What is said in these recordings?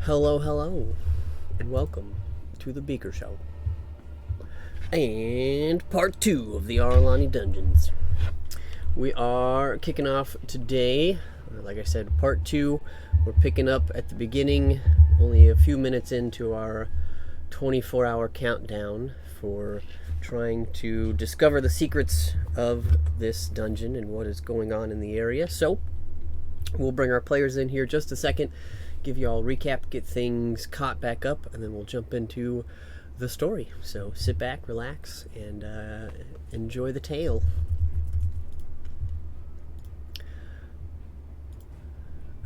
Hello, hello, and welcome to the Beaker Show. And part 2 of the Aralani Dungeons. We are kicking off today, like I said, part 2. We're picking up at the beginning, only a few minutes into our 24-hour countdown for trying to discover the secrets of this dungeon and what is going on in the area. So, we'll bring our players in here just a second, give you all a recap, get things caught back up, and then we'll jump into the story. So sit back, relax, and enjoy the tale.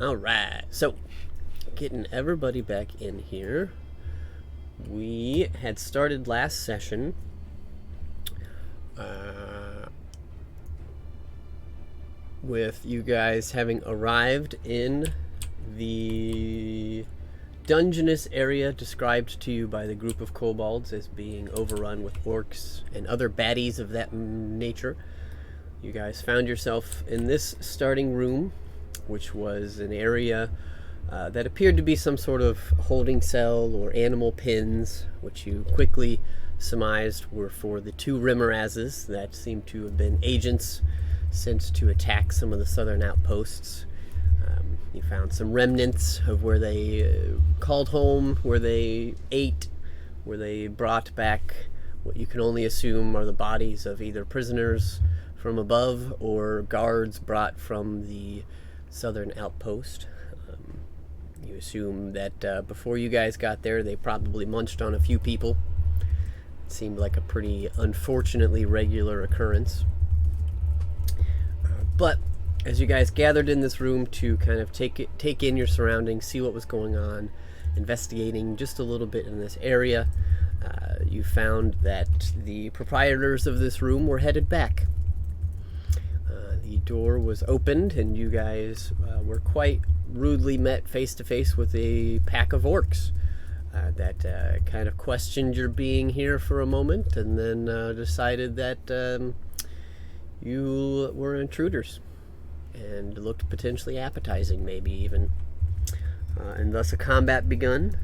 Alright, so getting everybody back in here. We had started last session with you guys having arrived in the dungeonous area described to you by the group of kobolds as being overrun with orcs and other baddies of that nature. You guys found yourself in this starting room, which was an area that appeared to be some sort of holding cell or animal pens, which you quickly surmised were for the two Rimmerazes that seemed to have been agents sent to attack some of the southern outposts. You found some remnants of where they called home, where they ate, where they brought back what you can only assume are the bodies of either prisoners from above or guards brought from the southern outpost. You assume that before you guys got there, they probably munched on a few people. It seemed like a pretty unfortunately regular occurrence. But as you guys gathered in this room to kind of take in your surroundings, see what was going on, investigating just a little bit in this area, you found that the proprietors of this room were headed back. The door was opened, and you guys were quite rudely met face to face with a pack of orcs that kind of questioned your being here for a moment, and then decided that you were intruders and looked potentially appetizing, maybe even. And thus a combat begun.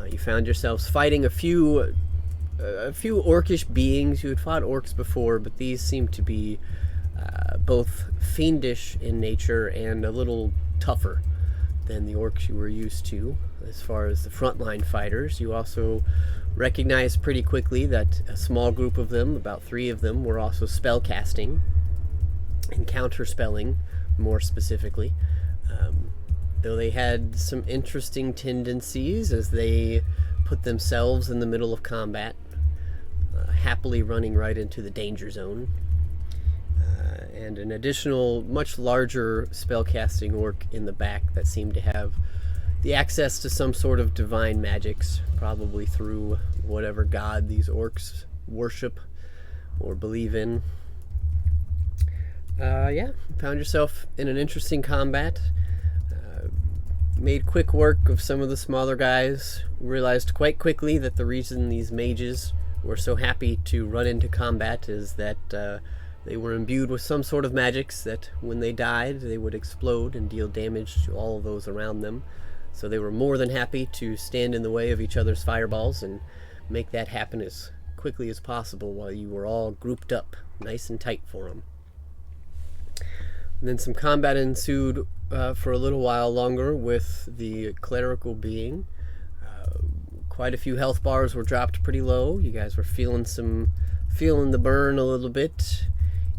You found yourselves fighting a few orcish beings. You had fought orcs before, but these seemed to be both fiendish in nature and a little tougher than the orcs you were used to. As far as the frontline fighters, you also recognized pretty quickly that a small group of them, about 3 of them, were also spellcasting and counterspelling, more specifically. Though they had some interesting tendencies as they put themselves in the middle of combat, happily running right into the danger zone. And an additional, much larger spellcasting orc in the back that seemed to have the access to some sort of divine magics, probably through whatever god these orcs worship or believe in. Found yourself in an interesting combat. Made quick work of some of the smaller guys. Realized quite quickly that the reason these mages were so happy to run into combat is that they were imbued with some sort of magics that when they died, they would explode and deal damage to all of those around them. So they were more than happy to stand in the way of each other's fireballs and make that happen as quickly as possible while you were all grouped up nice and tight for them. And then some combat ensued for a little while longer with the clerical being. Quite a few health bars were dropped pretty low. You guys were feeling the burn a little bit,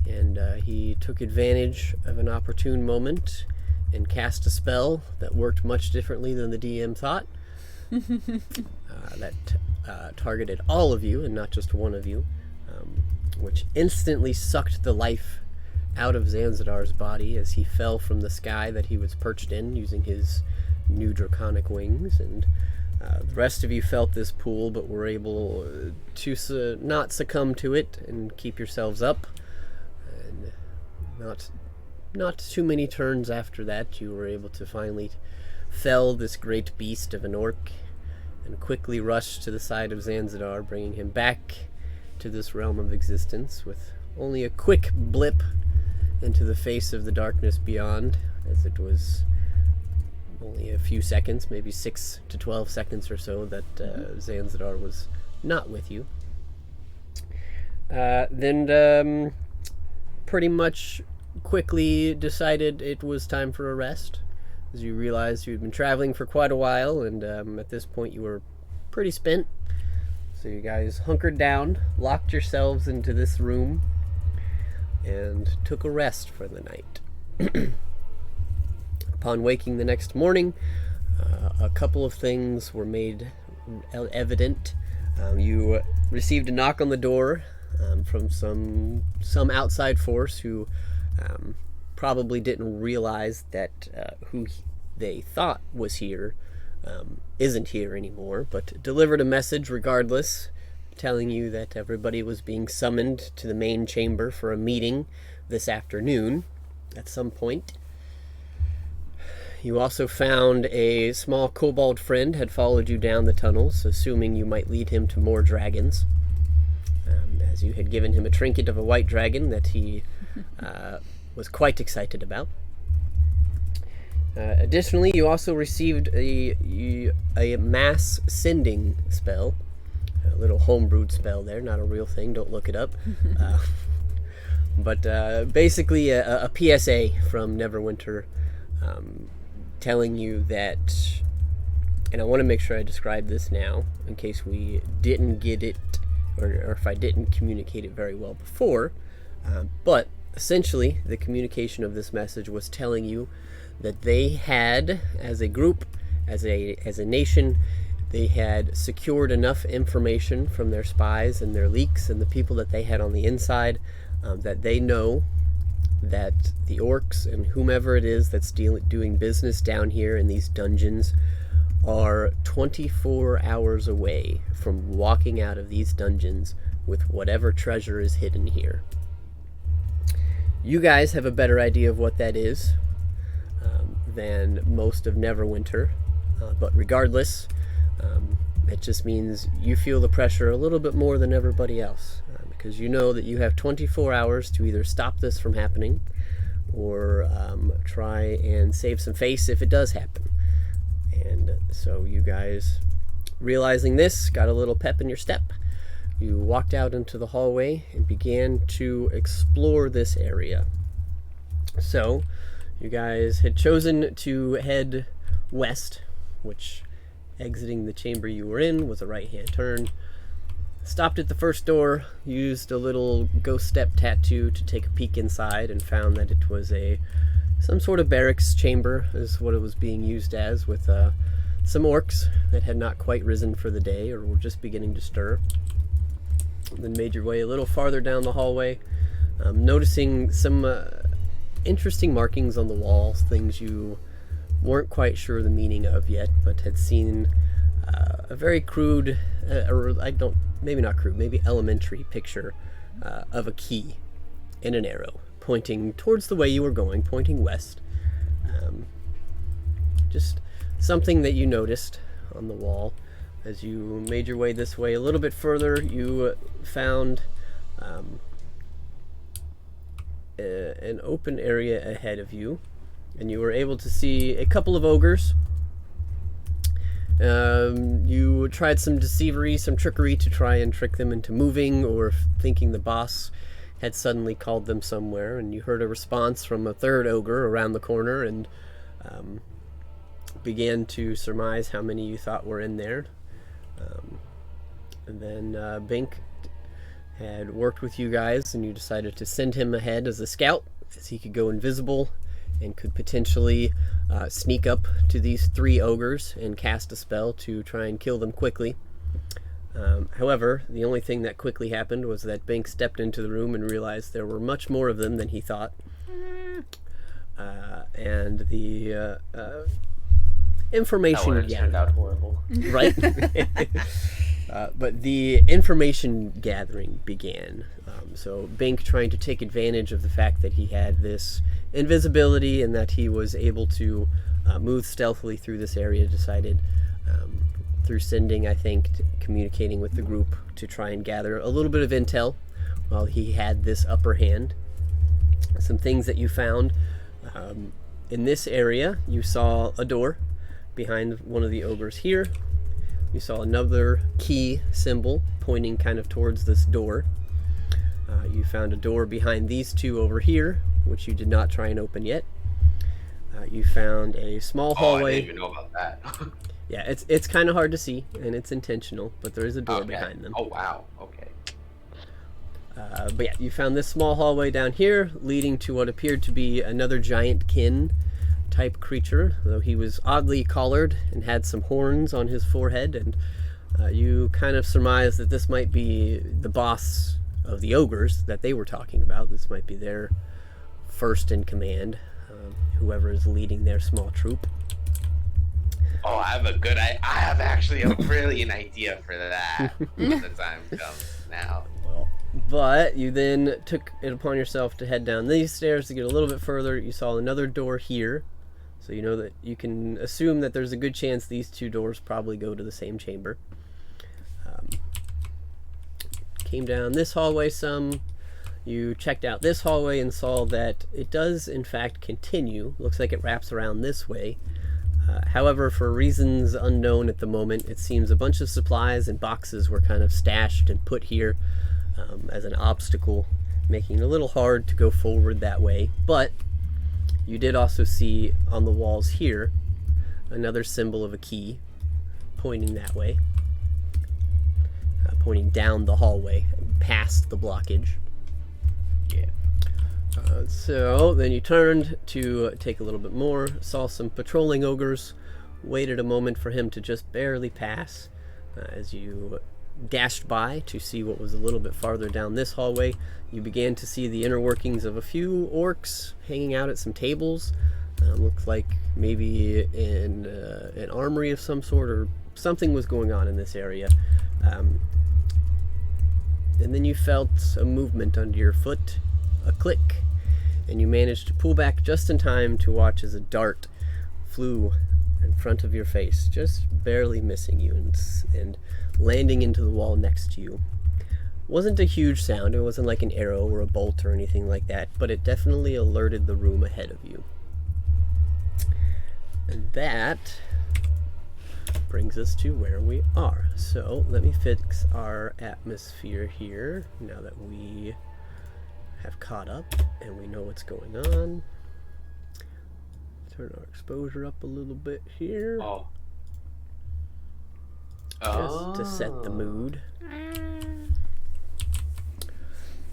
and he took advantage of an opportune moment and cast a spell that worked much differently than the DM thought. That targeted all of you and not just one of you, which instantly sucked the life out of Zanzidar's body as he fell from the sky that he was perched in using his new draconic wings. And the rest of you felt this pool but were able to not succumb to it and keep yourselves up. And not too many turns after that, you were able to finally fell this great beast of an orc and quickly rushed to the side of Zanzidar, bringing him back to this realm of existence with only a quick blip into the face of the darkness beyond, as it was only a few seconds, maybe 6 to 12 seconds or so, that Zanzibar was not with you. Then pretty much quickly decided it was time for a rest, as you realized you had been traveling for quite a while, and at this point you were pretty spent. So you guys hunkered down, locked yourselves into this room, and took a rest for the night. Upon waking the next morning, a couple of things were made evident. You received a knock on the door from some outside force who probably didn't realize that who they thought was here isn't here anymore, but delivered a message regardless, telling you that everybody was being summoned to the main chamber for a meeting this afternoon at some point. You also found a small kobold friend had followed you down the tunnels, assuming you might lead him to more dragons, as you had given him a trinket of a white dragon that he was quite excited about. Additionally, you also received a mass sending spell, a little homebrewed spell there, not a real thing, don't look it up. But basically a PSA from Neverwinter, telling you that, and I want to make sure I describe this now in case we didn't get it, or if I didn't communicate it very well before, but essentially the communication of this message was telling you that they had, as a group, as a nation, they had secured enough information from their spies and their leaks and the people that they had on the inside, that they know that the orcs and whomever it is that's doing business down here in these dungeons are 24 hours away from walking out of these dungeons with whatever treasure is hidden here. You guys have a better idea of what that is than most of Neverwinter, but regardless, it just means you feel the pressure a little bit more than everybody else, because you know that you have 24 hours to either stop this from happening or try and save some face if it does happen. And so you guys, realizing this, got a little pep in your step. You walked out into the hallway and began to explore this area. So you guys had chosen to head west, which, exiting the chamber you were in, was a right-hand turn. Stopped at the first door, used a little ghost step tattoo to take a peek inside, and found that it was some sort of barracks chamber, is what it was being used as, with some orcs that had not quite risen for the day or were just beginning to stir. Then made your way a little farther down the hallway, noticing some interesting markings on the walls, things you weren't quite sure the meaning of yet, but had seen a very crude, maybe not crude, maybe elementary picture of a key and an arrow pointing towards the way you were going, pointing west. Just something that you noticed on the wall. As you made your way this way a little bit further, you found an open area ahead of you, and you were able to see a couple of ogres. You tried some deceivery, some trickery to try and trick them into moving, or thinking the boss had suddenly called them somewhere, and you heard a response from a third ogre around the corner, and began to surmise how many you thought were in there. And then Bink had worked with you guys, and you decided to send him ahead as a scout, as he could go invisible and could potentially sneak up to these three ogres and cast a spell to try and kill them quickly. However, the only thing that quickly happened was that Bink stepped into the room and realized there were much more of them than he thought. And the information turned out horrible. Right? But the information gathering began. So Bink, trying to take advantage of the fact that he had this invisibility and that he was able to move stealthily through this area, decided through sending, I think, communicating with the group to try and gather a little bit of intel while he had this upper hand. Some things that you found. In this area, you saw a door behind one of the ogres here. You saw another key symbol pointing kind of towards this door. You found a door behind these two over here, which you did not try and open yet. You found a small hallway. I didn't even know about that. Yeah, it's kind of hard to see, and it's intentional, but there is a door behind them. Oh, wow. Okay. But yeah, you found this small hallway down here, leading to what appeared to be another giant kin type creature, though he was oddly collared and had some horns on his forehead, and you kind of surmise that this might be the boss of the ogres that they were talking about. This might be their first in command, whoever is leading their small troop. Oh, I have actually a brilliant idea for that when the time comes now. Well, but you then took it upon yourself to head down these stairs to get a little bit further. You saw another door here, so you know that you can assume that there's a good chance these two doors probably go to the same chamber. Came down this hallway some. You checked out this hallway and saw that it does in fact continue. Looks like it wraps around this way. However, for reasons unknown at the moment, it seems a bunch of supplies and boxes were kind of stashed and put here as an obstacle, making it a little hard to go forward that way. But you did also see on the walls here another symbol of a key pointing that way, pointing down the hallway past the blockage. Yeah. So then you turned to take a little bit more, saw some patrolling ogres, waited a moment for him to just barely pass as you dashed by to see what was a little bit farther down this hallway. You began to see the inner workings of a few orcs hanging out at some tables. Looks like maybe in an armory of some sort, or something was going on in this area. And then you felt a movement under your foot, a click, and you managed to pull back just in time to watch as a dart flew in front of your face, just barely missing you and landing into the wall next to you. Wasn't a huge sound, it wasn't like an arrow or a bolt or anything like that, but it definitely alerted the room ahead of you. And that brings us to where we are. So let me fix our atmosphere here now that we have caught up and we know what's going on. Turn our exposure up a little bit here. Just to set the mood.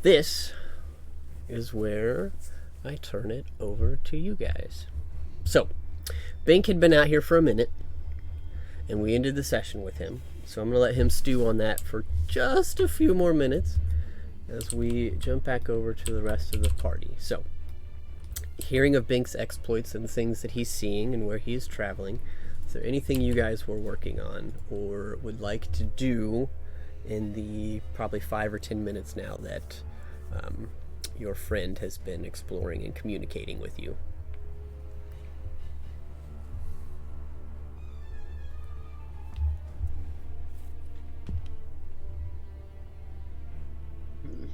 This is where I turn it over to you guys. So, Bink had been out here for a minute, and we ended the session with him. So I'm going to let him stew on that for just a few more minutes as we jump back over to the rest of the party. So, hearing of Bink's exploits and things that he's seeing and where he is traveling, is there anything you guys were working on or would like to do in the probably 5 or 10 minutes now that your friend has been exploring and communicating with you?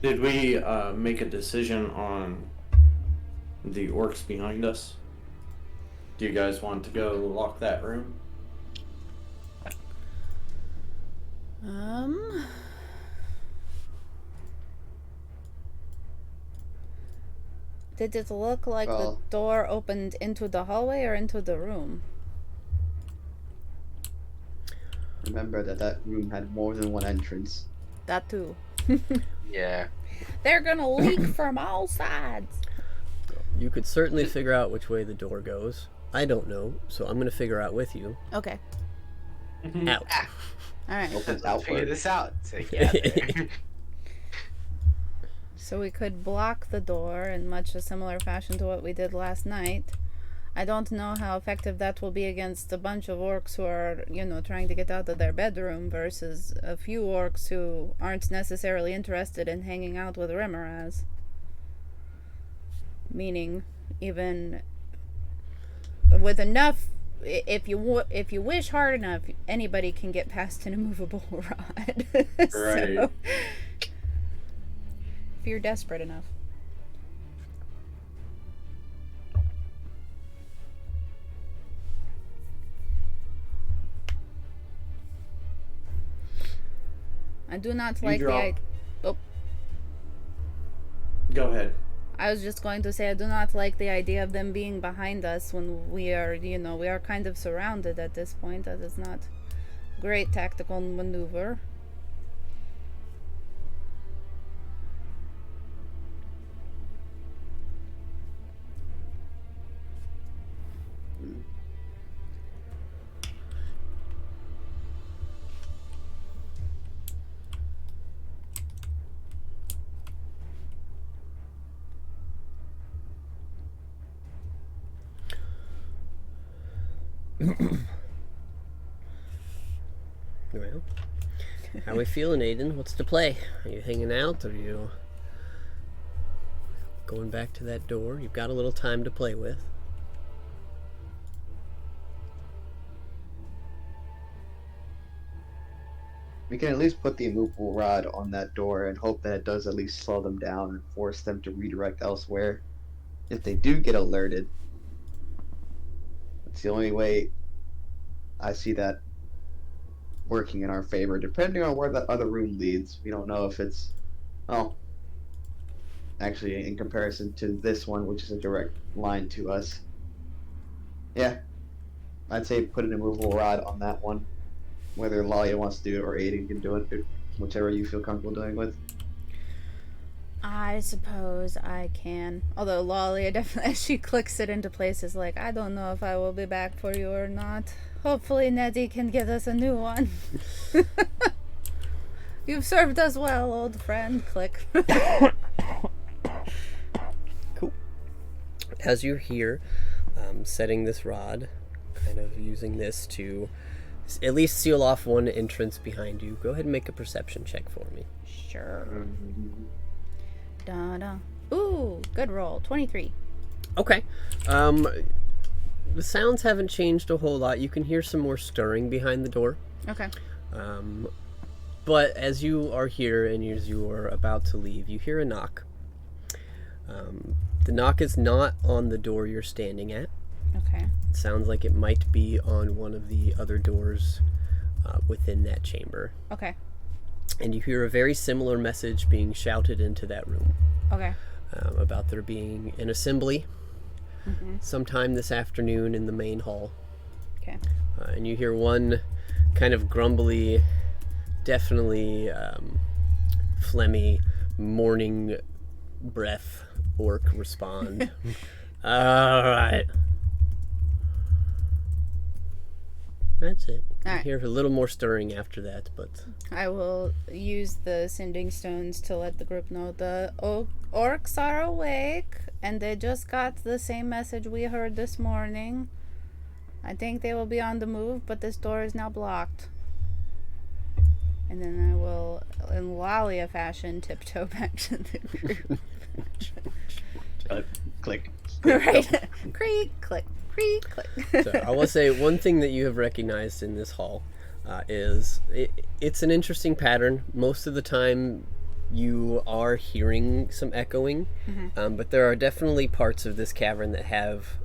Did we make a decision on the orcs behind us? Do you guys want to go lock that room? Did it look like the door opened into the hallway or into the room? Remember that room had more than one entrance. That too. Yeah. They're gonna leak from all sides. You could certainly figure out which way the door goes. I don't know, so I'm going to figure out with you. Okay. Out. Alright. Opens Let's figure outward. this out. Together. So we could block the door in much a similar fashion to what we did last night. I don't know how effective that will be against a bunch of orcs who are, trying to get out of their bedroom versus a few orcs who aren't necessarily interested in hanging out with Remoraz. Meaning, even with enough, if you wish hard enough, anybody can get past an immovable rod. Right. So, if you're desperate enough. I do not You like drop. Oh, Go ahead. I was just going to say I do not like the idea of them being behind us when we are, we are kind of surrounded at this point. That is not great tactical maneuver. Well, how we feeling, Aiden? What's the play? Are you hanging out? Are you going back to that door? You've got a little time to play with. We can at least put the immovable rod on that door and hope that it does at least slow them down and force them to redirect elsewhere. If they do get alerted, it's the only way I see that working in our favor, depending on where that other room leads. We don't know if it's, well, actually, in comparison to this one, which is a direct line to us. Yeah, I'd say put an immovable rod on that one. Whether Lalia wants to do it or Aiden can do it, whichever you feel comfortable doing with. I suppose I can. Although Lolly, definitely, as she clicks it into place, is like, I don't know if I will be back for you or not. Hopefully Nettie can get us a new one. You've served us well, old friend. Click. Cool. As you're here, setting this rod, kind of using this to at least seal off one entrance behind you, go ahead and make a perception check for me. Sure. Da-da. Ooh, good roll. 23. Okay. The sounds haven't changed a whole lot. You can hear some more stirring behind the door. Okay. But as you are here and as you are about to leave, you hear a knock. The knock is not on the door you're standing at. Okay. It sounds like it might be on one of the other doors within that chamber. Okay. And you hear a very similar message being shouted into that room. Okay. About there being an assembly sometime this afternoon in the main hall. Okay. And you hear one kind of grumbly, definitely phlegmy, morning breath orc respond. All right. That's it. You Alright. hear a little more stirring after that, but I will use the sending stones to let the group know the orcs are awake and they just got the same message we heard this morning. I think they will be on the move, but this door is now blocked. And then I will, in Lalia fashion, tiptoe back to the group. Click. Right? Creak, click, creak, click. so I will say one thing that you have recognized in this hall is it's an interesting pattern. Most of the time you are hearing some echoing, but there are definitely parts of this cavern that have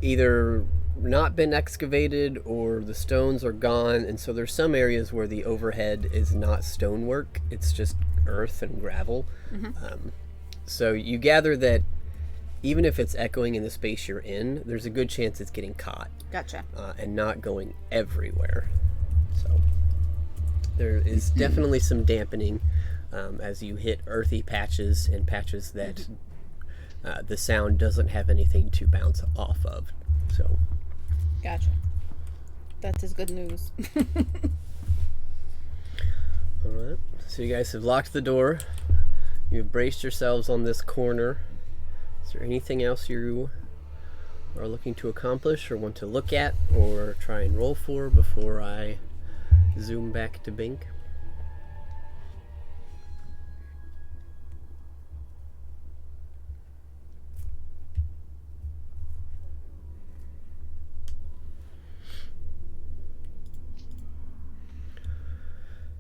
either not been excavated or the stones are gone, and so there's some areas where the overhead is not stonework, it's just earth and gravel. So you gather that even if it's echoing in the space you're in, there's a good chance it's getting caught Gotcha. and not going everywhere. So there is definitely some dampening as you hit earthy patches and patches that the sound doesn't have anything to bounce off of. So Gotcha. That is good news. all right. So you guys have locked the door. You've braced yourselves on this corner. Is there anything else you are looking to accomplish or want to look at or try and roll for before I zoom back to Bink?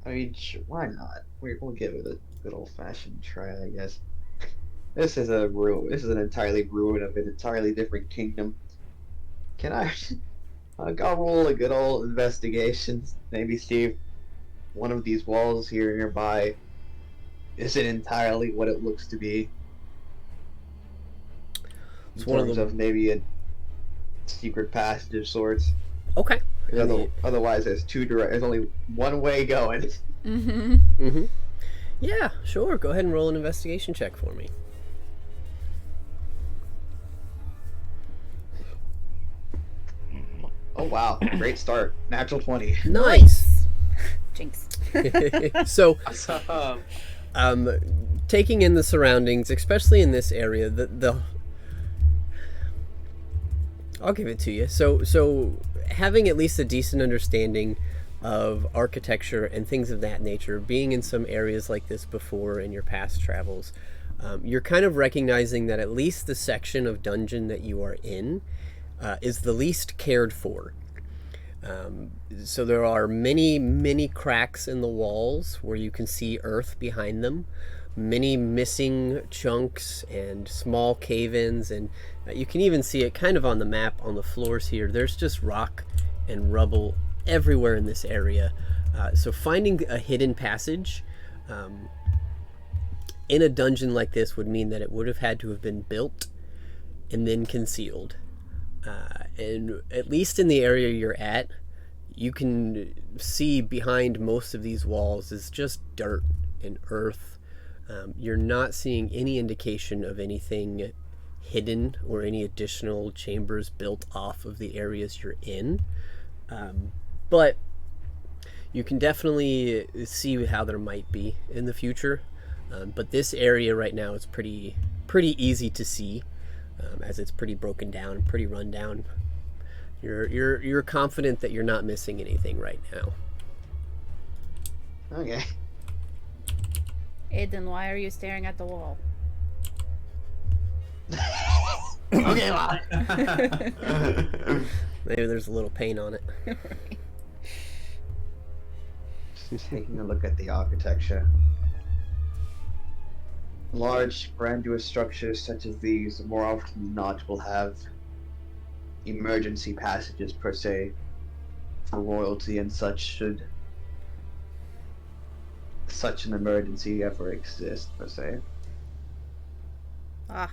I mean, why not? We'll give it a good old-fashioned try, I guess. This is a ruin. This is an entirely ruin of an entirely different kingdom. Can I? I'll roll a good old investigation. Maybe Steve. one of these walls here nearby isn't entirely what it looks to be. It's In one of terms them. of maybe a secret passage of sorts. Okay. Otherwise, there's only one way going. Mm-hmm. Mm-hmm. Yeah, sure. Go ahead and roll an investigation check for me. Oh wow, great start. Natural 20. Nice. Jinx. So, Awesome. taking in the surroundings, especially in this area, the I'll give it to you. So having at least a decent understanding of architecture and things of that nature, being in some areas like this before in your past travels, you're kind of recognizing that at least the section of dungeon that you are in is the least cared for. So there are many cracks in the walls where you can see earth behind them, many missing chunks and small cave-ins, and you can even see it kind of on the map on the floors here. There's just rock and rubble everywhere in this area. So finding a hidden passage in a dungeon like this would mean that it would have had to have been built and then concealed. And at least in the area you're at, you can see behind most of these walls is just dirt and earth. You're not seeing any indication of anything hidden or any additional chambers built off of the areas you're in. But you can definitely see how there might be in the future. But this area right now is pretty easy to see, as it's pretty broken down and pretty run down. You're confident that you're not missing anything right now. Okay. Aiden, why are you staring at the wall? Okay, well. Maybe there's a little paint on it. Taking a look at the architecture. Large, grandiose structures such as these, more often than not, will have emergency passages per se for royalty and such, should such an emergency ever exist per se. Ah,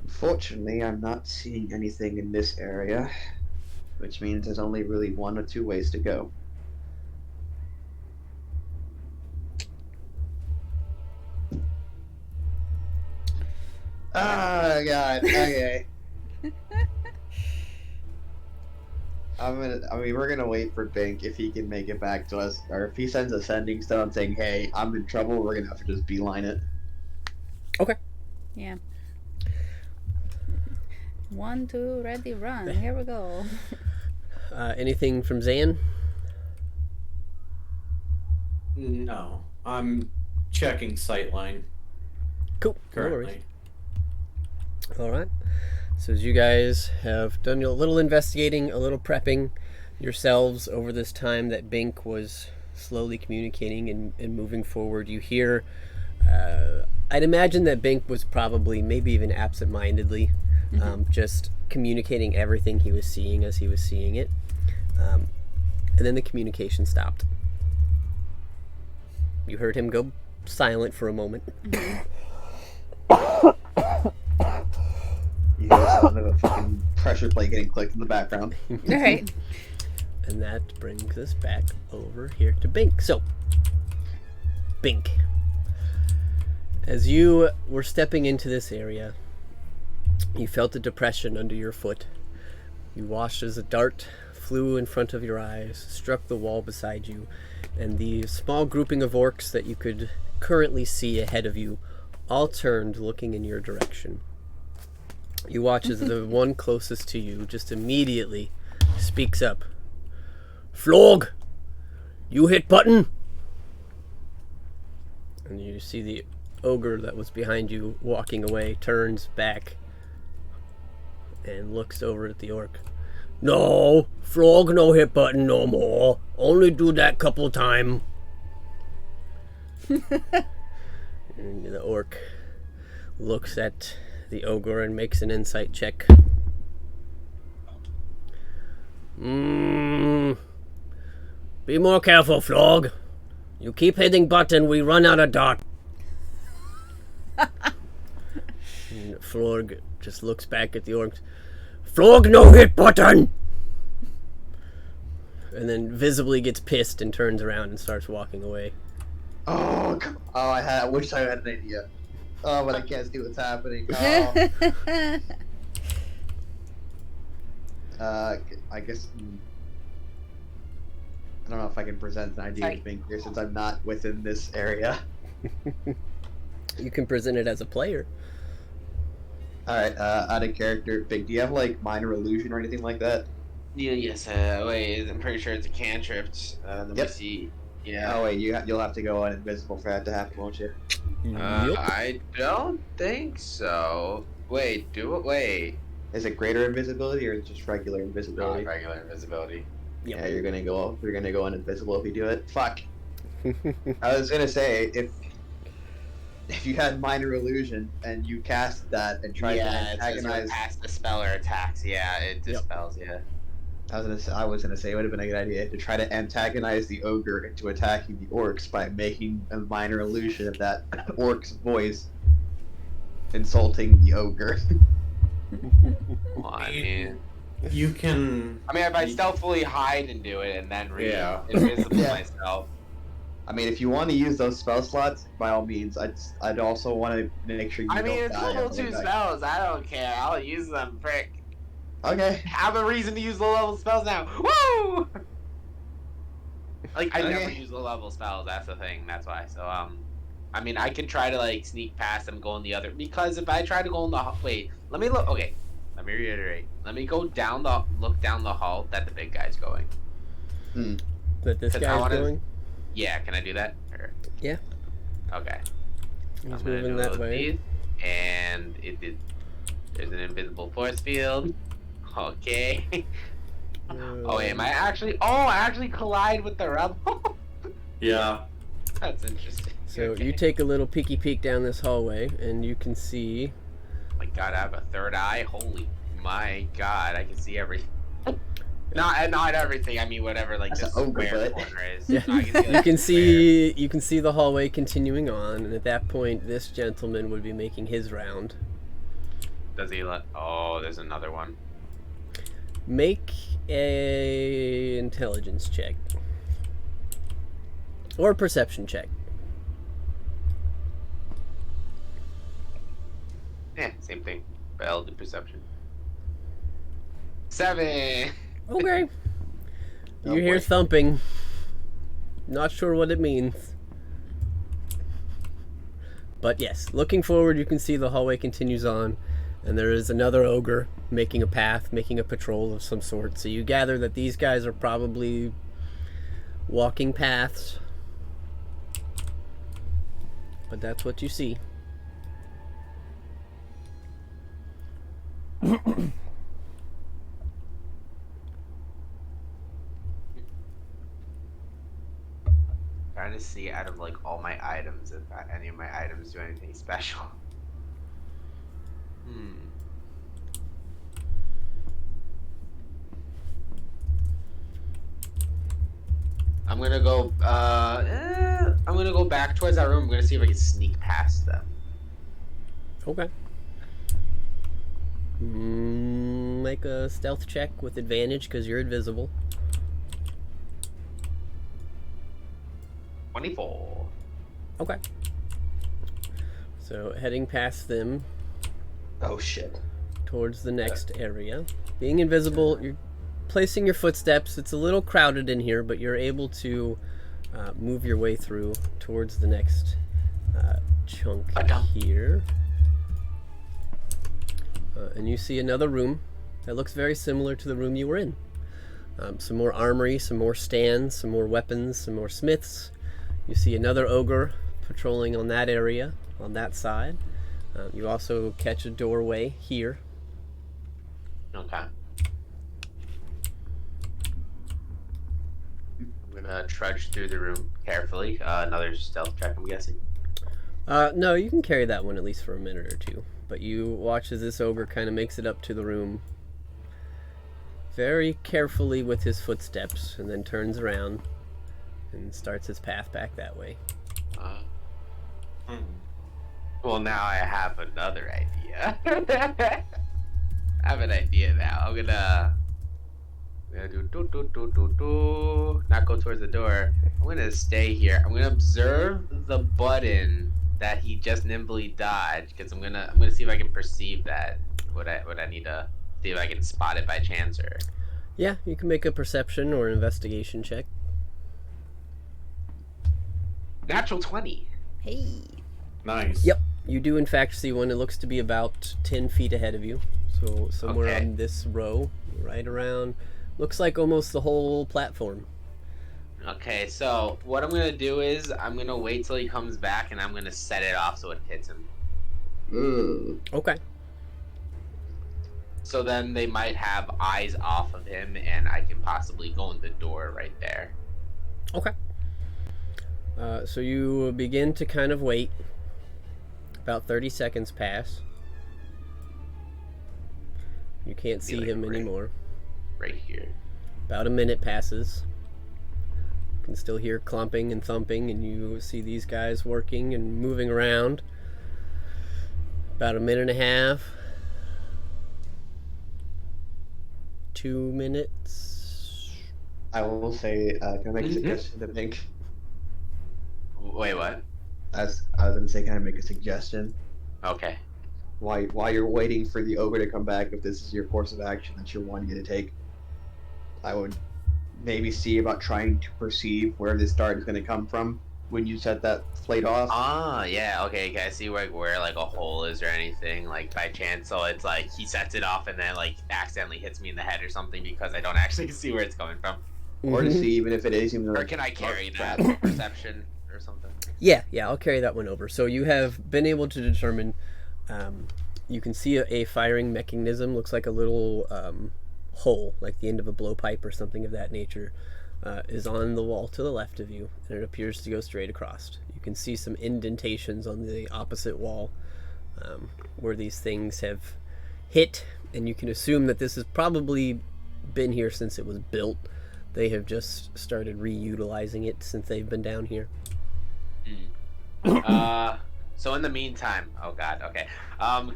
Unfortunately, I'm not seeing anything in this area, which means there's only really one or two ways to go. Oh god, okay. We're gonna wait for Bink if he can make it back to us, or if he sends a sending stone saying, "Hey, I'm in trouble," we're gonna have to just beeline it. Okay. yeah. 1, 2, ready, run. Here we go. Anything from Zan? No, I'm checking sightline Cool. No worries. currently. All right. So as you guys have done a little investigating, a little prepping yourselves over this time that Bink was slowly communicating and moving forward, you hear, I'd imagine that Bink was probably maybe even absent-mindedly just communicating everything he was seeing as he was seeing it. And then the communication stopped. You heard him go silent for a moment. You hear the sound of a fucking pressure plate getting clicked in the background. Alright. And that brings us back over here to Bink. So, Bink, as you were stepping into this area, you felt a depression under your foot. You watched as a dart flew in front of your eyes, struck the wall beside you, and the small grouping of orcs that you could currently see ahead of you all turned, looking in your direction. You watch as the one closest to you just immediately speaks up. "Flog! You hit button!" And you see the ogre that was behind you walking away, turns back, and looks over at the orc. "No, Frog no hit button no more. Only do that couple time." And the orc looks at the ogre and makes an insight check. Be more careful, Flog. You keep hitting button, we run out of dot. Florg just looks back at the orcs. Flog, no hit button! And then visibly gets pissed and turns around and starts walking away. Oh, I wish I had an idea. Oh, but I can't see what's happening. Oh. I guess. I don't know if I can present an idea of being here since I'm not within this area. You can present it as a player. Alright, out of character. Big, do you have, like, minor illusion or anything like that? Yeah, yes, wait, I'm pretty sure it's a cantrip. Let me see. Yeah. Oh, wait, you'll have to go on invisible for that to happen, won't you? I don't think so. Wait, wait. Is it greater invisibility or just regular invisibility? No, regular invisibility. Yep. Yeah, you're gonna go on invisible if you do it. Fuck. I was gonna say if you had minor illusion and you cast that and tried to antagonize, cast the spell or attacks. Yeah, it dispels. Yeah. I was gonna say it would have been a good idea to try to antagonize the ogre into attacking the orcs by making a minor illusion of that orc's voice insulting the ogre. Well, I mean, You can. I mean, if I stealthily hide and do it, and then invisible myself. I mean, if you want to use those spell slots, by all means. I'd also want to make sure you don't die. It's level 2 spells. I don't care. I'll use them, prick. Okay. Have a reason to use low level spells now. Woo! Like I never use low level spells. That's the thing. That's why. So I mean, I can try to like sneak past them, go in the other. Because if I try to go in the wait, let me look. Okay, let me reiterate. Let me go look down the hall that the big guy's going. That this guy's going. Yeah, can I do that? Or... Yeah. Okay. He's moving that way. And there's an invisible force field. Okay. Oh, wait, I actually collide with the rebel. Yeah. That's interesting. So you take a little peeky peek down this hallway, and you can see. Oh my God, I have a third eye. Holy my God, I can see everything. Not everything. I mean, whatever. Like this square corner is. Yeah. No, I can see, like, you can see the hallway continuing on, and at that point, this gentleman would be making his round. Does he let? Oh, there's another one. Make a intelligence check or a perception check. Yeah, same thing. But I'll do perception. 7. Okay. Oh, You hear boy. thumping. Not sure what it means. But yes, looking forward, you can see the hallway continues on, and there is another ogre making a path, making a patrol of some sort. So you gather that these guys are probably walking paths. But that's what you see. Trying to see out of like all my items if any of my items do anything special. I'm gonna go. I'm gonna go back towards that room. I'm gonna see if I can sneak past them. Okay. Make a stealth check with advantage because you're invisible. 24. Okay. So heading past them Oh shit. towards the next area. Being invisible, you're placing your footsteps. It's a little crowded in here, but you're able to move your way through towards the next chunk here. And you see another room that looks very similar to the room you were in. Some more armory, some more stands, some more weapons, some more smiths. You see another ogre patrolling on that area, on that side. You also catch a doorway here. Okay. I'm gonna trudge through the room carefully. Another stealth check, I'm guessing. No, you can carry that one at least for a minute or two. But you watch as this ogre kind of makes it up to the room very carefully with his footsteps and then turns around and starts his path back that way. Well, now I have another idea. I have an idea now. I'm gonna not go towards the door. I'm gonna stay here. I'm gonna observe the button that he just nimbly dodged, because I'm gonna see if I can perceive that. Would I need to see if I can spot it by chance or? Yeah, you can make a perception or investigation check. Natural 20. Hey. Nice. Yep, you do in fact see one. It looks to be about 10 feet ahead of you. So somewhere Okay. on this row, right around, looks like almost the whole platform. Okay, so what I'm gonna do is I'm gonna wait till he comes back and I'm gonna set it off so it hits him. Okay. So then they might have eyes off of him and I can possibly go in the door right there. Okay. So you begin to kind of wait. About 30 seconds pass. You can't see like him right- anymore. Right here. About a minute passes. You can still hear clumping and thumping, and you see these guys working and moving around. About a minute and a half. 2 minutes. I will say, can I make a suggestion to Pink? Wait, what? I was gonna say, can I make a suggestion? Okay. While you're waiting for the ogre to come back, if this is your course of action that you're wanting to take, I would maybe see about trying to perceive where this dart is going to come from when you set that plate off. Ah, yeah, okay, can I see where like a hole is or anything, like by chance, so it's like he sets it off and then like accidentally hits me in the head or something because I don't actually see where it's coming from. Or to Mhm. see even if it is even Or can I carry that perception or something? Yeah, I'll carry that one over. So you have been able to determine, you can see a firing mechanism, looks like a little hole, like the end of a blowpipe or something of that nature, is on the wall to the left of you, and it appears to go straight across. You can see some indentations on the opposite wall where these things have hit, and you can assume that this has probably been here since it was built. They have just started reutilizing it since they've been down here. So in the meantime, oh god, okay.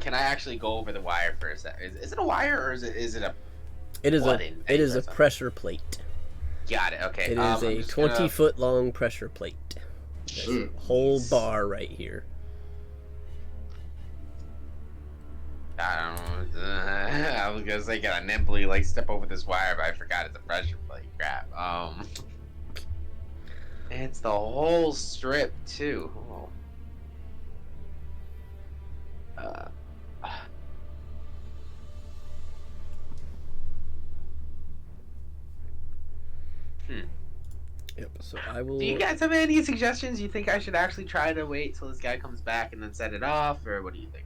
Can I actually go over the wire for a sec? Is it a wire or is it a? It is Button, it is a press on. pressure plate. Got it. Okay. It is I'm a just 20-foot long pressure plate. There's a whole bar right here. I was gonna say, can I nimbly like step over this wire, but I forgot it's a pressure plate. Crap. It's the whole strip too. Oh. Yep. So I will. Do you guys have any suggestions? You think I should actually try to wait till this guy comes back and then set it off, or what do you think?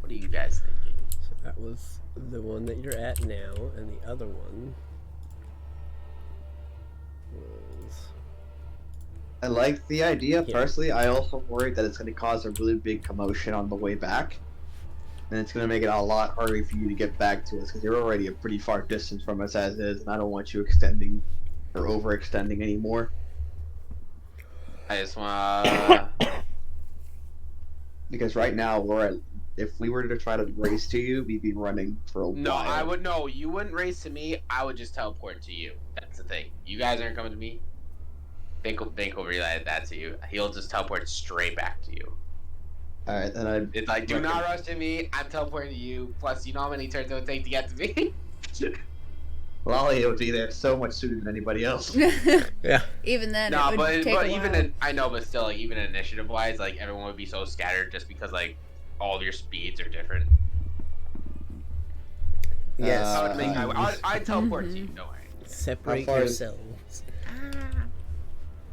What are you guys thinking? So that was the one that you're at now, and the other one was. I like the idea Yeah. personally. I also worry that it's going to cause a really big commotion on the way back, and it's going to make it a lot harder for you to get back to us because you're already a pretty far distance from us as is, and I don't want you extending or overextending anymore. I just want. Because right now we're at. If we were to try to race to you, we'd be running for a No, while. I would no. You wouldn't race to me. I would just teleport to you. That's the thing. You guys aren't coming to me. Think will relay that to you. He'll just teleport straight back to you. All right, then I. It's like, do not rush to me. I'm teleporting to you. Plus, you know how many turns it would take to get to me. Lolly would be there so much sooner than anybody else. Yeah. Even then, No, it would take but a even while. in, I know, but still, like even initiative wise, like everyone would be so scattered just because like all of your speeds are different. Yes. I would think I'd teleport to you. Mhm. Don't worry. Separate How far is- yourselves.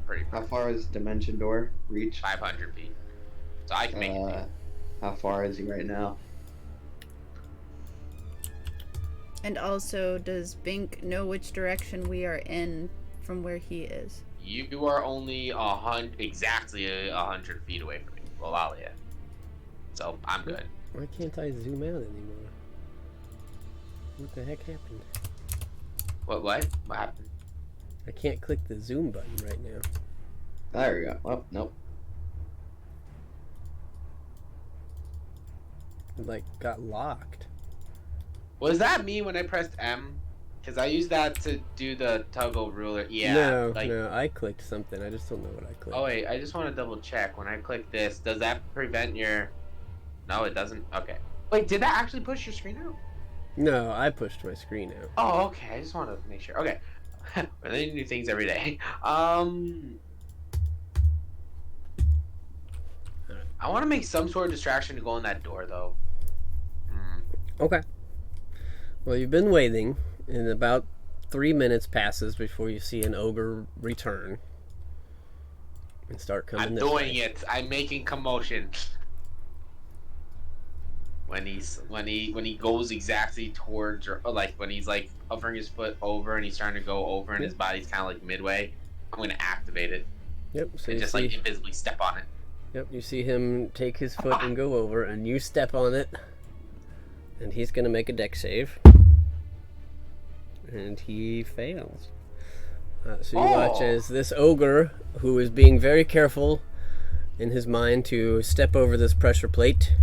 Pretty How far is Dimension Door reach? 500 feet. So I can make it. to you. How far is he right now? And also, does Bink know which direction we are in from where he is? You are only exactly 100 feet away from me, Lolalia. So I'm good. Why can't I zoom out anymore? What the heck happened? What happened? I can't click the zoom button right now. There we go. Oh, nope. It like got locked. Was that me when I pressed M? Because I used that to do the toggle ruler. Yeah. No, like, no, I clicked something. I just don't know what I clicked. Oh wait, I just want to double check. When I click this, does that prevent your? No, it doesn't. Okay. Wait, did that actually push your screen out? No, I pushed my screen out. Oh, okay. I just wanted to make sure. Okay. We're learning new things every day. I want to make some sort of distraction to go in that door, though. Okay. Well, you've been waiting, and about 3 minutes passes before you see an ogre return and start coming I'm this doing way. it. I'm making commotion. When he goes exactly towards, or like when he's like hovering his foot over and he's trying to go over and his body's kind of like midway, I'm gonna activate it Yep. So and you just see, like invisibly step on it. yep, you see him take his foot and go over, and you step on it, and he's gonna make a dex save, and he fails. So you watch as this ogre, who is being very careful in his mind to step over this pressure plate,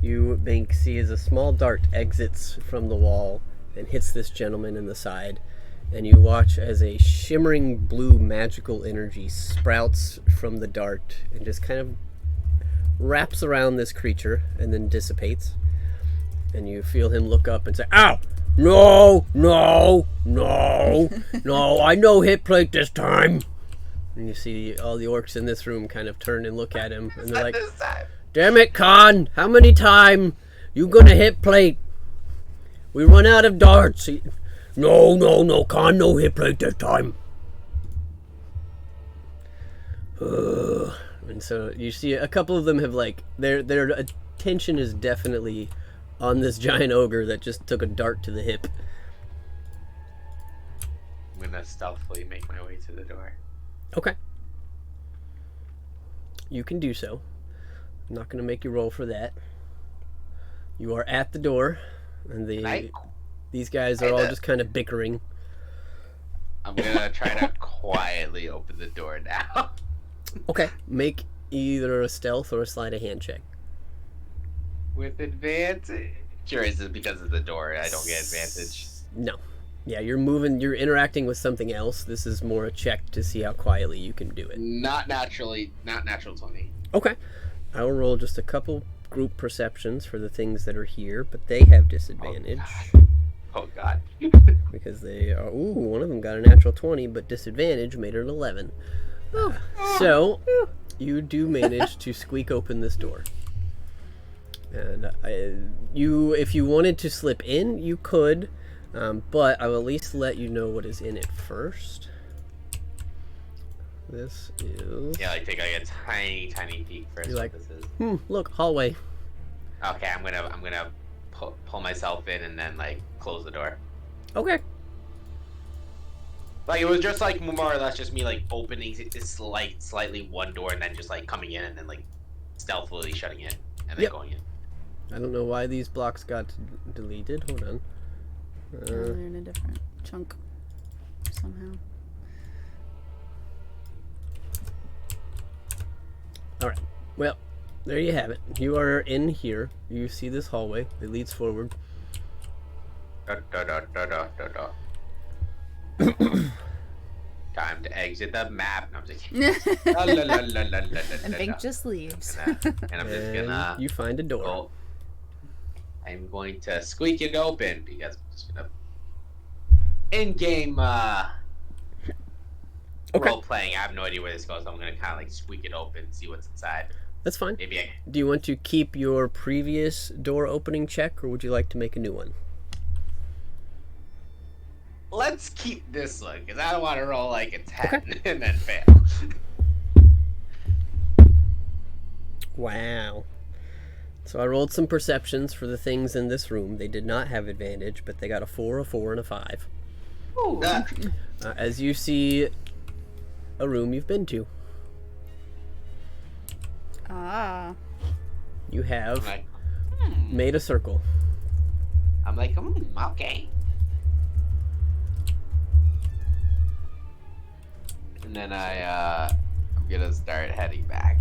you see as a small dart exits from the wall and hits this gentleman in the side, and you watch as a shimmering blue magical energy sprouts from the dart and just kind of wraps around this creature and then dissipates, and you feel him look up and say, "Ow! No, no, no, no, I know hit plate this time." And you see all the orcs in this room kind of turn and look at him, and they're like, This time. "Damn it, Khan, how many time you gonna hit plate? We run out of darts." No, no, no, Khan, no hit plate this time. And so you see a couple of them have like, their attention is definitely on this giant ogre that just took a dart to the hip. I'm gonna stealthily make my way to the door. Okay. You can do so. I'm not going to make you roll for that. You are at the door, and these guys are all just kind of bickering. I'm gonna try to quietly open the door now. Okay. Make either a stealth or a sleight of hand check. With advantage. Sure, is it because of the door I don't get advantage? No. Yeah, you're interacting with something else. This is more a check to see how quietly you can do it. Not natural 20. Okay. I will roll just a couple group perceptions for the things that are here, but they have disadvantage. Oh god. Because they are... Ooh, one of them got a natural 20, but disadvantage made it an 11. So, you do manage to squeak open this door. And if you wanted to slip in, you could, but I will at least let you know what is in it first. This is... Yeah, like take like a tiny peek first. You're like, what this is. Look, hallway. Okay, I'm gonna pull myself in and then like close the door. Okay. Like it was just like more or less just me like opening this slightly one door and then just like coming in and then like stealthily shutting it and then going in. I don't know why these blocks got deleted. Hold on. They're in a different chunk somehow. Alright. Well, there you have it. You are in here. You see this hallway. It leads forward. Time to exit the map. No, I'm just kidding. And Bink just leaves. And I'm just gonna... You find a door. Go. I'm going to squeak it open because I'm just gonna... In-game role playing. I have no idea where this goes. So I'm gonna kind of like squeak it open, see what's inside. That's fine. Maybe I... Do you want to keep your previous door opening check, or would you like to make a new one? Let's keep this one because I don't want to roll like a 10 and then fail. Wow. So I rolled some perceptions for the things in this room. They did not have advantage, but they got a 4, a 4, and a 5. Ooh. As you see a room you've been to. Ah. You have I'm like, made a circle. I'm like, okay. And then I'm gonna start heading back.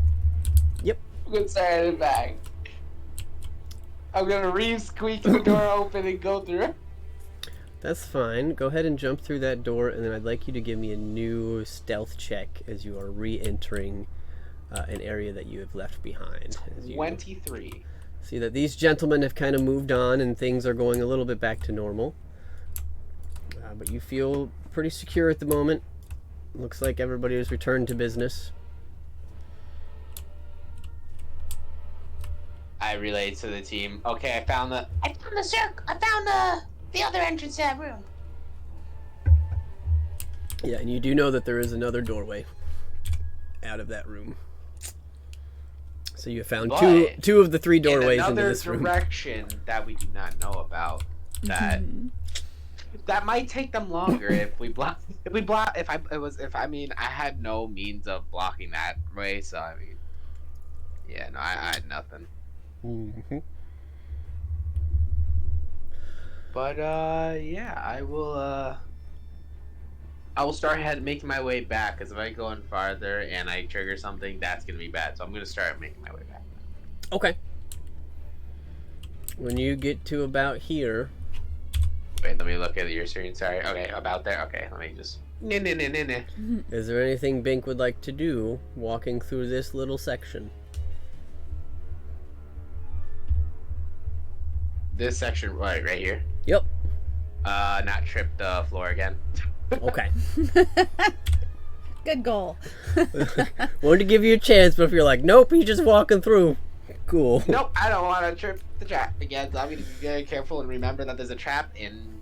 Yep. I'm gonna start heading back. I'm gonna squeak the door open and go through. That's fine. Go ahead and jump through that door, and then I'd like you to give me a new stealth check as you are re-entering an area that you have left behind. As you 23. see that these gentlemen have kind of moved on, and things are going a little bit back to normal. But you feel pretty secure at the moment. Looks like everybody has returned to business. I relayed to the team. Okay, I found the circle. I found the other entrance to that room. Yeah, and you do know that there is another doorway out of that room. So you have found two of the three doorways into this room. In another direction that we do not know about. That might take them longer if we block. I had no means of blocking that way, so I mean, yeah, no, I had nothing. Mm-hmm. But yeah, I will start making my way back, because if I go in farther and I trigger something, that's gonna be bad. So I'm gonna start making my way back. Okay. When you get to about here. Wait, let me look at your screen. Sorry. Okay, about there. Okay, let me just. Is there anything Bink would like to do walking through this little section? This section, right here. Yep. Not trip the floor again. Okay. Good goal. Wanted to give you a chance, but if you're like, nope, he's just walking through. Cool. Nope, I don't want to trip the trap again. So I'm going to be very careful and remember that there's a trap and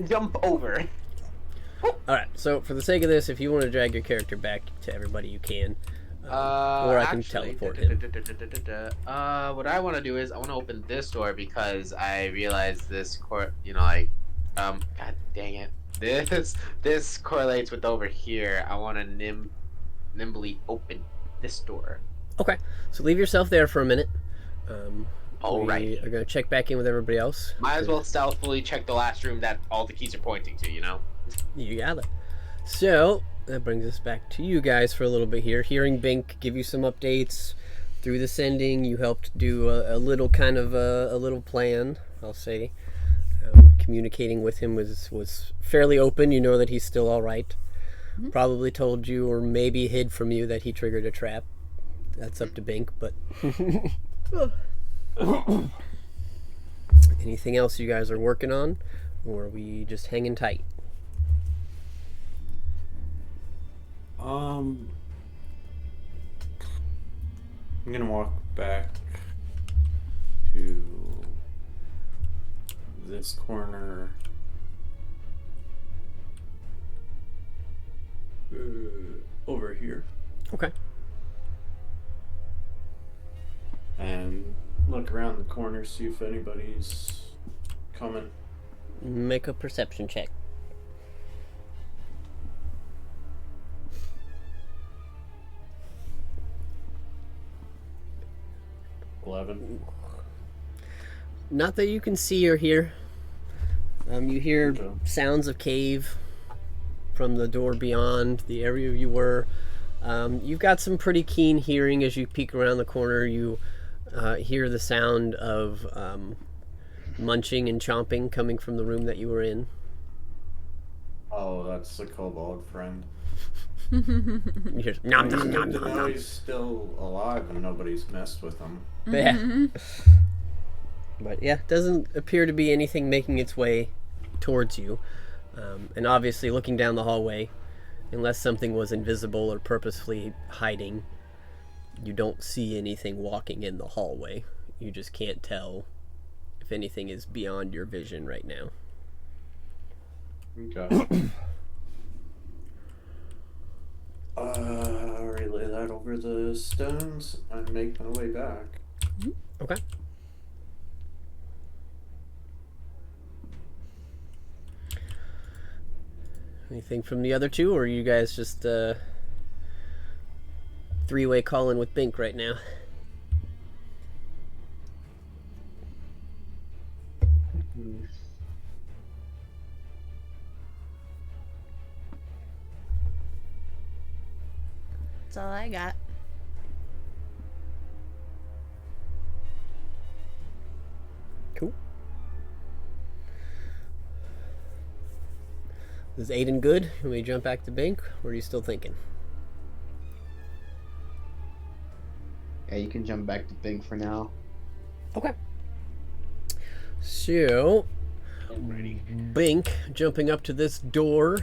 jump over. Alright, so for the sake of this, if you want to drag your character back to everybody, you can. Or I can teleport him. What I want to do is I want to open this door because I realize this god dang it. This correlates with over here. I want to nimbly open this door. Okay, so leave yourself there for a minute. Alright. We are going to check back in with everybody else. Might as well stealthily check the last room that all the keys are pointing to, you know? You got it. So, that brings us back to you guys for a little bit here. Hearing Bink give you some updates through the sending, you helped do a little kind of a little plan, I'll say. Communicating with him was fairly open. You know that he's still all right. Mm-hmm. Probably told you or maybe hid from you that he triggered a trap. That's up to Bink, but... Anything else you guys are working on? Or are we just hanging tight? I'm gonna walk back to this corner. Over here. Okay. And look around the corner, see if anybody's coming. Make a perception check. 11. Not that you can see or hear. You hear Okay. sounds of cave from the door beyond the area you were. You've got some pretty keen hearing as you peek around the corner. You hear the sound of munching and chomping coming from the room that you were in. Oh, that's the kobold friend. You hear nom It's nom good nom to nom know nom. he's still alive and nobody's messed with him. Yeah. But yeah, doesn't appear to be anything making its way towards you. And obviously looking down the hallway, unless something was invisible or purposefully hiding, you don't see anything walking in the hallway. You just can't tell if anything is beyond your vision right now. Okay. Relay that over the stones and make my way back. Okay. Anything from the other two, or are you guys just three-way calling with Bink right now? That's all I got. Cool. Is Aiden good? Can we jump back to Bink, or are you still thinking? Yeah, you can jump back to Bing for now. Okay. So, Bink, jumping up to this door,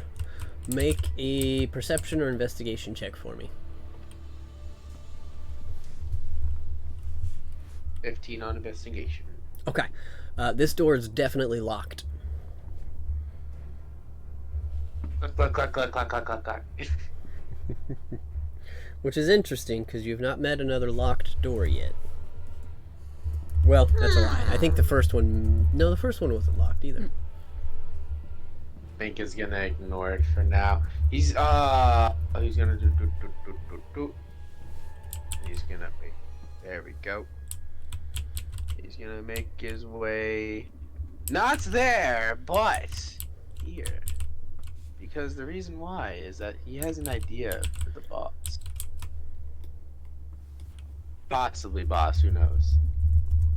make a perception or investigation check for me. 15 on investigation. Okay. This door is definitely locked. Clack, clack, clack, clack, clack, clack, clack. Which is interesting, because you've not met another locked door yet. Well, that's a lie. I think the first one... No, the first one wasn't locked either. Bink is gonna ignore it for now. He's gonna do. He's gonna be. There we go. He's gonna make his way. Not there, but here. Because the reason why is that he has an idea for the boss. Possibly boss, who knows?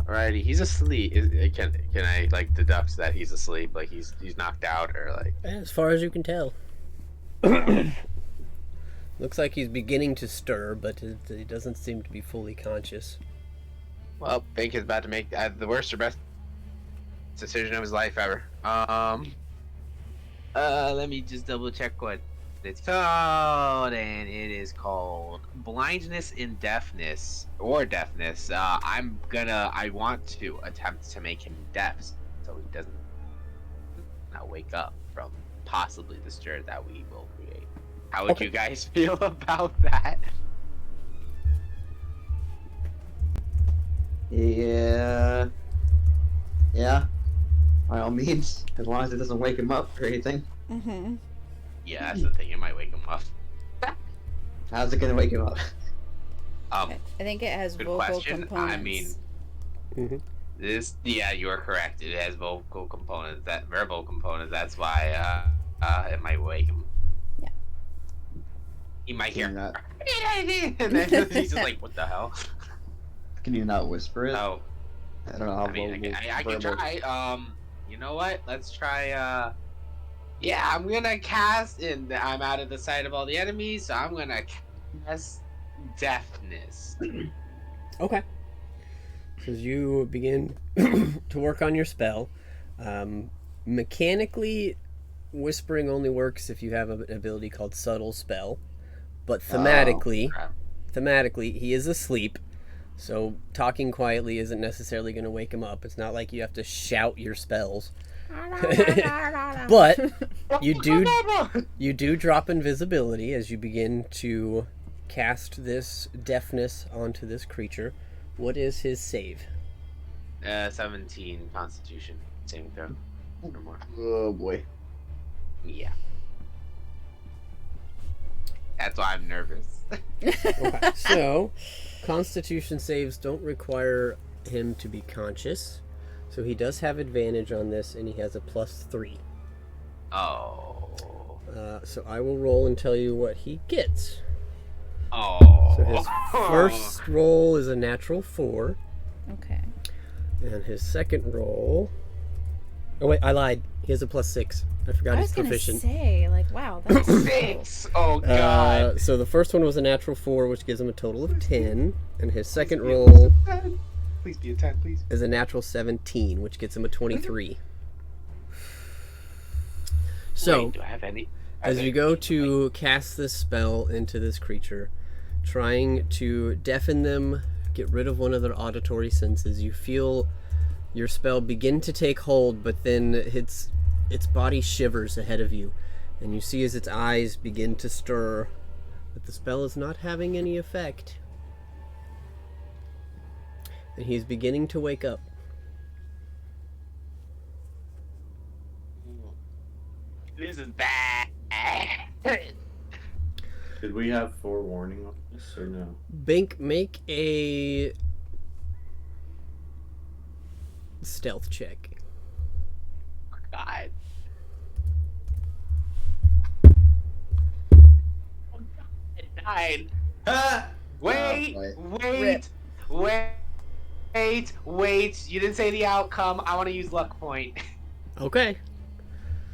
Alrighty, he's asleep. Can I like deduct that he's asleep? Like he's knocked out or like? As far as you can tell. Looks like he's beginning to stir, but he doesn't seem to be fully conscious. Well, Bink is about to make the worst or best decision of his life ever. Let me just double check what it's called, and it is called blindness and deafness, or deafness. I want to attempt to make him deaf, so he doesn't not wake up from possibly the stir that we will create. How would you guys feel about that? Yeah. By all means, as long as it doesn't wake him up or anything. Mm-hmm. Yeah, that's the thing. It might wake him up. How's it gonna wake him up? I think it has Good vocal question. components. I mean, yeah, you are correct. It has vocal components, verbal components. That's why it might wake him. Yeah. He might hear. Not, And then he's just like, "What the hell?" can you not whisper it? Oh, I don't know how I mean, I can verbal- try. You know what? Let's try. Yeah, I'm gonna cast, and I'm out of the sight of all the enemies, so I'm gonna cast deafness. Okay. So as you begin to work on your spell, mechanically, whispering only works if you have an ability called Subtle Spell, but thematically, he is asleep, so talking quietly isn't necessarily going to wake him up. It's not like you have to shout your spells. But you do drop invisibility as you begin to cast this deafness onto this creature. What is his save? 17 Constitution saving throw. Or more. Oh boy. Yeah. That's why I'm nervous. Okay, so Constitution saves don't require him to be conscious, so he does have advantage on this, and he has a +3. Oh. So I will roll and tell you what he gets. Oh. So his first roll is a natural 4, Okay. and his second roll... Oh wait, I lied. He has a +6. I forgot I his was gonna proficient. say, like, wow, that's cool. 6. Oh god. So the first one was a natural 4, which gives him a total of 10, and his second roll Please be a 10, please. is a natural 17, which gets him a 23. So, Wait, do I have any? as you go to cast this spell into this creature, trying to deafen them, get rid of one of their auditory senses, you feel your spell begin to take hold, but then its body shivers ahead of you, and you see as its eyes begin to stir, but the spell is not having any effect. And he's beginning to wake up. This is bad. Did we have forewarning on this or no? Bink, make a stealth check. God. Oh, God. It died. Wait, boy. wait, wait. You didn't say the outcome. I want to use luck point. Okay.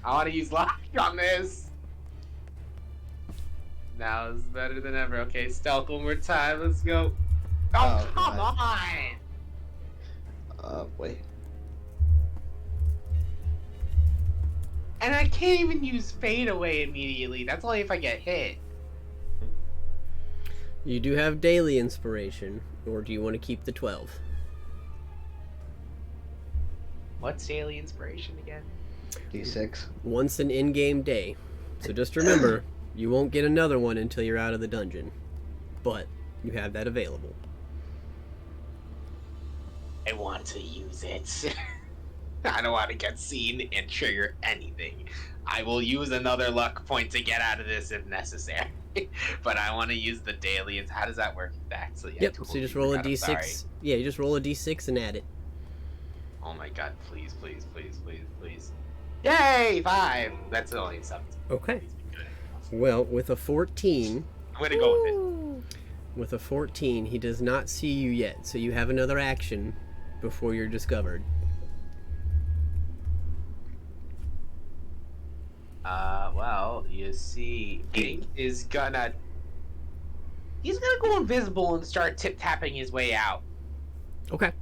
I want to use luck on this. Now is better than ever. Okay, stealth one more time. Let's go. Oh, come God. on. Oh boy. And I can't even use fade away immediately. That's only if I get hit. You do have daily inspiration, or do you want to keep the 12? What's daily inspiration again? D6. Once an in-game day. So just remember, you won't get another one until you're out of the dungeon. But you have that available. I want to use it. I don't want to get seen and trigger anything. I will use another luck point to get out of this if necessary. But I want to use the daily. How does that work exactly? Yep, so you just roll a d6. Yeah, you just roll a d6 and add it. Oh my god, please, please, please, please, please. Yay! 5! That's only 7. Okay. Well, with a 14... I'm gonna go with it. With a 14, he does not see you yet, so you have another action before you're discovered. Well, you see, Ink is gonna... He's gonna go invisible and start tip-tapping his way out. Okay.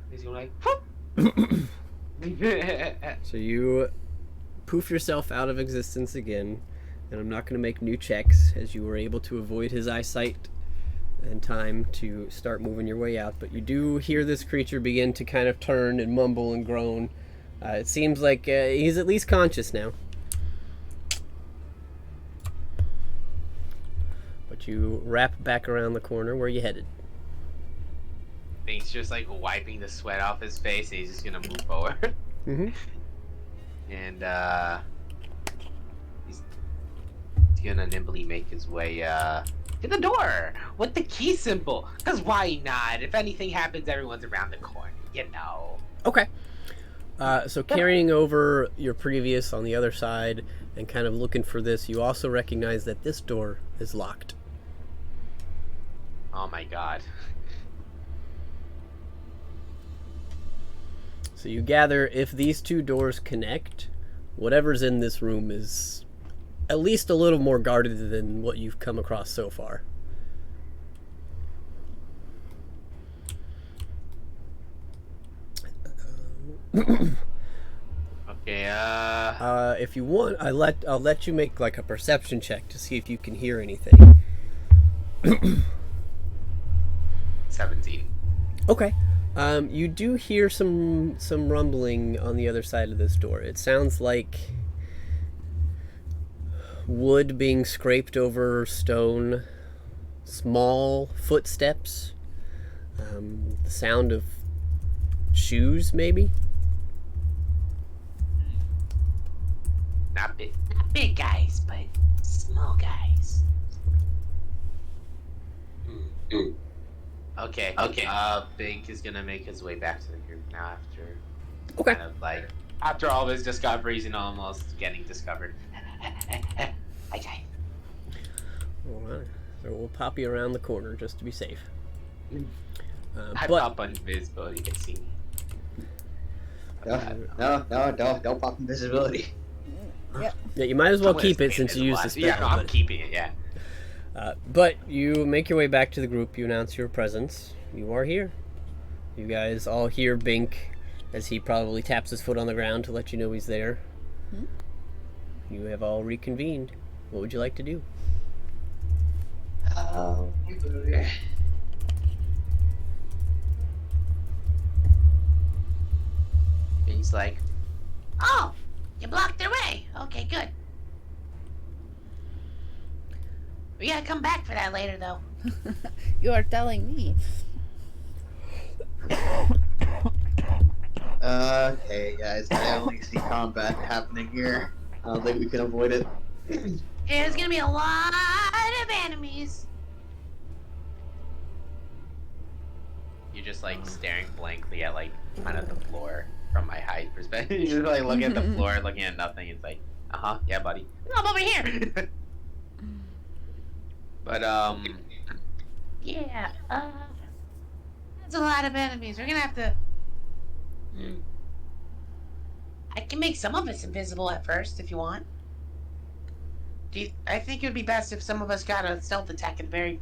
He's gonna like... So you poof yourself out of existence again, and I'm not going to make new checks, as you were able to avoid his eyesight and time to start moving your way out. But you do hear this creature begin to kind of turn and mumble and groan. It seems like he's at least conscious now. But you wrap back around the corner. Where you headed? He's just like wiping the sweat off his face, and he's just gonna move forward. Mm-hmm. And he's gonna nimbly make his way to the door with the key symbol. Cause why not? If anything happens, everyone's around the corner, you know. Okay. So carrying over your previous on the other side and kind of looking for this, you also recognize that this door is locked. Oh my god. So you gather if these two doors connect, whatever's in this room is at least a little more guarded than what you've come across so far. Okay, If you want, I'll let you make like a perception check to see if you can hear anything. 17. Okay. You do hear some rumbling on the other side of this door. It sounds like wood being scraped over stone, small footsteps, the sound of shoes, maybe. Not big guys, but small guys. Okay. Bink is gonna make his way back to the group now after Okay. kind of like after all of his discoveries and almost getting discovered. Okay. Alright. So we'll pop you around the corner just to be safe. I pop invisibility, you can see me. No, don't pop invisibility. Yep. Yeah, you might as well I'm keep gonna it stay since you used the invisible. spell. Yeah, no, I'm but- keeping it, yeah. But you make your way back to the group. You announce your presence. You are here. You guys all hear Bink as he probably taps his foot on the ground to let you know he's there. Hmm? You have all reconvened. What would you like to do? Bink's like, Oh, you blocked their way. Okay, good. We gotta come back for that later, though. You are telling me. Hey guys, I only see combat happening here. I don't think we can avoid it. There's gonna be a lot of enemies. you're just like staring blankly at like kind of the floor from my height perspective. You're just like looking at the floor, looking at nothing. It's like, yeah, buddy. I'm over here. But Yeah, that's a lot of enemies. We're gonna have to. Hmm. I can make some of us invisible at first if you want. I think it would be best if some of us got a stealth attack at the very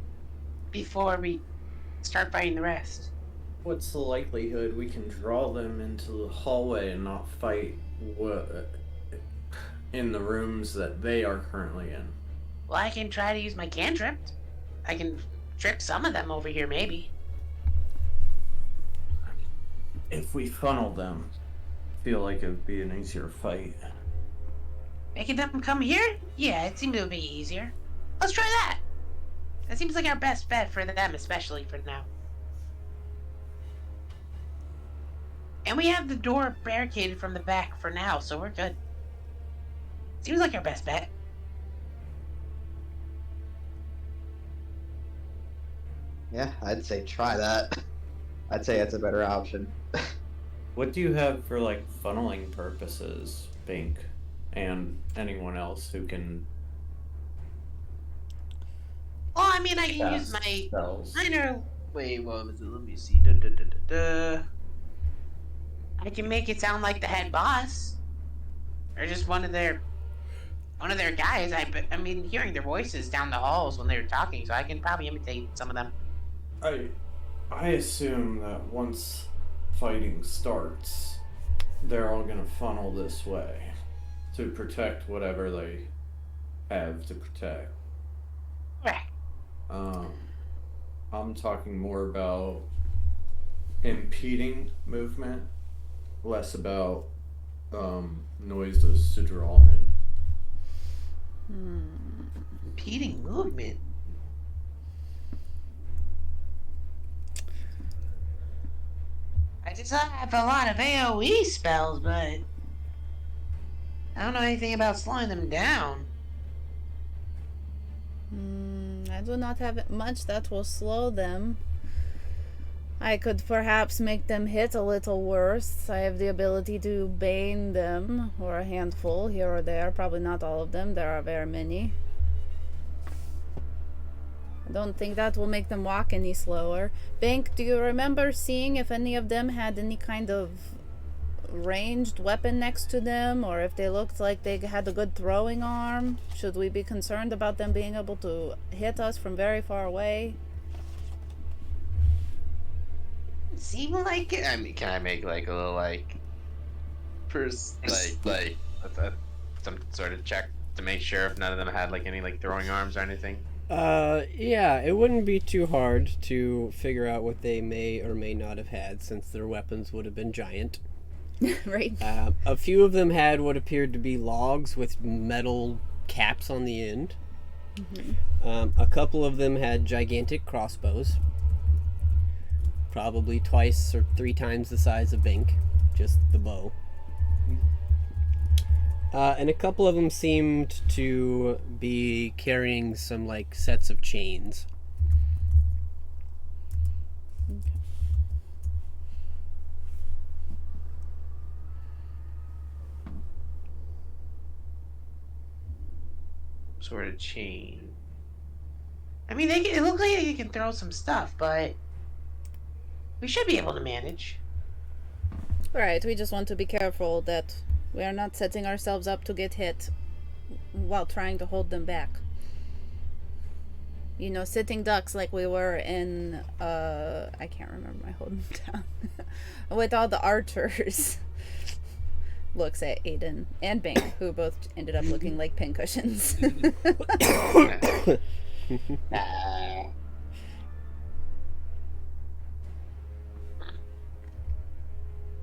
before we start fighting the rest. What's the likelihood we can draw them into the hallway and not fight in the rooms that they are currently in? Well, I can try to use my cantrip. I can trick some of them over here, maybe. If we funnel them, I feel like it would be an easier fight. Making them come here? Yeah, it seems to be easier. Let's try that. That seems like our best bet for them, especially for now. And we have the door barricaded from the back for now, so we're good. Seems like our best bet. Yeah, I'd say try that. I'd say it's a better option. What do you have for like funneling purposes, Bink, and anyone else who can Well, I mean, I can use cast my spells? minor. Wait, what was it? Let me see. I can make it sound like the head boss, or just one of their guys. I mean, hearing their voices down the halls when they're talking, so I can probably imitate some of them. I assume that once fighting starts, they're all gonna funnel this way to protect whatever they have to protect. Correct. I'm talking more about impeding movement, less about noises to draw them in. Impeding movement. I just have a lot of AoE spells, but I don't know anything about slowing them down. I do not have much that will slow them. I could perhaps make them hit a little worse. I have the ability to bane them, or a handful here or there. Probably not all of them. There are very many. I don't think that will make them walk any slower. Bank, do you remember seeing if any of them had any kind of ranged weapon next to them, or if they looked like they had a good throwing arm? Should we be concerned about them being able to hit us from very far away? Seem like it. I mean, can I make like a little like, some sort of check to make sure if none of them had like any like throwing arms or anything? Yeah, it wouldn't be too hard to figure out what they may or may not have had, since their weapons would have been giant. Right. A few of them had what appeared to be logs with metal caps on the end. A couple of them had gigantic crossbows, probably twice or three times the size of Bink, just the bow. And a couple of them seemed to be carrying some like sets of chains. Sort of chain. I mean, it looks like they can throw some stuff, but we should be able to manage. Right, we just want to be careful that we are not setting ourselves up to get hit while trying to hold them back. You know, sitting ducks like we were in, I can't remember my hometown, with all the archers. Looks at Aiden and Bink, who both ended up looking like pincushions.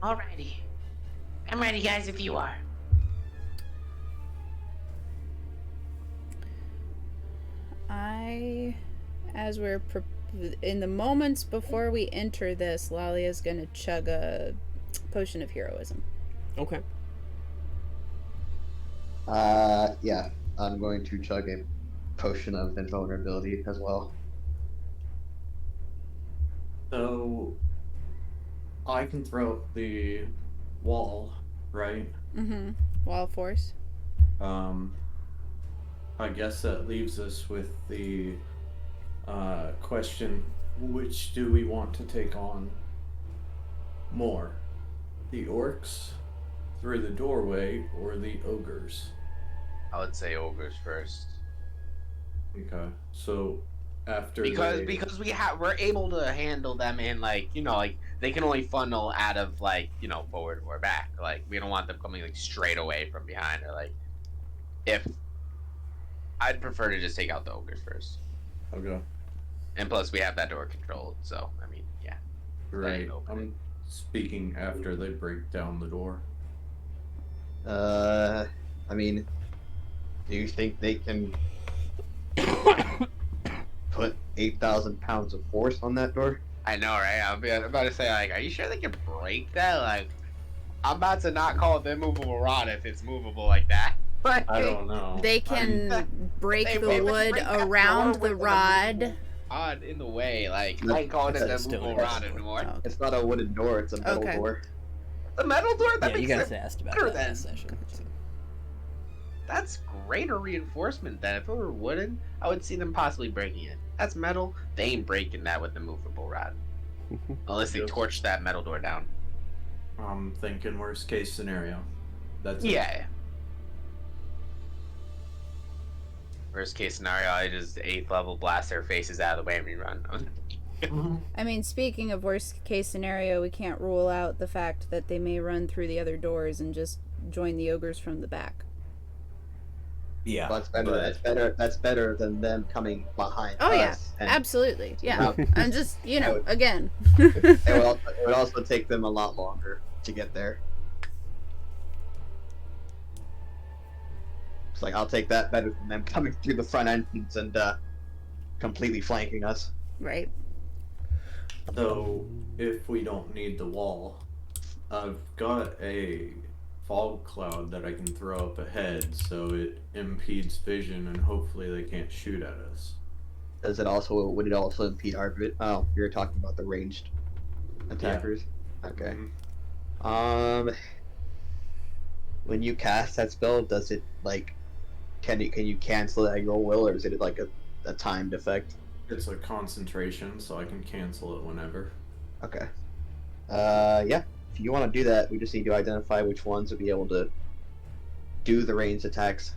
Alrighty. I'm ready, guys, if you are. As we're in the moments before we enter this, Lalia's gonna chug a potion of heroism. Okay. Yeah, I'm going to chug a potion of invulnerability as well. So I can throw up the wall, right? Mm-hmm. Wall force. I guess that leaves us with the Question: which do we want to take on more? The orcs through the doorway or the ogres? I would say ogres first. Okay, so after Because they... we're able to handle them in like they can only funnel out of like forward or back. Like we don't want them coming like straight away from behind or like if I'd prefer to just take out the ogres first. Okay. And plus we have that door controlled, so I mean yeah. Right. I'm speaking after they break down the door. I mean, do you think they can put 8,000 pounds of force on that door? I know, right? I'm about to say like, are you sure they can break that? Like, I'm about to not call it the immovable rod if it's movable like that. Like, I don't know. They can break They the would wood break that around door the with rod. Rod in the way, like No, I ain't calling it it's the a immovable stone rod door. anymore. Oh, It's not a wooden door, it's a metal Okay. door. The metal door? That Yeah, you makes guys it asked about better that then. last session. So. That's greater reinforcement than if it were wooden. I would see them possibly breaking it. That's metal. They ain't breaking that with the movable rod, unless they Yep. torch that metal door down. I'm thinking worst case scenario. That's it. Yeah. Worst case scenario, I just 8th level blast their faces out of the way and we run. I mean, speaking of worst case scenario, we can't rule out the fact that they may run through the other doors and just join the ogres from the back. Yeah. Well, that's better. but- That's better. That's better than them coming behind Oh, yeah. us. And Absolutely, yeah. I'm just, again. it would also take them a lot longer to get there. It's like, I'll take that better than them coming through the front entrance and completely flanking us. Right. Though, if we don't need the wall, I've got a fog cloud that I can throw up ahead so it impedes vision and hopefully they can't shoot at us. Would it also impede our Oh, you're talking about the ranged attackers? Okay. Mhm. When you cast that spell, does it like can you cancel it at your will, or is it like a timed effect? It's a concentration, so I can cancel it whenever. Okay. Yeah. If you want to do that, we just need to identify which ones will be able to do the ranged attacks.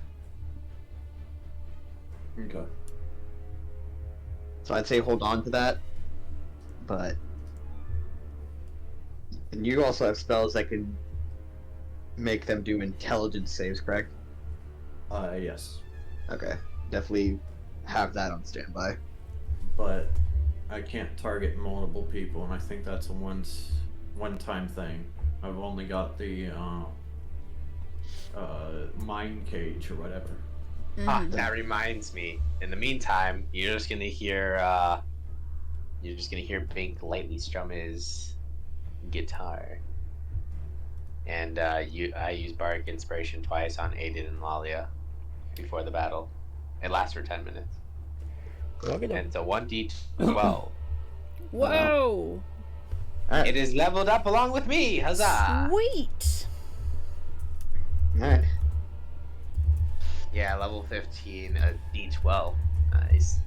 Okay. So I'd say hold on to that. But and you also have spells that can make them do intelligence saves, correct? Yes. Okay. Definitely have that on standby. But I can't target multiple people, and I think that's a one-time thing. I've only got the mine cage or whatever. Ah, that reminds me. In the meantime, you're just gonna hear Bink lightly strum his guitar. And I use Bardic Inspiration twice on Aiden and Lalia before the battle. It lasts for 10 minutes. And it's a 1d12. Whoa! Alright. It is leveled up along with me! Huzzah! Sweet! Alright. Yeah, level 15, a d12. Nice.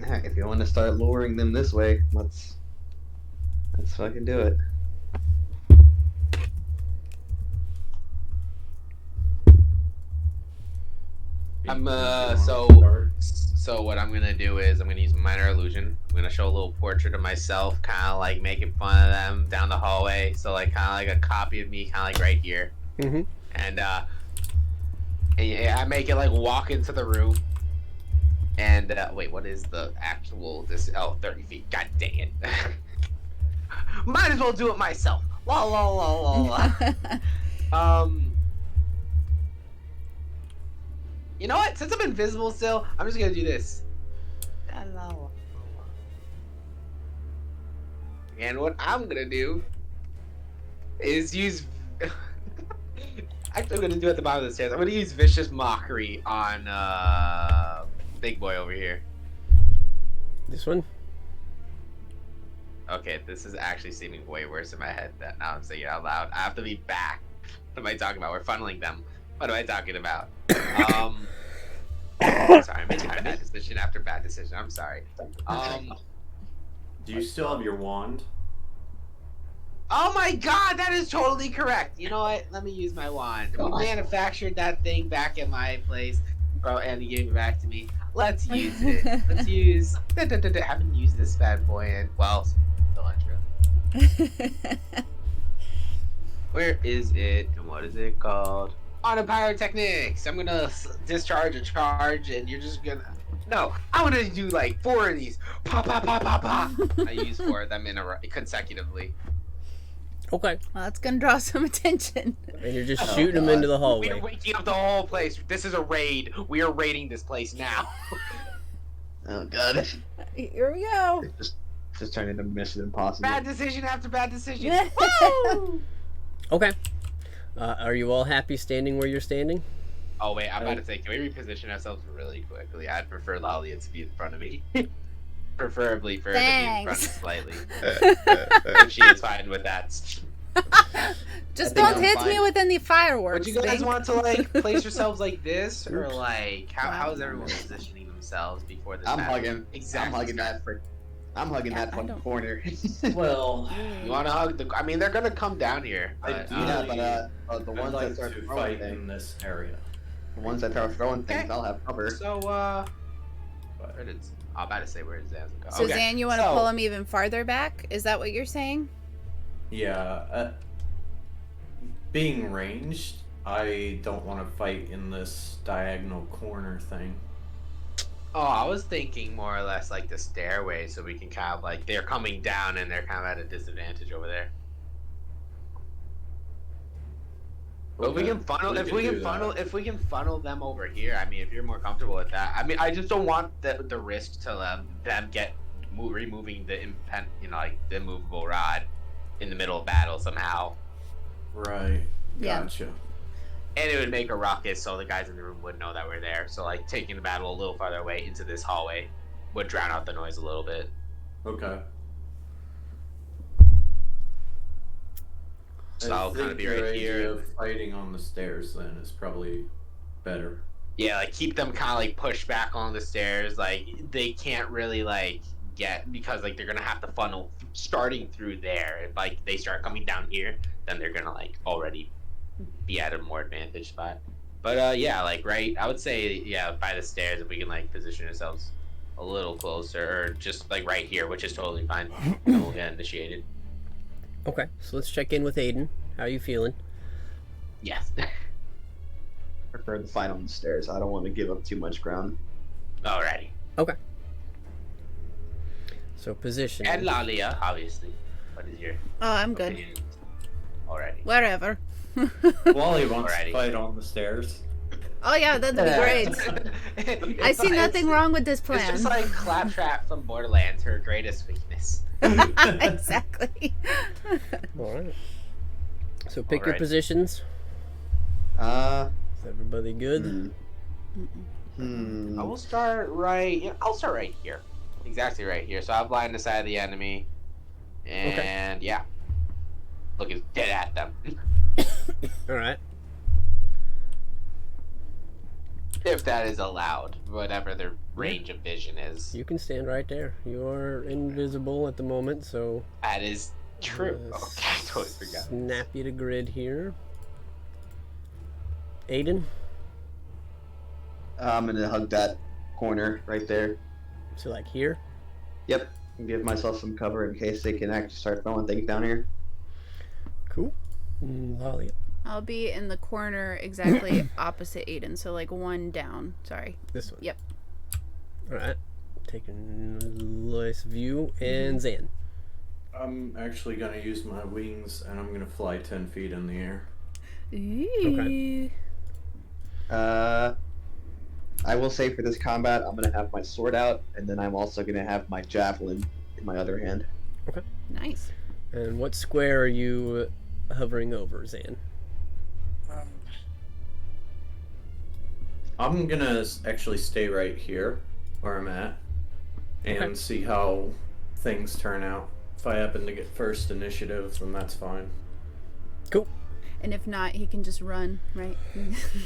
Alright, if you want to start luring them this way, let's fucking do it. So what I'm gonna do is I'm gonna use minor illusion. I'm gonna show a little portrait of myself, kind of like making fun of them down the hallway. So like kind of like a copy of me, kind of like right here. Mm-hmm. And I make it like walk into the room. And wait, what is the actual 30 feet? God dang it! Might as well do it myself. La la la la la. You know what? Since I'm invisible still, I'm just gonna do this. And what I'm gonna do is use. Actually, I'm gonna do it at the bottom of the stairs. I'm gonna use vicious mockery on big boy over here. This one? Okay, this is actually seeming way worse in my head than now I'm saying it out loud. I have to be back. What am I talking about? We're funneling them. What am I talking about? Sorry, I'm making bad decision after bad decision. I'm sorry. Do you still have your wand? Oh my god, that is totally correct. You know what? Let me use my wand. We manufactured that thing back at my place, bro, and he gave it back to me. Let's use it. Let's use. Haven't used this bad boy in still extra. Where is it? And what is it called? Auto pyrotechnics. I'm gonna discharge a charge, and you're just gonna. No, I want to do like 4 of these. Pa pa pa pa pa. I use 4 of them consecutively. Okay. Well, that's gonna draw some attention. And you're just shooting them into the hallway. We're waking up the whole place. This is a raid. We are raiding this place now. Oh god. Here we go. Just turned into Mission Impossible. Bad decision after bad decision. Woo! Okay. Are you all happy standing where you're standing? Oh wait, I'm about to say, can we reposition ourselves really quickly? I'd prefer Lalia to be in front of me. Preferably for her to be in front slightly. If she is fine with that. Just don't hit me with any fireworks. But you guys Bink. want to like place yourselves like this, or like how is everyone positioning themselves before this? I'm happens? hugging. Exactly. I'm hugging that I one don't- corner. Well, You want to hug the? I mean, they're gonna come down here. But, yeah, but the I'd ones like that start to throwing fight things, in this area. the ones that start throwing things, Okay. I'll have cover. So where did I'm about to say where did Zan go? So Zan, you want to so- pull him even farther back? Is that what you're saying? Yeah. Being ranged, I don't want to fight in this diagonal corner thing. Oh, I was thinking more or less like the stairway, so we can kind of like they're coming down and they're kind of at a disadvantage over there. But Okay, if we can funnel them over here, I mean, if you're more comfortable with that, I mean, I just don't want the risk to them removing the like the immovable rod in the middle of battle somehow, Right. Yeah. Gotcha. and it would make a ruckus, so the guys in the room would know that we're there. So like taking the battle a little farther away into this hallway would drown out the noise a little bit. Okay. So I'll kind of be right here. Of fighting on the stairs then is probably better. Yeah, like keep them kind of like pushed back on the stairs. Like they can't really like get because like they're gonna have to funnel starting through there. If like they start coming down here, then they're gonna like already be at a more advantage spot. But yeah, like right, I would say yeah by the stairs if we can like position ourselves a little closer or just like right here, which is totally fine. And we'll get initiated. Okay, so let's check in with Aiden. How are you feeling? Yes. Prefer the fight on the stairs. I don't want to give up too much ground. Alrighty. Okay. So position. And Lalia, obviously. What is your Oh, I'm good. opinion? Alrighty. Wherever. Wally wants Alrighty. to fight on the stairs. Oh yeah, that'd be great. I see nothing wrong with this It's plan. just like Claptrap from Borderlands, her greatest weakness. Exactly. All right. So pick your Alright. positions. Uh, Is everybody good? hmm. I will start right. Yeah, I'll start right here, exactly right here. So I'll blind the side of the enemy, and yeah, looking dead at them. All right. If that is allowed, whatever their range of vision is. You can stand right there. You're invisible at the moment, so That is true. uh, Okay, I totally forgot. snap you to grid here. Aiden, I'm gonna hug that corner right there. so like here. Yep. And give myself some cover in case they can actually start throwing things down here. Cool. Lolly, I'll be in the corner exactly opposite Aiden, so like one down. Sorry. this one. Yep. All right. Taking a nice view, and Zan. I'm actually gonna use my wings and I'm gonna fly 10 feet in the air. Ooh. I will say for this combat, I'm gonna have my sword out, and then I'm also gonna have my javelin in my other hand. Nice. And what square are you hovering over, Zan? I'm gonna actually stay right here where I'm at and Okay. see how things turn out. If I happen to get first initiative, then that's fine. Cool. And if not, he can just run, right?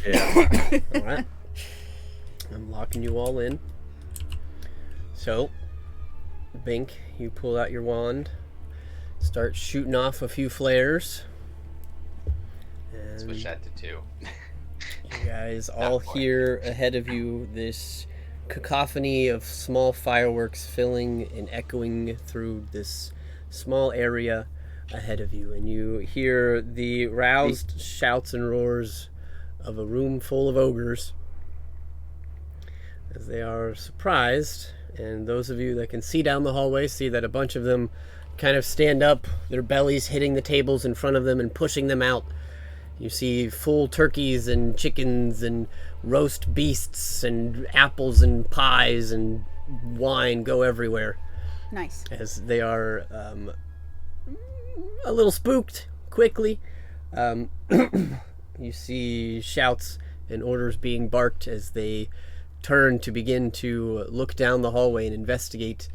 Yeah. All right. I'm locking you all in. So, Bink, you pull out your wand, start shooting off a few flares. And Switch that to 2. you guys all hear ahead of you this cacophony of small fireworks filling and echoing through this small area ahead of you. And you hear the roused shouts and roars of a room full of ogres as they are surprised. And those of you that can see down the hallway see that a bunch of them kind of stand up, their bellies hitting the tables in front of them and pushing them out. You see full turkeys and chickens and roast beasts and apples and pies and wine go everywhere. Nice. As they are a little spooked quickly. You see shouts and orders being barked as they turn to begin to look down the hallway and investigate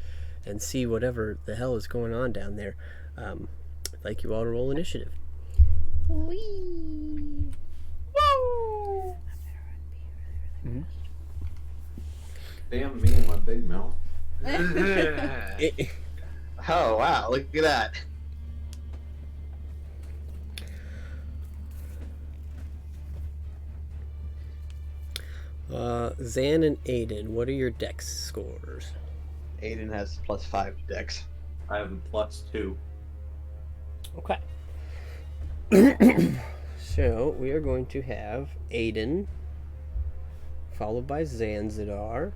and see whatever the hell is going on down there. I'd like you all to roll initiative. Whee! Woo! Damn me and my big mouth. Oh wow! Look at that. Zan and Aiden, what are your dex scores? Aiden has +5 to Dex. I have a +2. Okay. So we are going to have Aiden, followed by Zanzidar.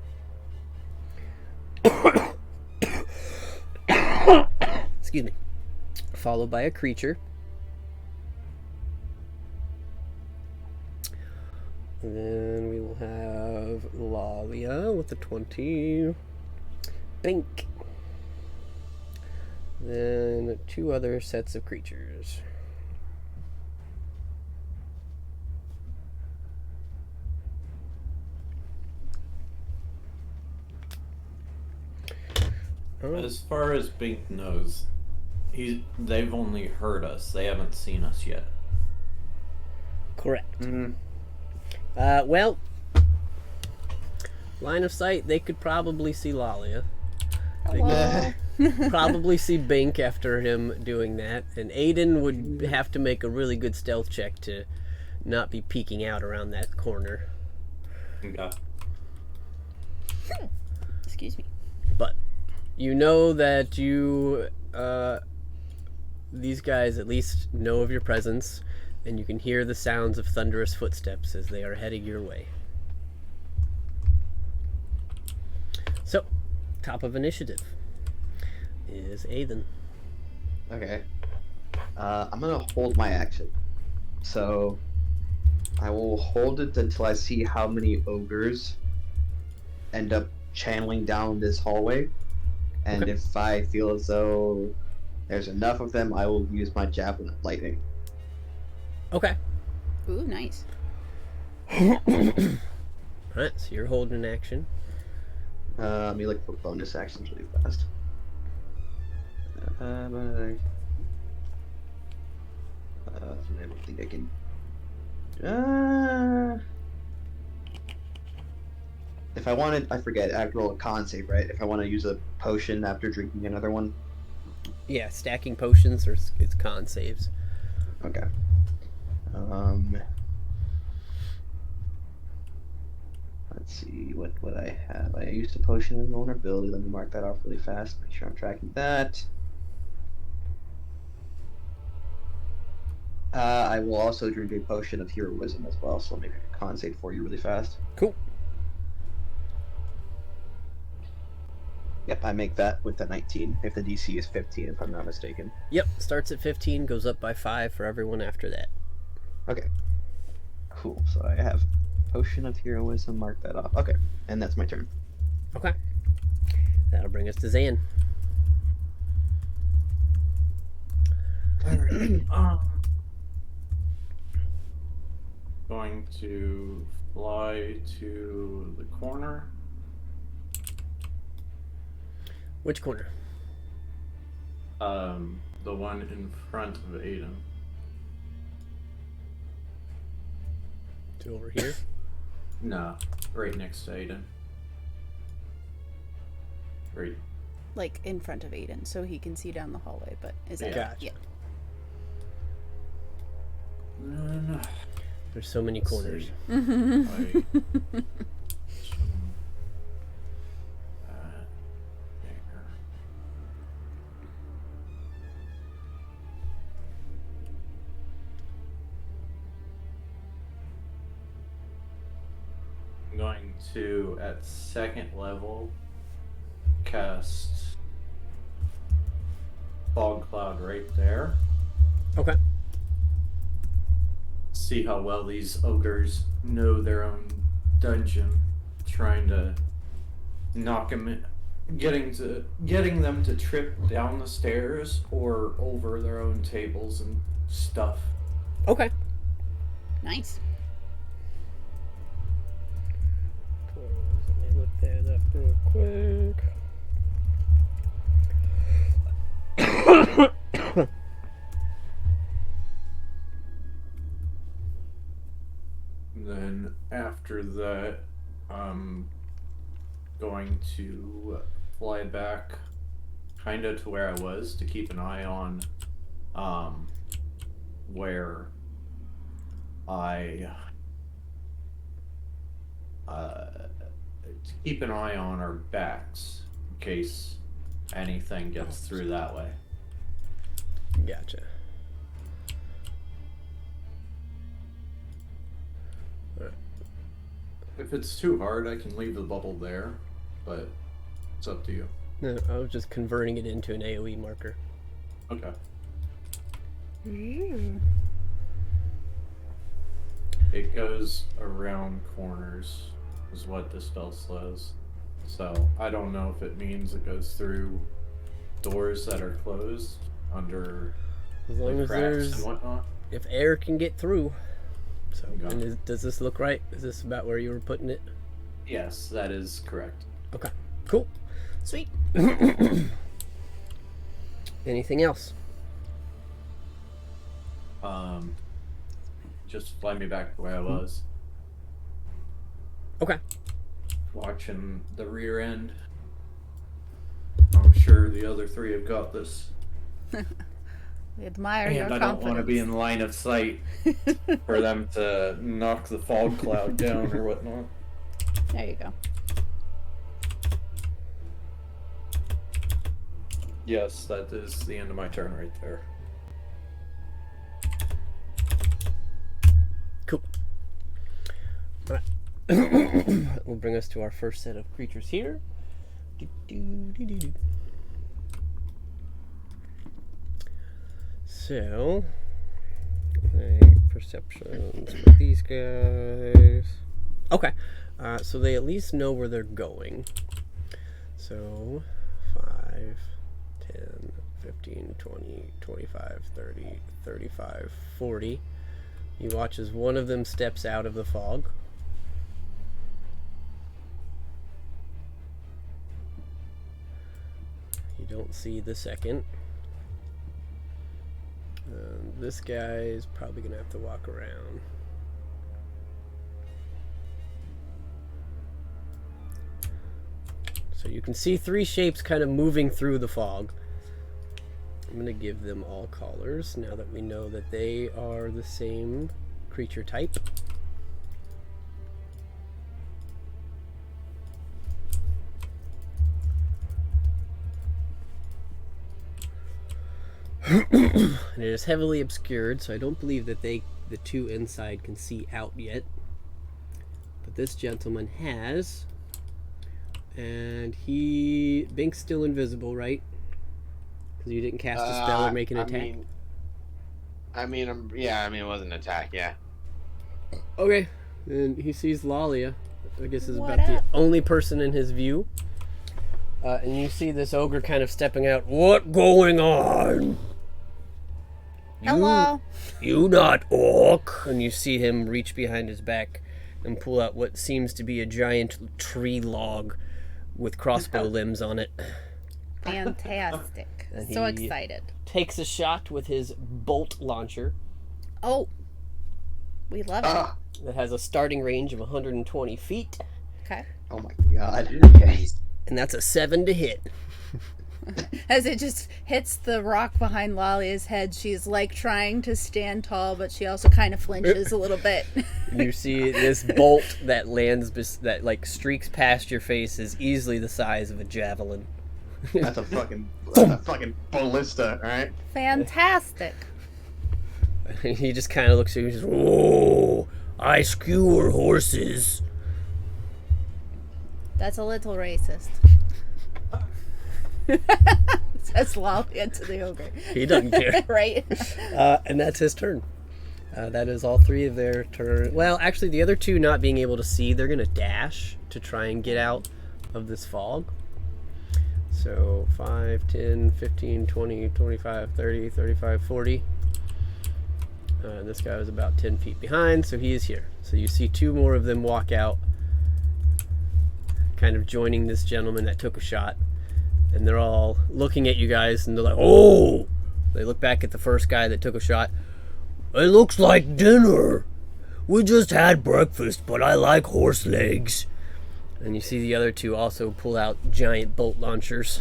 Excuse me. Followed by a creature. And then we will have Lalia with the 20. Bink. Then 2 other sets of creatures. As far as Bink knows, they've only heard us. They haven't seen us yet. Correct. Mm-hmm. Well, line of sight, they could probably see Lalia. They could probably see Bink after him doing that. And Aiden would have to make a really good stealth check to not be peeking out around that corner. Okay. Excuse me. But you know that these guys at least know of your presence, and you can hear the sounds of thunderous footsteps as they are heading your way. So, top of initiative is Aiden. Okay. I'm gonna hold my action. So I will hold it until I see how many ogres end up channeling down this hallway. And Okay. if I feel as though there's enough of them, I will use my javelin of lightning. Okay. Ooh, nice. Alright, so you're holding an action. Let me look for bonus actions really fast. I don't think I can. If I wanted, I forget. I have to roll a con save, right? If I want to use a potion after drinking another one. Yeah, stacking potions or it's con saves. Okay. Let's see what I have. I used a potion of vulnerability. Let me mark that off really fast. Make sure I'm tracking that. I will also drink a potion of heroism as well, so I'll make a con save for you really fast. Cool. Yep, I make that with the 19. If the DC is 15, if I'm not mistaken. Yep, starts at 15, goes up by 5 for everyone after that. Okay. Cool. So I have potion of heroism. Mark that off. Okay, and that's my turn. Okay. That'll bring us to Zan. Alright. Going to fly to the corner. Which corner? The one in front of Aiden. To over here? No, right next to Aiden. Right. Like in front of Aiden, so he can see down the hallway. But is that Gotcha. yeah? No. There's so many corners. Right. I'm going to, at second level, cast Fog Cloud right there. Okay. See how well these ogres know their own dungeon. Trying to knock them in, getting them to trip down the stairs or over their own tables and stuff. Okay. Nice. Let me look that up real quick. Then after that, I'm going to fly back kind of to where I was to keep an eye on where I to keep an eye on our backs in case anything gets through that way. Gotcha. If it's too hard, I can leave the bubble there, but it's up to you. No, I was just converting it into an AoE marker. Okay. Mm. It goes around corners, is what the spell says. So I don't know if it means it goes through doors that are closed under As long the as cracks there's, and whatnot. if air can get through. So, Okay. and does this look right? Is this about where you were putting it? Yes, that is correct. Okay, cool. Sweet. Anything else? Just fly me back the way I was. Okay. Watching the rear end. I'm sure the other three have got this. We admire your And I confidence. don't want to be in line of sight for them to knock the fog cloud down or whatnot. There you go. Yes, that is the end of my turn right there. Cool. Alright. That will bring us to our first set of creatures here. Do-do-do-do-do. So, perceptions for these guys. Okay, so they at least know where they're going. So, 5, 10, 15, 20, 25, 30, 35, 40. You watch as one of them steps out of the fog. You don't see the second. This guy is probably going to have to walk around. So you can see three shapes kind of moving through the fog. I'm going to give them all collars now that we know that they are the same creature type. And it is heavily obscured, so I don't believe that the two inside can see out yet. But this gentleman has, and Bink's still invisible, right? Because you didn't cast a spell or make an attack. It was an attack, yeah. Okay, and he sees Lalia. I guess is What about the up? only person in his view. And you see this ogre kind of stepping out. What going on? Hello. You not orc. And you see him reach behind his back and pull out what seems to be a giant tree log with crossbow limbs on it. Fantastic. And So he- excited. Takes a shot with his bolt launcher. Oh. We love it. Ah, It has a starting range of 120 feet, Okay. oh my god. Okay. and that's a 7 to hit. As it just hits the rock behind Lalia's head, she's like trying to stand tall, but she also kind of flinches a little bit. You see this bolt that lands, that like streaks past your face, is easily the size of a javelin. That's a fucking ballista, alright? Fantastic. He just kind of looks at you and says, "Oh, I skewer horses." That's a little racist. Says Lalia to the ogre. He doesn't care. Right? And that's his turn. That is all 3 of their turn. Well, actually, the other 2 not being able to see, they're going to dash to try and get out of this fog. So 5, 10, 15, 20, 25, 30, 35, 40. This guy was about 10 feet behind, so he is here. So you see 2 more of them walk out, kind of joining this gentleman that took a shot. And they're all looking at you guys, and they're like, "Oh!" They look back at the first guy that took a shot. "It looks like dinner. We just had breakfast, but I like horse legs." And you see the other 2 also pull out giant bolt launchers.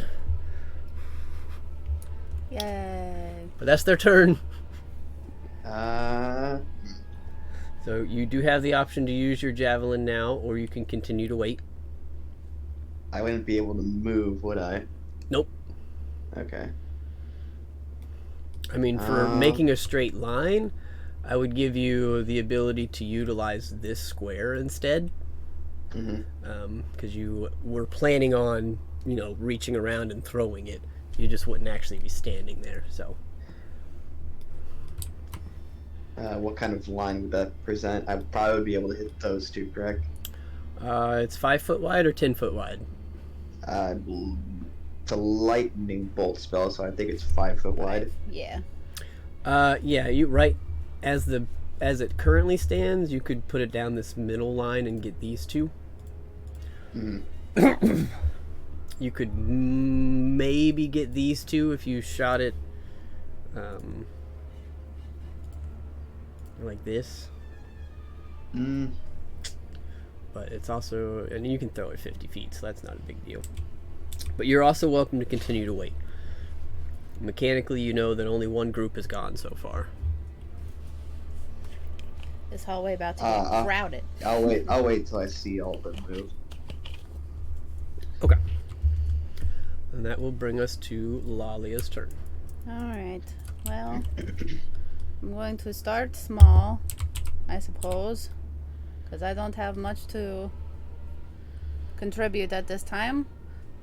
Yay. But that's their turn. Uh, So you do have the option to use your javelin now, or you can continue to wait. I wouldn't be able to move, would I? Nope. Okay. I mean, for making a straight line, I would give you the ability to utilize this square instead. Mm-hmm. Because you were planning on, reaching around and throwing it. You just wouldn't actually be standing there, so. What kind of line would that present? I would probably be able to hit those 2, correct? It's 5 foot wide or 10 foot wide? It's a lightning bolt spell, so I think it's 5 foot wide. Yeah. Yeah, you right. As it currently stands, you could put it down this middle line and get these 2. Mm-hmm. You could maybe get these 2 if you shot it like this. Mm. But it's also, and you can throw it 50 feet, so that's not a big deal. But you're also welcome to continue to wait. Mechanically, you know that only one group has gone so far. This hallway about to get crowded. I'll wait till I see all of them move. Okay. And that will bring us to Lalia's turn. Alright. Well, I'm going to start small, I suppose. Because I don't have much to contribute at this time.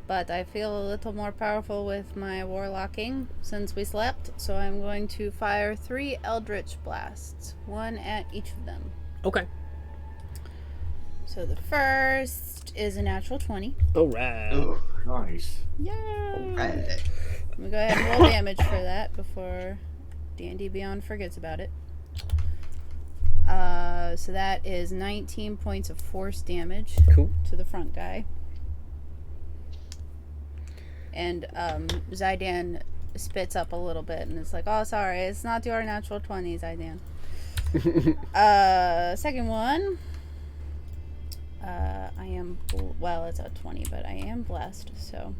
But I feel a little more powerful with my warlocking since we slept. So I'm going to fire 3 Eldritch Blasts. 1 at each of them. Okay. So the first is a natural 20. Alright. Oh, nice. Yay! Alright. I'm going to go ahead and roll damage for that before D&D Beyond forgets about it. So that is 19 points of force damage Cool. to the front guy. And Zydan spits up a little bit and it's like, "Oh, sorry, it's not your natural 20, Zydan." Second one. It's a 20, but I am blessed, so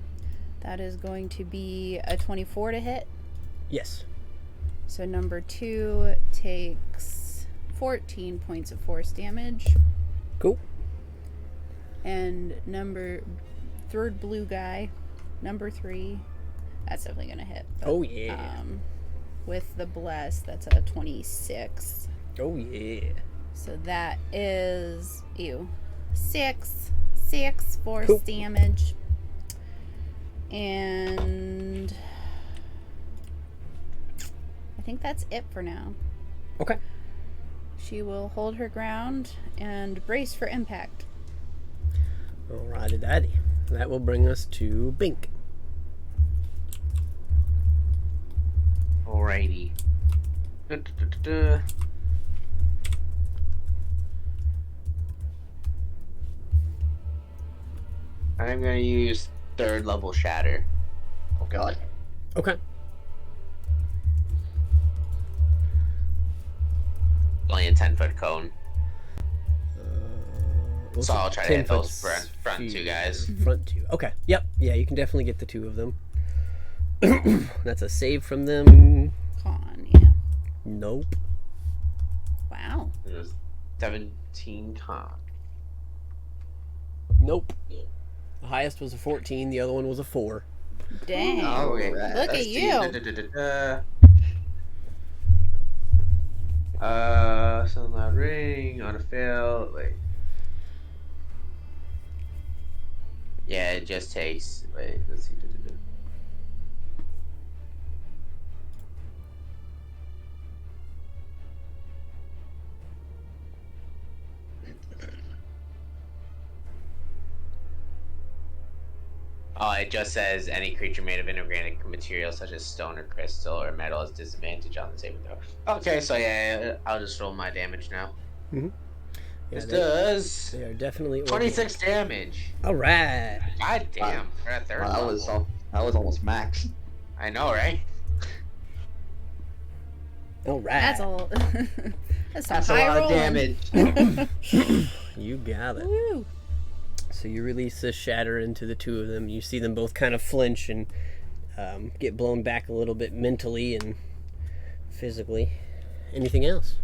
that is going to be a 24 to hit. Yes. So number 2 takes 14 points of force damage. Cool. And third blue guy, number 3, that's definitely gonna hit. But, Oh, yeah. with the bless, that's a 26. Oh, yeah. So that is 6 force Cool. damage. And I think that's it for now. Okay. She will hold her ground and brace for impact. Alrighty, daddy. That will bring us to Bink. Alrighty. Da-da-da-da-da. I'm gonna use 3rd level shatter. Oh god. Okay. only a 10-foot cone. What's So it? I'll try to 10 hit those foot front two guys. Front two. Okay. Yep. Yeah, you can definitely get the two of them. That's a save from them. Con, yeah. Nope. Wow. It was 17 con. Nope. The highest was a 14. The other one was a 4. Dang. Oh, Okay. right. Look Let's at see. you. Something loud ring on a fail. Wait. Yeah, it just takes. Wait, let's see. Oh, it just says any creature made of inorganic material such as stone or crystal or metal has disadvantage on the saving throw. Okay, so yeah, I'll just roll my damage now. Yeah, This they does are definitely 26 damage. All right. God damn, for a third Wow, level. that was almost max. I know, right? All right. That's all. That's some That's a high lot of rolling. damage. You got it. Woo. So you release this shatter into the two of them. You see them both kind of flinch and get blown back a little bit mentally and physically. Anything else?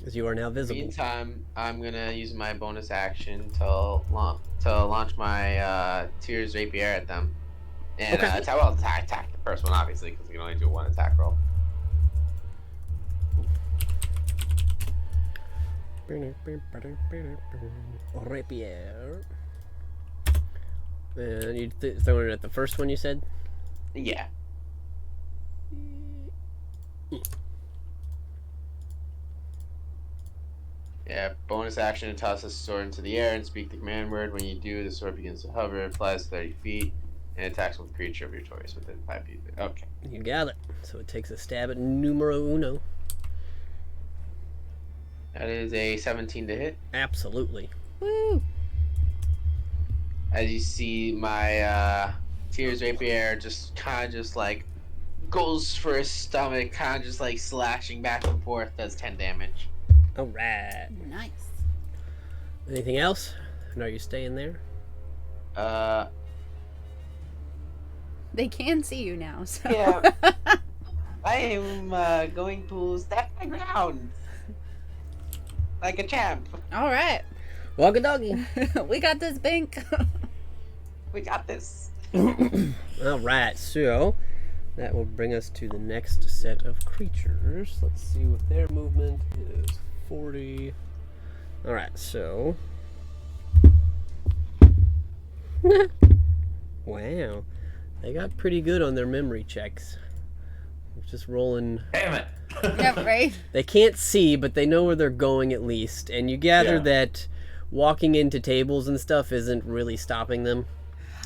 As you are now visible. Meantime, I'm gonna use my bonus action to launch my Tears Rapier at them. And Okay. attack the first one, obviously, because we can only do one attack roll. Rapier. And you throwing it at the first one you said? Yeah. Yeah, bonus action to toss a sword into the air and speak the command word. When you do, the sword begins to hover, flies 30 feet, and attacks with a creature of your choice within 5 feet. Okay. You got it. So it takes a stab at numero uno. That is a 17 to hit. Absolutely. Woo. As you see, my Tears Rapier just kind of just like goes for his stomach, kind of just like slashing back and forth, does 10 damage. All right. Nice. Anything else? And are you staying there? They can see you now, so. Yeah. I am going to step my ground like a champ. All right. Walk a doggy. We got this, Bink. We got this. All right, so that will bring us to the next set of creatures. Let's see what their movement is. 40. All right, so. Wow, they got pretty good on their memory checks. Just rolling. Damn it! Yeah, right. They can't see, but they know where they're going at least. And you gather Yeah. that walking into tables and stuff isn't really stopping them.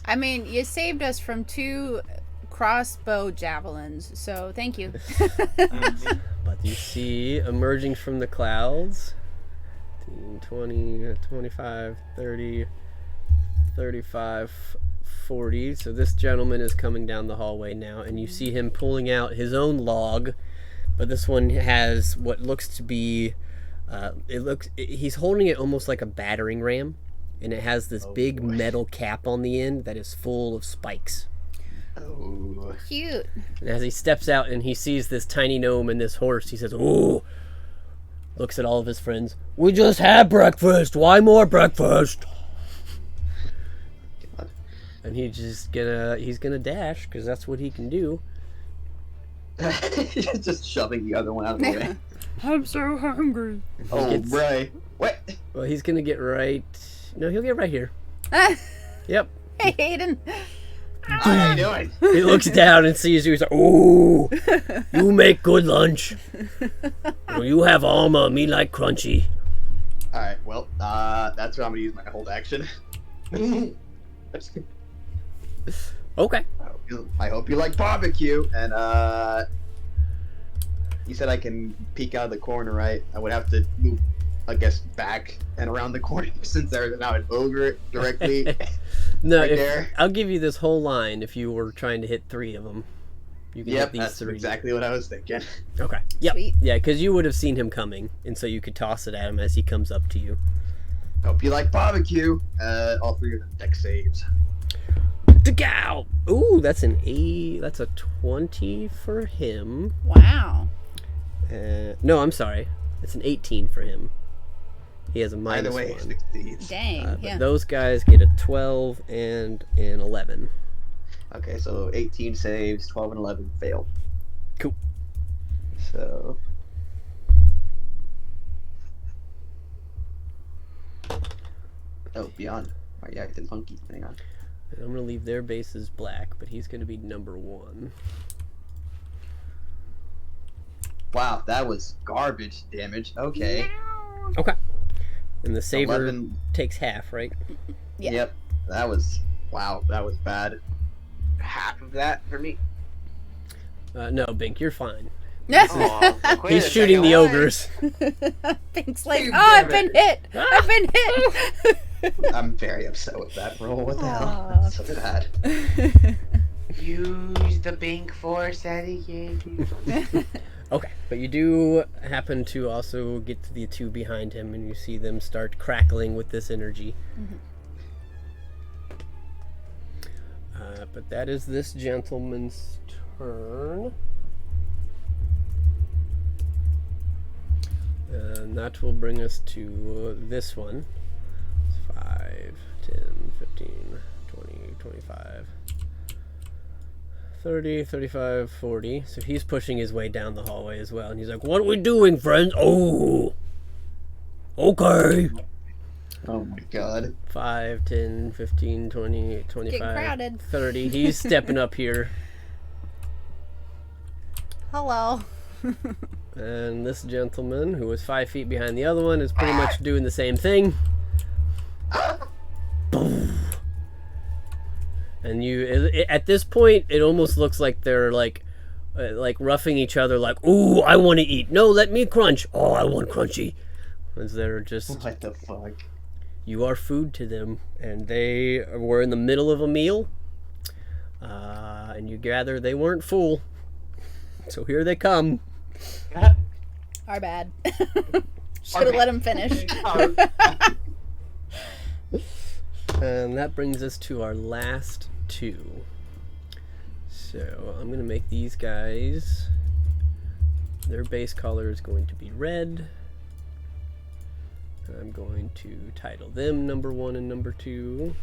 I mean, you saved us from 2 crossbow javelins, so thank you. But you see emerging from the clouds 20, 25, 30, 35, 40. So this gentleman is coming down the hallway now, and you see him pulling out his own log. But this one has what looks to be, he's holding it almost like a battering ram, and it has this big metal cap on the end that is full of spikes. Oh. Cute. And as he steps out and he sees this tiny gnome and this horse, he says, "Ooh," looks at all of his friends. "We just had breakfast. Why more breakfast?" God. And he's gonna dash because that's what he can do. Just shoving the other one out of the way. I'm so hungry. Oh, gets- right. What? Well, he's gonna get right. No, he'll get right here. Hey, Yep. Hayden. How you doing? He looks down and sees you. He's like, "Ooh, you make good lunch. Well, you have armor. Me like crunchy." Alright, well, that's what I'm gonna use my hold action. Okay. I hope you like barbecue. And, you said I can peek out of the corner, right? I would have to move, I guess, back and around the corner since there's now an ogre directly. No, Right there. I'll give you this whole line if you were trying to hit 3 of them. You can Yep, hit these that's 3. exactly what I was thinking. Okay. Yep. Sweet. Yeah, because you would have seen him coming, and so you could toss it at him as he comes up to you. Hope you like barbecue. All 3 of them deck saves. Degal! Ooh, that's an 8. That's a 20 for him. Wow. No, I'm sorry. It's an 18 for him. He has a minus Either way, 1. succeeds. Dang. But Yeah. those guys get a 12 and an 11. Okay, so 18 saves, 12 and 11 fail. Cool. So. Oh, beyond. Are you acting funky? Hang on. And I'm going to leave their bases black, but he's going to be number 1. Wow, that was garbage damage. Okay. Okay. And the saver 11. takes half, right? Yeah. Yep. That was. Wow, that was bad. Half of that for me. No, Bink, you're fine. Oh, wait He's a shooting second, the what? ogres. Pink's like, Damn oh, I've it. been hit. I've been hit. I'm very upset with that roll. What the hell? Aw. That's so bad. Use the Bink Force that he gave you. Okay, but you do happen to also get to the 2 behind him, and you see them start crackling with this energy. But that is this gentleman's turn. And that will bring us to this one. 5, 10, 15, 20, 25, 30, 35, 40. So he's pushing his way down the hallway as well. And he's like, what are we doing, friends? Oh, okay. Oh my god. 5, 10, 15, 20, 25, crowded. 30. He's stepping up here. Hello. And this gentleman, who was 5 feet behind the other one, is pretty much doing the same thing. Boom. And at this point, it almost looks like they're like roughing each other, like, ooh, I want to eat. No, let me crunch. Oh, I want crunchy. As they're just, What the fuck? you are food to them. And they were in the middle of a meal. And you gather they weren't full. So here they come. Our bad. Should have let him finish. And that brings us to our last 2. So I'm going to make these guys, their base color is going to be red. I'm going to title them number 1 and number 2.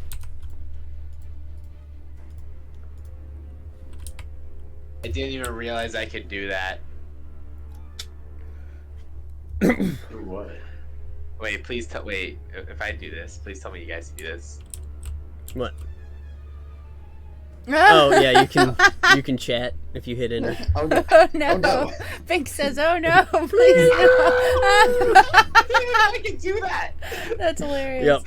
I didn't even realize I could do that. What? Wait, please tell. Wait, if I do this, please tell me you guys do this. What? Oh yeah, you can chat if you hit enter. Oh no. Oh no. Oh, no. Pink says, oh no, please no. I can do that. That's hilarious.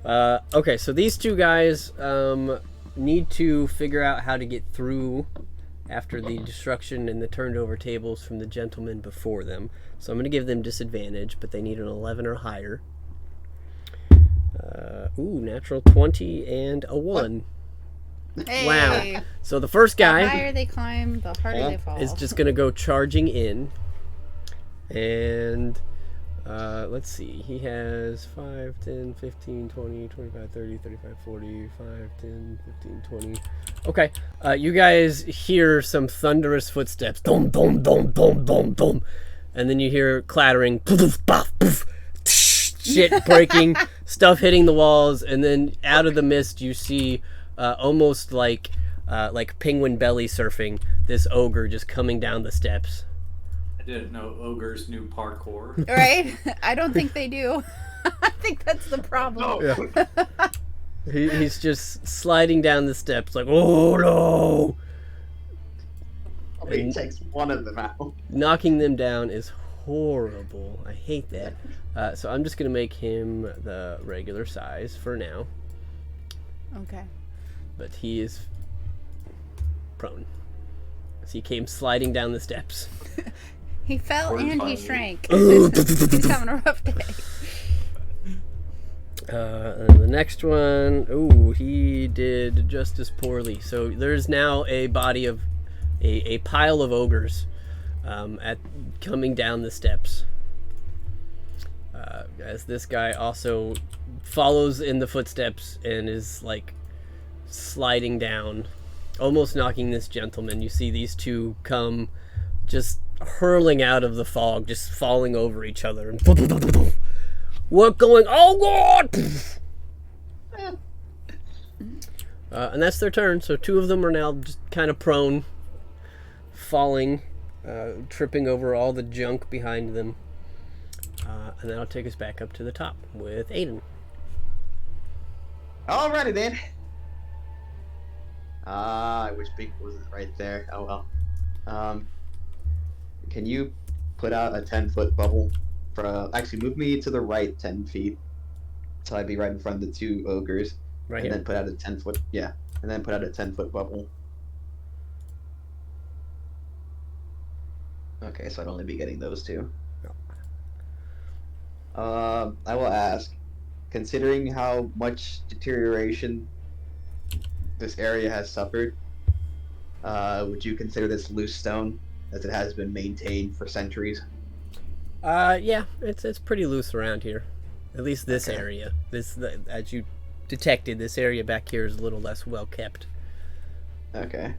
Yep. Okay, so these 2 guys need to figure out how to get through after the destruction and the turned over tables from the gentleman before them. So I'm going to give them disadvantage, but they need an 11 or higher. Natural 20 and a 1. Hey. Wow. So the first The guy higher they climb, the harder they fall. is just going to go charging in. And let's see. He has 5, 10, 15, 20, 25, 30, 35, 40, 5, 10, 15, 20. Okay. You guys hear some thunderous footsteps. Dum, dum, dum, dum, dum, dum. And then you hear clattering. Poof, poof, poof, shit breaking. Stuff hitting the walls. And then out of the mist, you see almost like penguin belly surfing, this ogre just coming down the steps. I didn't know ogres knew parkour. Right? I don't think they do. I think that's the problem. He's just sliding down the steps like, oh no! He takes one of them out. Knocking them down is horrible. I hate that. So I'm just going to make him the regular size for now. Okay. But he is prone. So he came sliding down the steps. He fell and he Horrifying. shrank. He's having a rough day. And the next one, he did just as poorly. So there's now a body of a pile of ogres at coming down the steps. As this guy also follows in the footsteps and is like sliding down, almost knocking this gentleman. You see these two come just hurling out of the fog, just falling over each other. And what going? Oh God! And that's their turn. So two of them are now just kind of prone, falling, tripping over all the junk behind them. And that'll take us back up to the top with Aiden. Alrighty then. I wish Bink wasn't right there. Oh well. Can you put out a 10-foot bubble? Actually, move me to the right 10 feet, so I'd be right in front of the two ogres. Right and here. then put out a 10-foot. Yeah, and then put out a 10-foot bubble. Okay, so I'd only be getting those two. I will ask, considering how much deterioration this area has suffered, would you consider this loose stone, as it has been maintained for centuries? Yeah, it's pretty loose around here. At least this Okay. area. As you detected, this area back here is a little less well kept. Okay.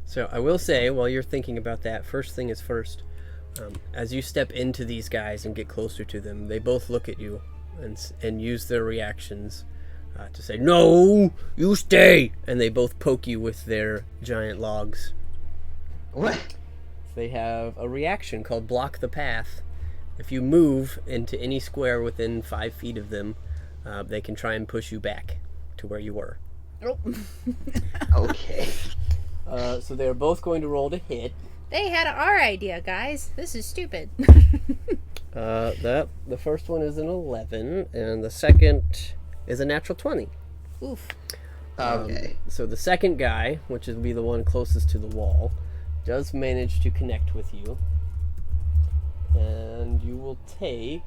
So I will say, while you're thinking about that, first thing is first. As you step into these guys and get closer to them, they both look at you and use their reactions to say, "No, you stay!" And they both poke you with their giant logs. What? They have a reaction called Block the Path. If you move into any square within 5 feet of them, they can try and push you back to where you were. Oh. Okay. So they are both going to roll to hit. They had our idea, guys. This is stupid. The first one is an 11, and the second is a natural 20. Oof. Okay. So the second guy, which will be the one closest to the wall, does manage to connect with you. And you will take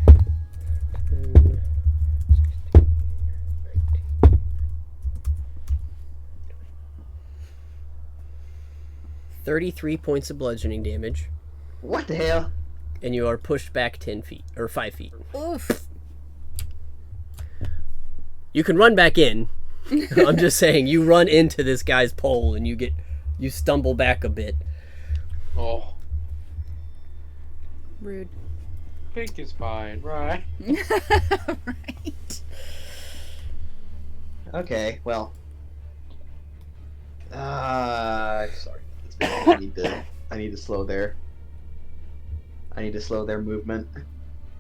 10, 16, 19, 33 points of bludgeoning damage, What the hell? and you are pushed back 10 feet, or 5 feet. Oof. You can run back in. I'm just saying, you run into this guy's pole and you stumble back a bit. Oh, Rude. Pink is fine, right? Right. Okay, well. Sorry. I need to slow their movement.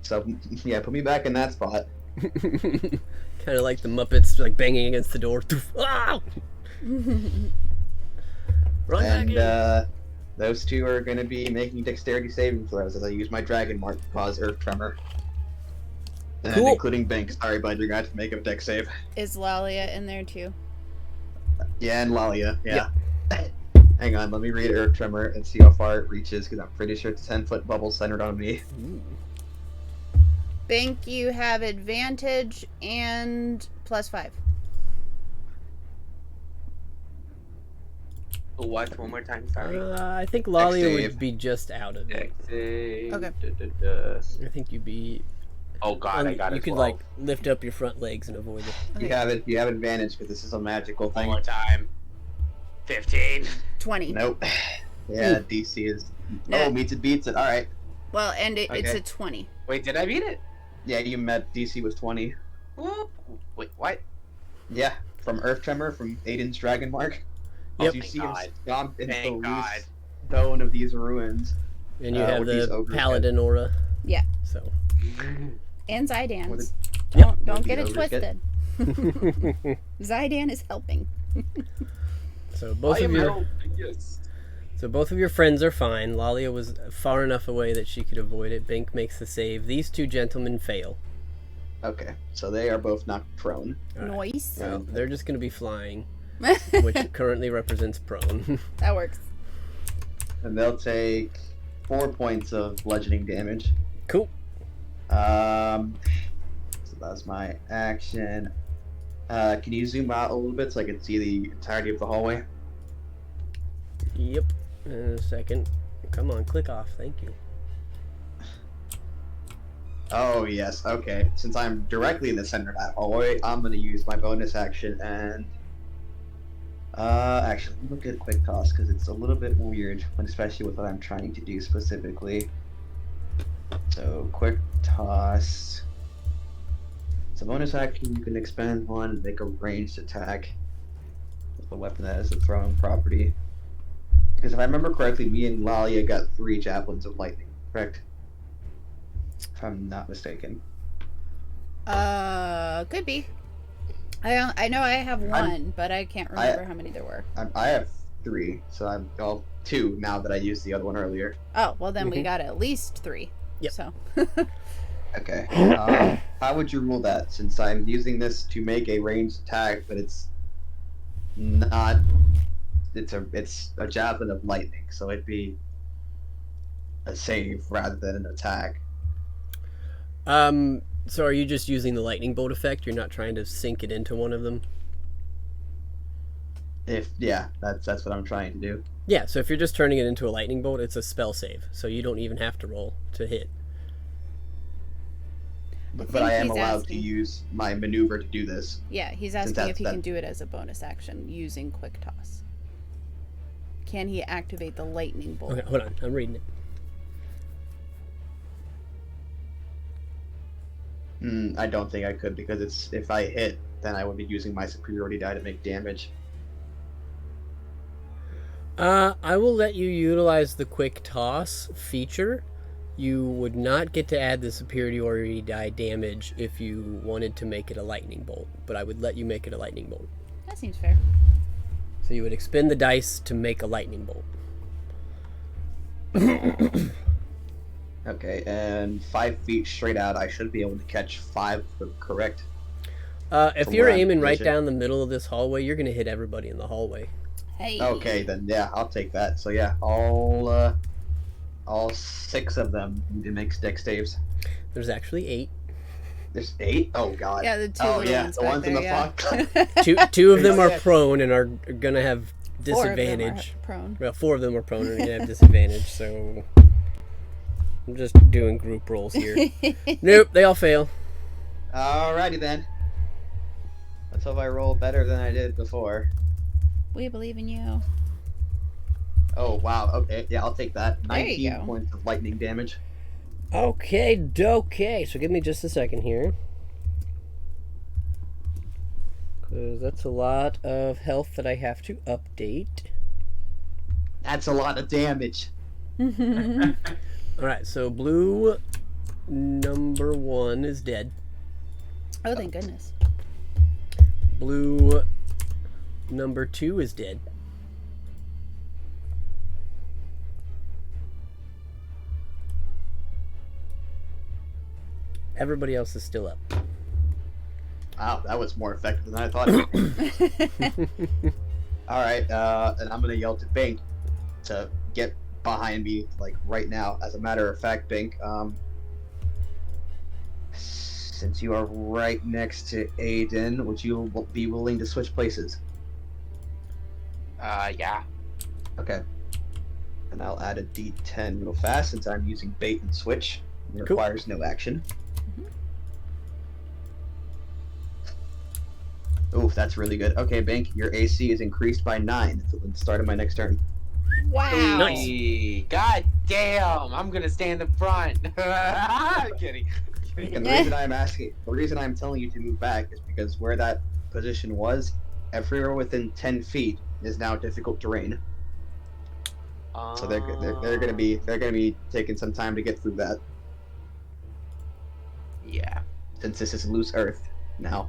So yeah, put me back in that spot. Kind of like the Muppets, like banging against the door. Ah! Run back in. And those two are going to be making dexterity saving throws as I use my dragon mark to cause earth tremor. And Cool. including Bank. Sorry, bud, you're going to have to make a dex save. Is Lalia in there too? Yeah, and Lalia. Yeah. Hang on, let me read earth tremor and see how far it reaches, because I'm pretty sure it's a 10-foot bubble centered on me. Ooh. Bink, you have advantage and +5. What? One more time, sorry. I think Lalia save. would be just out of it. Dex save. Okay. I think you'd be. Oh god, I got it. You could like lift up your front legs and avoid it. Okay. You have advantage because this is a magical One thing. more time. 15. 20. Nope. Yeah, DC is. No. Oh, meets it, beats it. All right. Well, and it's Okay. a 20. Wait, did I beat it? Yeah, you met DC was 20. Whoop. Wait, what? Yeah, from Earth Tremor, from Aiden's Dragon Mark. Yep. You see him God. stomped into the Thank God. loose stone of these ruins. And you What have these the ogres paladin aura. Yeah. So. And What Zidans. Yep. Don't What get these it ogres get. twisted. Zidan is helping. So both of your friends are fine. Lalia was far enough away that she could avoid it. Bink makes the save. These two gentlemen fail. Okay, so they are both knocked prone. All right. Nice. So they're just going to be flying, which currently represents prone. That works. And they'll take 4 points of bludgeoning damage. Cool. So that's my action. Can you zoom out a little bit so I can see the entirety of the hallway? Yep. In a second. Come on, click off. Thank you. Oh, yes. Okay. Since I'm directly in the center of that hallway, I'm going to use my bonus action and... actually, let me look at quick toss because it's a little bit weird, especially with what I'm trying to do specifically. So, quick toss. It's a bonus action. You can expend one and make a ranged attack with a weapon that has a throwing property. Because if I remember correctly, me and Lalia got 3 javelins of lightning, correct? If I'm not mistaken. Could be. I know I have one, but I can't remember how many there were. I have 3, so I'm 2 now that I used the other one earlier. Oh, well then we got at least 3. Yep. So. Okay. How would you rule that? Since I'm using this to make a ranged attack, but it's not. It's a javelin of lightning, so it'd be a save rather than an attack. So are you just using the lightning bolt effect? You're not trying to sink it into one of them? Yeah, that's what I'm trying to do. Yeah, so if you're just turning it into a lightning bolt, it's a spell save. So you don't even have to roll to hit. But I am allowed to use my maneuver to do this. Yeah, he's asking if he can do it as a bonus action using quick toss. Can he activate the lightning bolt? Okay, hold on. I'm reading it. I don't think I could because if I hit, then I would be using my superiority die to make damage. I will let you utilize the quick toss feature. You would not get to add the superiority die damage if you wanted to make it a lightning bolt, but I would let you make it a lightning bolt. That seems fair. So you would expend the dice to make a lightning bolt. Okay, and 5 feet straight out, I should be able to catch 5 of them, correct? If From you're where I'm aiming right positioned. down the middle of this hallway, you're going to hit everybody in the hallway. Hey. Okay, then yeah, I'll take that. So yeah, all 6 of them need to make dex saves. There's actually 8. There's 8? Oh god. Yeah, the 2 Oh little yeah, ones the back ones there, in the yeah. fog. Two of them are Yeah. prone and are going to have 4 of them are disadvantage. prone. Well, 4 of them are prone and are going to have disadvantage, so I'm just doing group rolls here. Nope, they all fail. Alrighty then. Let's hope I roll better than I did before. We believe in you. Oh wow, okay, yeah, I'll take that. There you 19 go. points of lightning damage. Okay, dokay. So give me just a second here. Because that's a lot of health that I have to update. That's a lot of damage. Alright, so blue number 1 is dead. Oh, thank goodness. Blue number 2 is dead. Everybody else is still up. Wow, that was more effective than I thought it would be. Alright, and I'm gonna yell to Bink to get behind me, like, right now. As a matter of fact, Bink, since you are right next to Aiden, would you be willing to switch places? Yeah. Okay. And I'll add a D10 real fast since I'm using bait and switch. It Cool. requires no action. Oof, that's really good. Okay, Bink, your AC is increased by 9 until the start of my next turn. Wow. Nice. Hey, God damn! I'm gonna stand in front. I'm kidding. And the reason I'm telling you to move back is because where that position was, everywhere within 10 feet is now difficult terrain. So they're gonna be taking some time to get through that, Yeah. since this is loose earth now.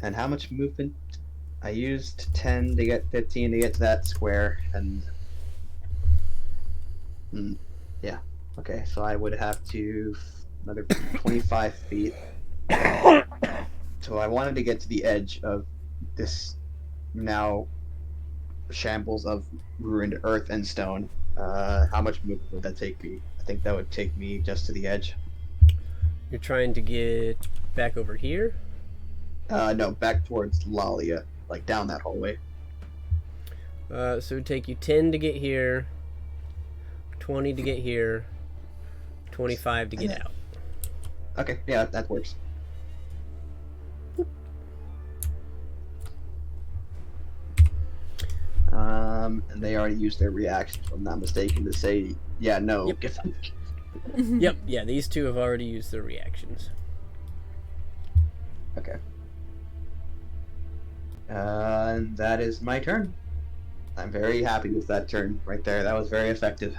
And how much movement? I used 10 to get 15 to get to that square, and yeah, okay, so I would have to another 25 feet. So I wanted to get to the edge of this now shambles of ruined earth and stone. How much movement would that take me? I think that would take me just to the edge. You're trying to get back over here? No, back towards Lalia, like down that hallway. So it would take you 10 to get here, 20 to get here, 25 to get out. Okay, yeah, that works. And they already used their reaction, if I'm not mistaken, to say, yeah, no. Yep. Yep, yeah, these two have already used their reactions. Okay. And that is my turn. I'm very happy with that turn right there. That was very effective.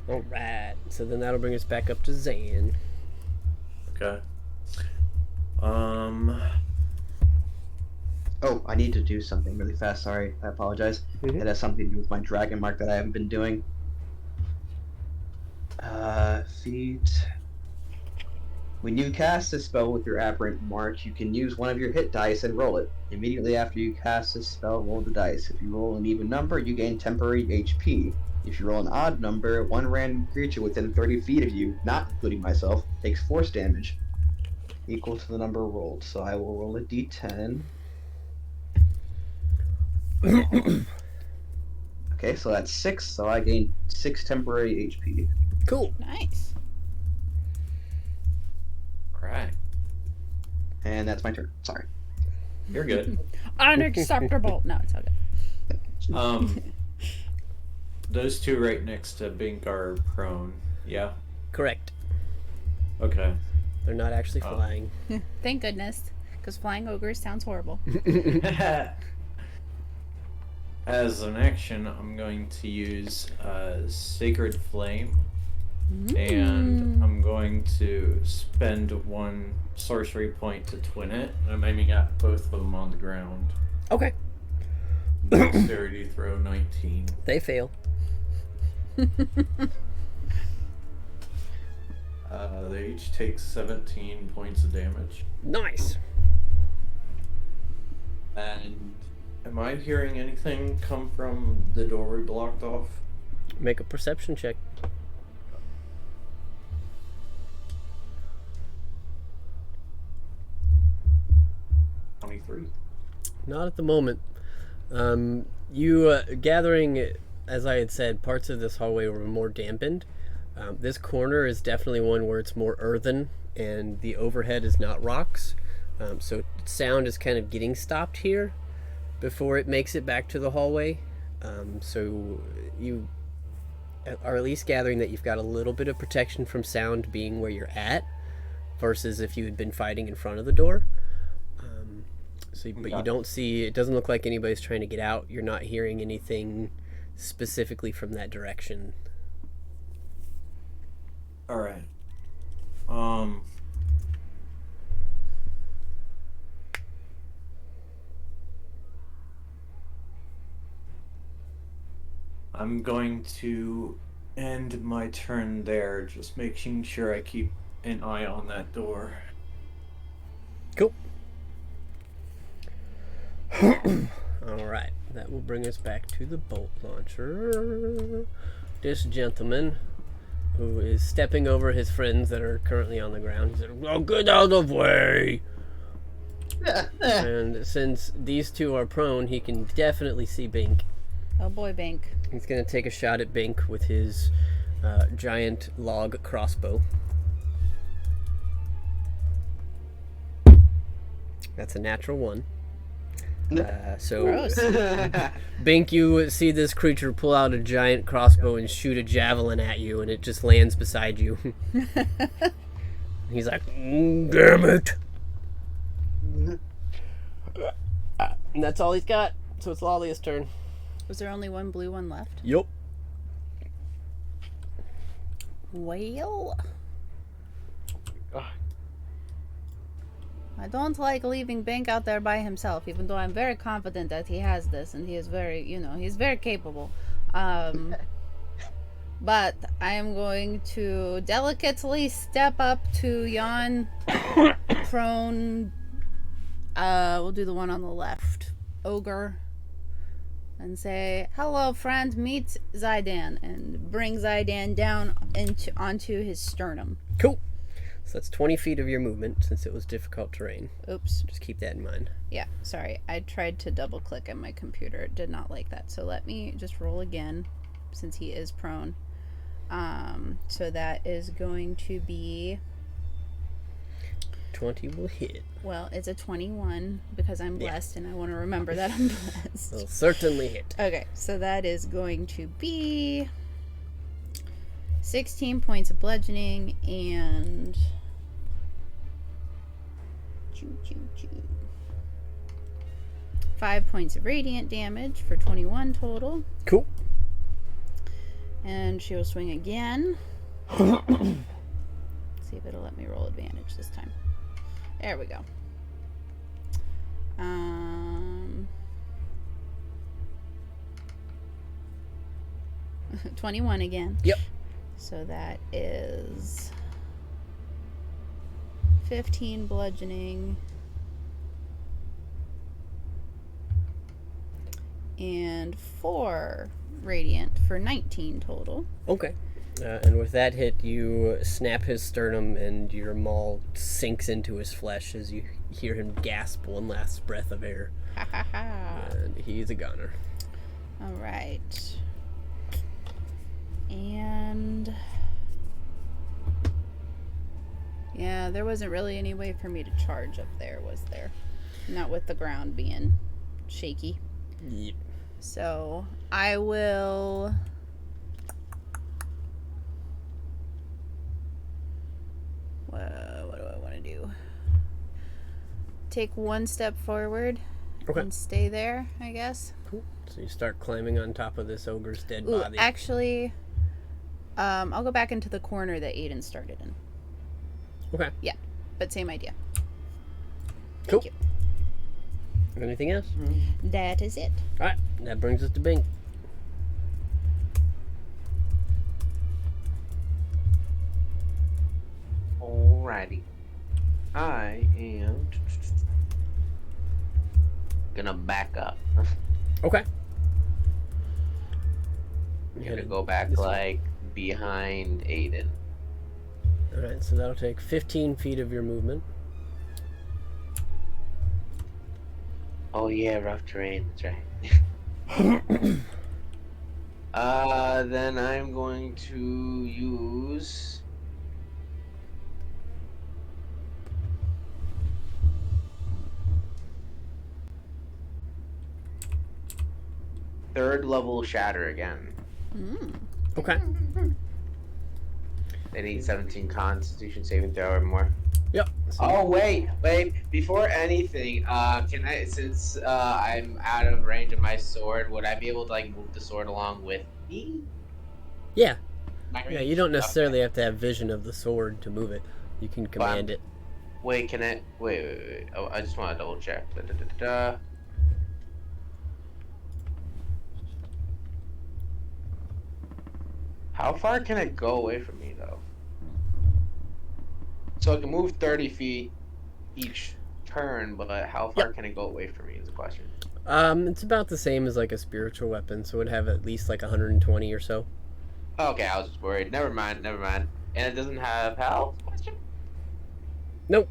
Alright, so then that'll bring us back up to Zan. Okay. Oh, I need to do something really fast. Sorry, I apologize. Mhm. It has something to do with my dragon mark that I haven't been doing. Feat. When you cast a spell with your aberrant mark, you can use one of your hit dice and roll it. Immediately after you cast a spell, roll the dice. If you roll an even number, you gain temporary HP. If you roll an odd number, one random creature within 30 feet of you, not including myself, takes force damage equal to the number rolled. So I will roll a d10. Okay, so that's 6, so I gain 6 temporary HP. Cool. Nice. Alright. And that's my turn. Sorry. You're good. Unacceptable. No, it's okay. Those two right next to Bink are prone. Yeah? Correct. Okay. They're not actually Oh. flying. Thank goodness, because flying ogres sounds horrible. As an action, I'm going to use Sacred Flame. And I'm going to spend 1 sorcery point to twin it. I'm aiming at both of them on the ground. Okay. Dexterity throw 19. They fail. They each take 17 points of damage. Nice. And am I hearing anything come from the door we blocked off? Make a perception check. 23. Not at the moment. You gathering, as I had said, parts of this hallway were more dampened. This corner is definitely one where it's more earthen, and the overhead is not rocks. So sound is kind of getting stopped here before it makes it back to the hallway. So you are at least gathering that you've got a little bit of protection from sound being where you're at, versus if you had been fighting in front of the door. But you don't see, it doesn't look like anybody's trying to get out. You're not hearing anything specifically from that direction. Alright. I'm going to end my turn there, just making sure I keep an eye on that door. Cool. Alright, that will bring us back to the bolt launcher. This gentleman, who is stepping over his friends that are currently on the ground, he said, "Oh, get out of the way!" And since these two are prone, he can definitely see Bink. Oh boy, Bank. He's going to take a shot at Bink with his giant log crossbow. That's a natural 1. So Gross. Bink, you see this creature pull out a giant crossbow and shoot a javelin at you, and it just lands beside you. He's like, damn it. And that's all he's got. So it's Lalia's turn. Was there only one blue one left? Yup. Well, I don't like leaving Bank out there by himself, even though I'm very confident that he has this, and he is very, he's very capable. But I am going to delicately step up to yon prone, we'll do the one on the left, ogre, and say, "Hello, friend, meet Zaidan," and bring Zaidan down onto his sternum. Cool. So that's 20 feet of your movement since it was difficult terrain. Oops. Just keep that in mind. Yeah, sorry. I tried to double click on my computer. It did not like that. So let me just roll again since he is prone. So that is going to be... 20 will hit. Well, it's a 21 because I'm blessed and I want to remember that I'm blessed. Will certainly hit. Okay, so that is going to be 16 points of bludgeoning and... 5 points of radiant damage for 21 total. Cool. And she will swing again. See if it'll let me roll advantage this time. There we go. 21 again. Yep. So that is 15 bludgeoning and 4 radiant for 19 total. Okay. And with that hit, you snap his sternum and your maul sinks into his flesh as you hear him gasp one last breath of air. Ha ha ha. And he's a goner. All right. And yeah, there wasn't really any way for me to charge up there, was there? Not with the ground being shaky. Yep. So I will... what do I want to do? Take one step forward and stay there, I guess. Cool. So you start climbing on top of this ogre's dead Ooh, body. actually, I'll go back into the corner that Aiden started in. Okay. Yeah, but same idea. Cool. Thank you. Anything else? That is it. Alright, that brings us to Bing. Alrighty. I am gonna back up. Okay. I'm gonna go back like behind Aiden. Alright, so that'll take 15 feet of your movement. Oh yeah, rough terrain, that's right. Then I'm going to use third level shatter again. Okay. They need 17 constitution saving throw or more. Yep. So Oh wait, before anything, can I, since I'm out of range of my sword, would I be able to like move the sword along with me? yeah. My Yeah, range? you don't necessarily Okay. have to have vision of the sword to move it. You can command it. Wait, can I? Wait. Oh, I just want to double check. How far can it go away from me, though? So I can move 30 feet each turn, but how far can it go away from me is the question. It's about the same as like a spiritual weapon, so it would have at least like 120 or so. Okay, I was just worried. Never mind. And it doesn't have health? Question? Nope.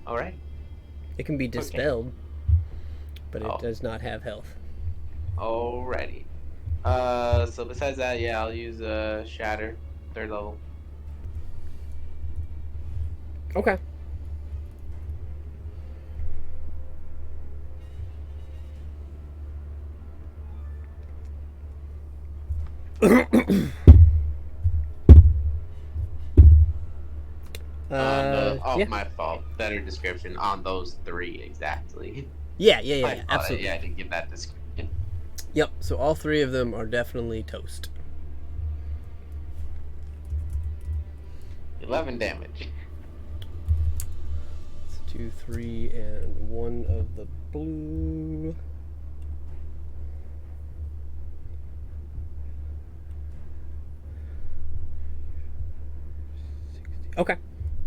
Alright. It can be dispelled, but it Oh. does not have health. Alrighty. So besides that, yeah, I'll use Shatter, third level. Okay. Yeah. My fault. Better description on those 3 exactly. Yeah, I absolutely. didn't give that description. Yep, so all 3 of them are definitely toast. 11 damage. It's 2, 3, and 1 of the blue. Okay,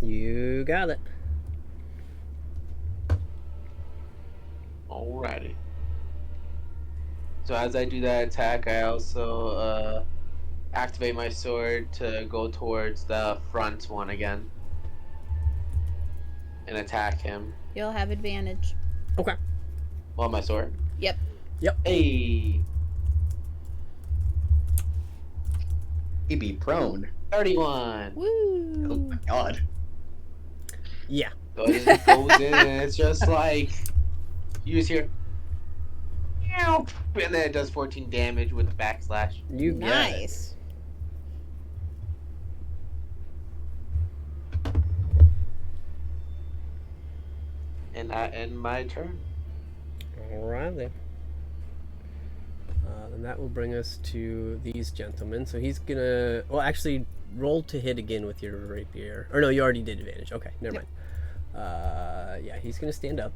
you got it. Alrighty. So as I do that attack, I also activate my sword to go towards the front one again and attack him. You'll have advantage. Okay. Well, my sword. Yep. Hey, He'd be prone. 31. Oh Woo! my god. Yeah. So it just goes in, and it's just like you just hear, and then it does 14 damage with a backslash. You got it. Nice. And I end my turn. Alright then. And that will bring us to these gentlemen. So he's gonna, well, actually, roll to hit again with your rapier. Or no, you already did advantage. Okay, never mind. Yeah, he's gonna stand up.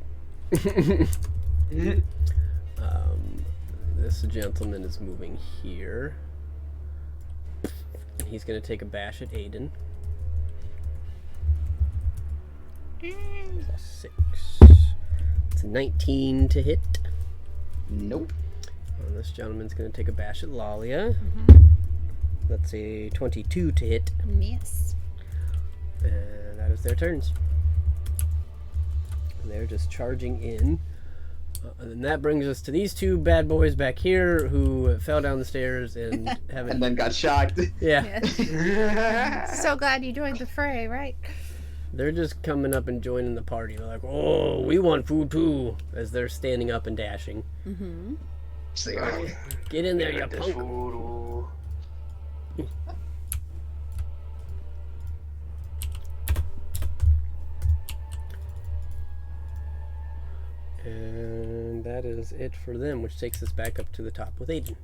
This gentleman is moving here, and he's gonna take a bash at Aiden. Plus 6. It's a 19 to hit. Nope. And this gentleman's going to take a bash at Lalia. That's a 22 to hit. Yes. And that is their turns. And they're just charging in. And then that brings us to these two bad boys back here who fell down the stairs and haven't. And then got shocked. Yeah. Yes. So glad you joined the fray, right? They're just coming up and joining the party. They're like, oh, we want food too. As they're standing up and dashing. Mm-hmm. So they are. Get in there, you This punk. food. And that is it for them, which takes us back up to the top with Aiden.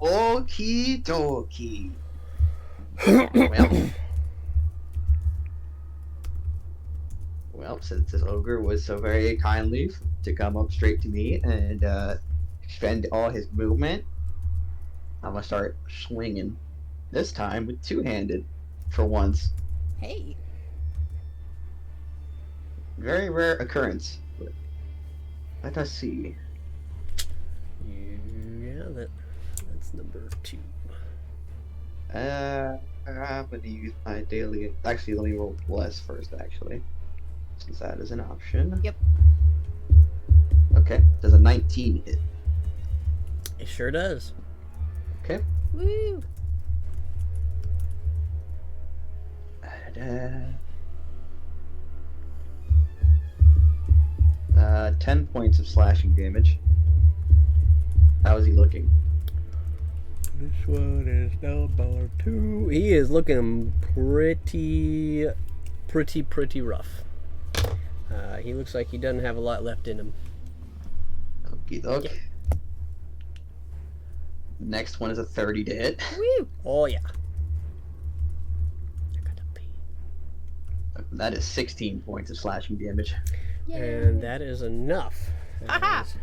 Okie dokie. Well, since this ogre was so very kindly to come up straight to me and spend all his movement, I'm gonna start swinging. This time with two-handed, for once. Hey. Very rare occurrence. But let us see. Yeah, that's number 2. I'm gonna use my daily. Actually, let me roll bless first. Actually, since that is an option. Yep. Okay. Does a 19 hit? It sure does. Okay. Woo! 10 points of slashing damage. How is he looking? This one is number 2. He is looking pretty rough. He looks like he doesn't have a lot left in him. Okie doke. Next one is a 30 to hit. Woo! Oh yeah. I gotta pee. That is 16 points of slashing damage. And that is enough. Aha! As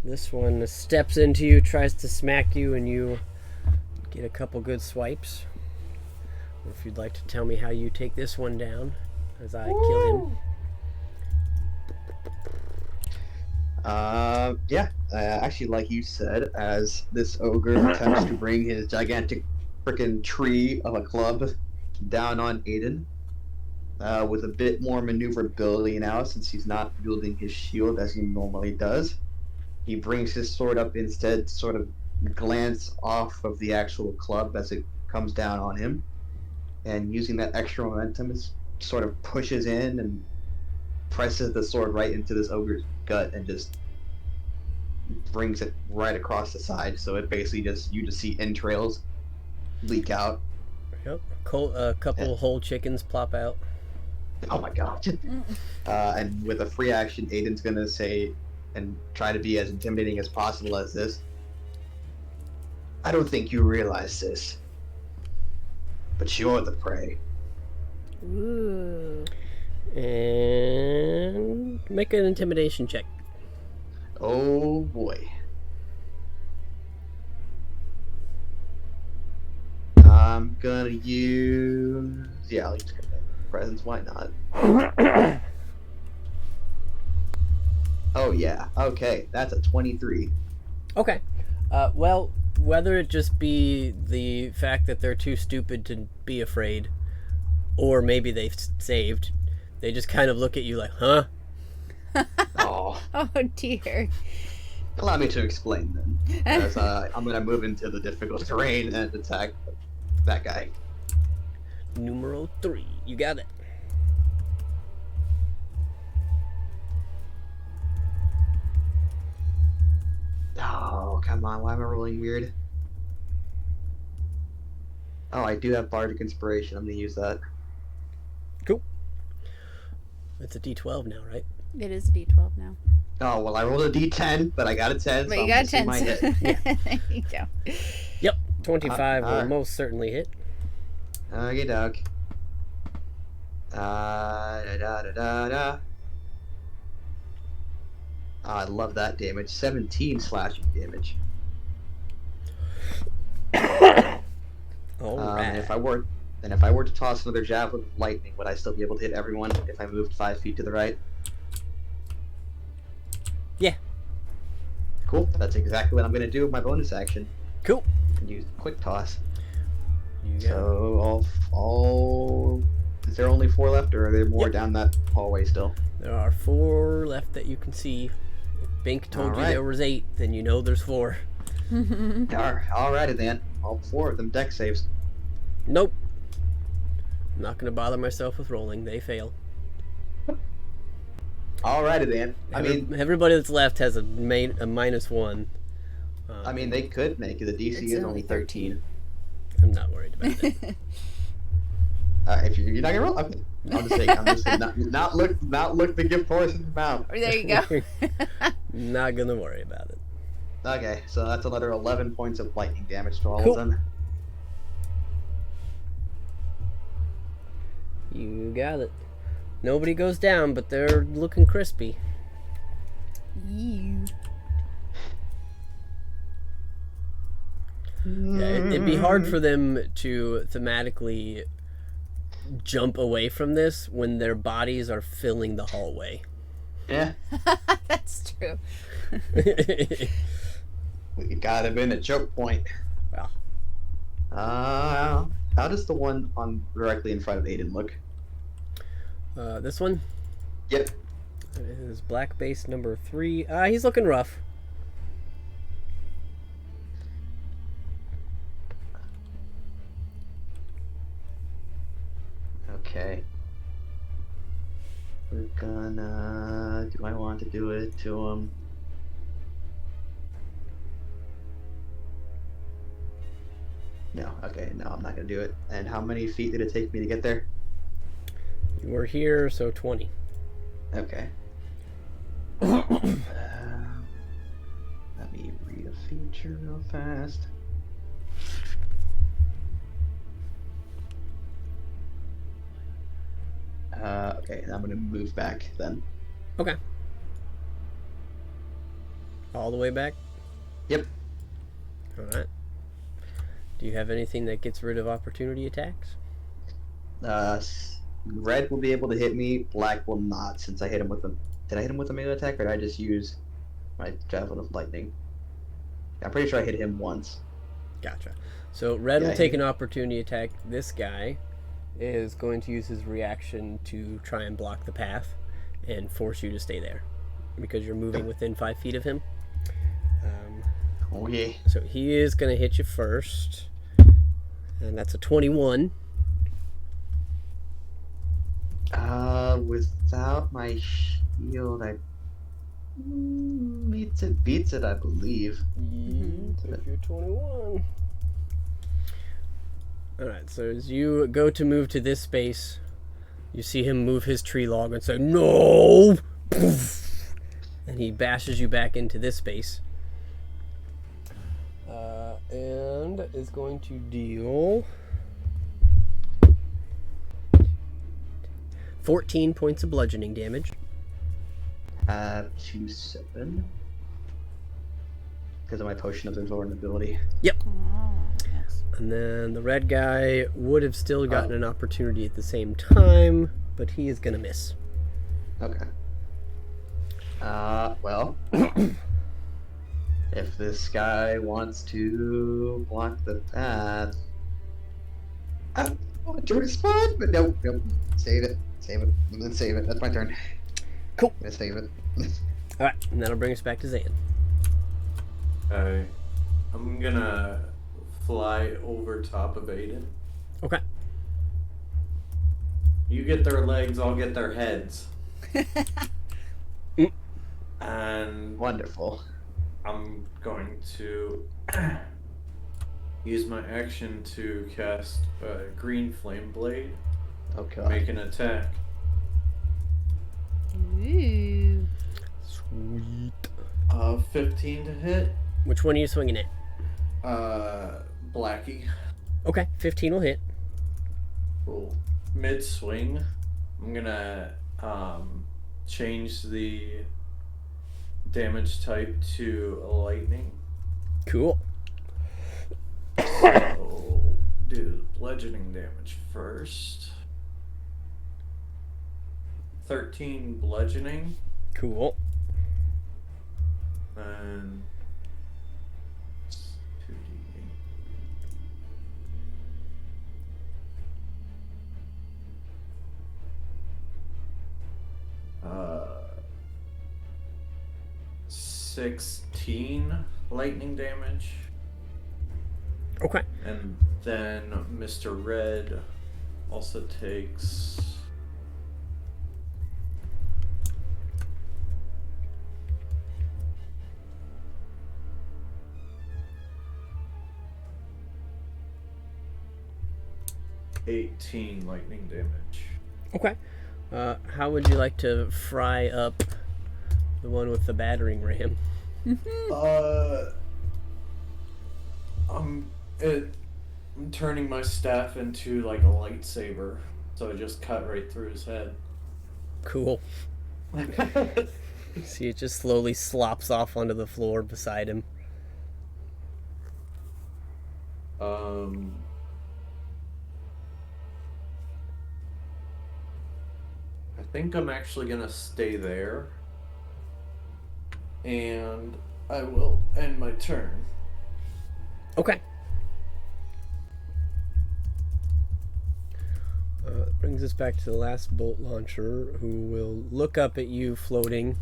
this one steps into you, tries to smack you, and you get a couple good swipes. Or if you'd like to tell me how you take this one down, as I kill him. Yeah. Actually, like you said, as this ogre attempts to bring his gigantic freaking tree of a club down on Aiden, with a bit more maneuverability now, since he's not wielding his shield as he normally does. He brings his sword up instead, sort of glance off of the actual club as it comes down on him, and using that extra momentum, is sort of pushes in and presses the sword right into this ogre's gut and just brings it right across the side. So it basically you just see entrails leak out. Yep. A couple whole chickens plop out. Oh my god. And with a free action, Aiden's gonna say and try to be as intimidating as possible as this. I don't think you realize this, but you're the prey. Ooh. And make an intimidation check. Oh boy. I'm gonna use presence, why not? Oh yeah. Okay, that's a 23. Okay. Well, whether it just be the fact that they're too stupid to be afraid, or maybe they've saved, they just kind of look at you like, huh? Oh, Oh dear. allow me to explain then. As I'm gonna move into the difficult terrain and attack that guy. Numeral 3. You got it. Oh, come on. Why am I rolling weird? Oh, I do have Bardic Inspiration. I'm gonna use that. Cool. It's a D12 now, right? It is D12 now. Oh, well, I rolled a D10, but I got a 10, But so you I'm got missing 10. my hit. There you go. Yep. 25 will alright. most certainly hit. Okay, doke. Da. Oh, I love that damage. 17 slashing damage. All And right. if I were to toss another javelin of lightning, would I still be able to hit everyone if I moved 5 feet to the right? Yeah. Cool. That's exactly what I'm gonna do with my bonus action. Cool. And use quick toss. You got it. So all is there only 4 left, or are there more Yep. down that hallway still? There are 4 left that you can see. If Bink told you Alright. there was 8, then you know there's 4. Alrighty then. All 4 of them deck saves. Nope. I'm not going to bother myself with rolling. They fail. Alrighty then. I mean, Everybody that's left has a -1. they could make it. The DC It's is only only 13. I'm not worried about it. If you're not gonna roll, okay. I'm just saying, not look the gift horse in the mouth. There you go. Not going to worry about it. Okay, so that's another 11 points of lightning damage to all Cool. of them. You got it. Nobody goes down, but they're looking crispy. You. Yeah, it'd be hard for them to thematically jump away from this when their bodies are filling the hallway. Yeah, That's true. we got him in a choke point. Well, How does the one on directly in front of Aiden look? this one Yep. is black base number 3. He's looking rough. Okay. We're gonna. Do I want to do it to him? No. Okay. No, I'm not gonna do it. And how many feet did it take me to get there? You were here, so 20. Okay. Let me read a feature real fast. Okay, I'm gonna move back then. Okay. All the way back? Yep. Alright. Do you have anything that gets rid of opportunity attacks? Red will be able to hit me. Black will not, since I hit him with a. Did I hit him with a melee attack, or did I just use my javelin of lightning? I'm pretty sure I hit him once. Gotcha. So red Yeah, will take an opportunity attack. This guy is going to use his reaction to try and block the path and force you to stay there because you're moving within 5 feet of him. Oh yeah. So he is going to hit you first, and that's a 21. Without my shield, I beats it, I believe. Take your 21. Alright, so as you go to move to this space, you see him move his tree log and say, "No!" Poof! And he bashes you back into this space. And is going to deal 14 points of bludgeoning damage. 2-7. Because of my potion of invulnerability. Yep. Oh, yes. And then the red guy would have still gotten an opportunity at the same time, but he is going to miss. Okay. Well, if this guy wants to block the path, I want to respond, but nope. Save it. Let's save it. That's my turn. Cool. I'm gonna save it. All right, and that'll bring us back to Zan. I'm gonna fly over top of Aiden. Okay. You get their legs, I'll get their heads. And Wonderful. I'm going to use my action to cast Green Flame Blade. Okay. Make an attack. Ooh. Sweet. 15 to hit. Which one are you swinging at? Blackie. Okay, 15 will hit. Cool. Mid swing, I'm gonna change the damage type to lightning. Cool. So do bludgeoning damage first. 13 bludgeoning, Cool. and 2d8. Uh, 16 lightning damage, Okay. and then Mr. Red also takes 18 lightning damage. Okay. How would you like to fry up the one with the battering ram? I'm turning my staff into like a lightsaber, so it just cut right through his head. Cool. See, it just slowly slops off onto the floor beside him. I think I'm actually gonna stay there, and I will end my turn. Okay. Brings us back to the last bolt launcher, who will look up at you floating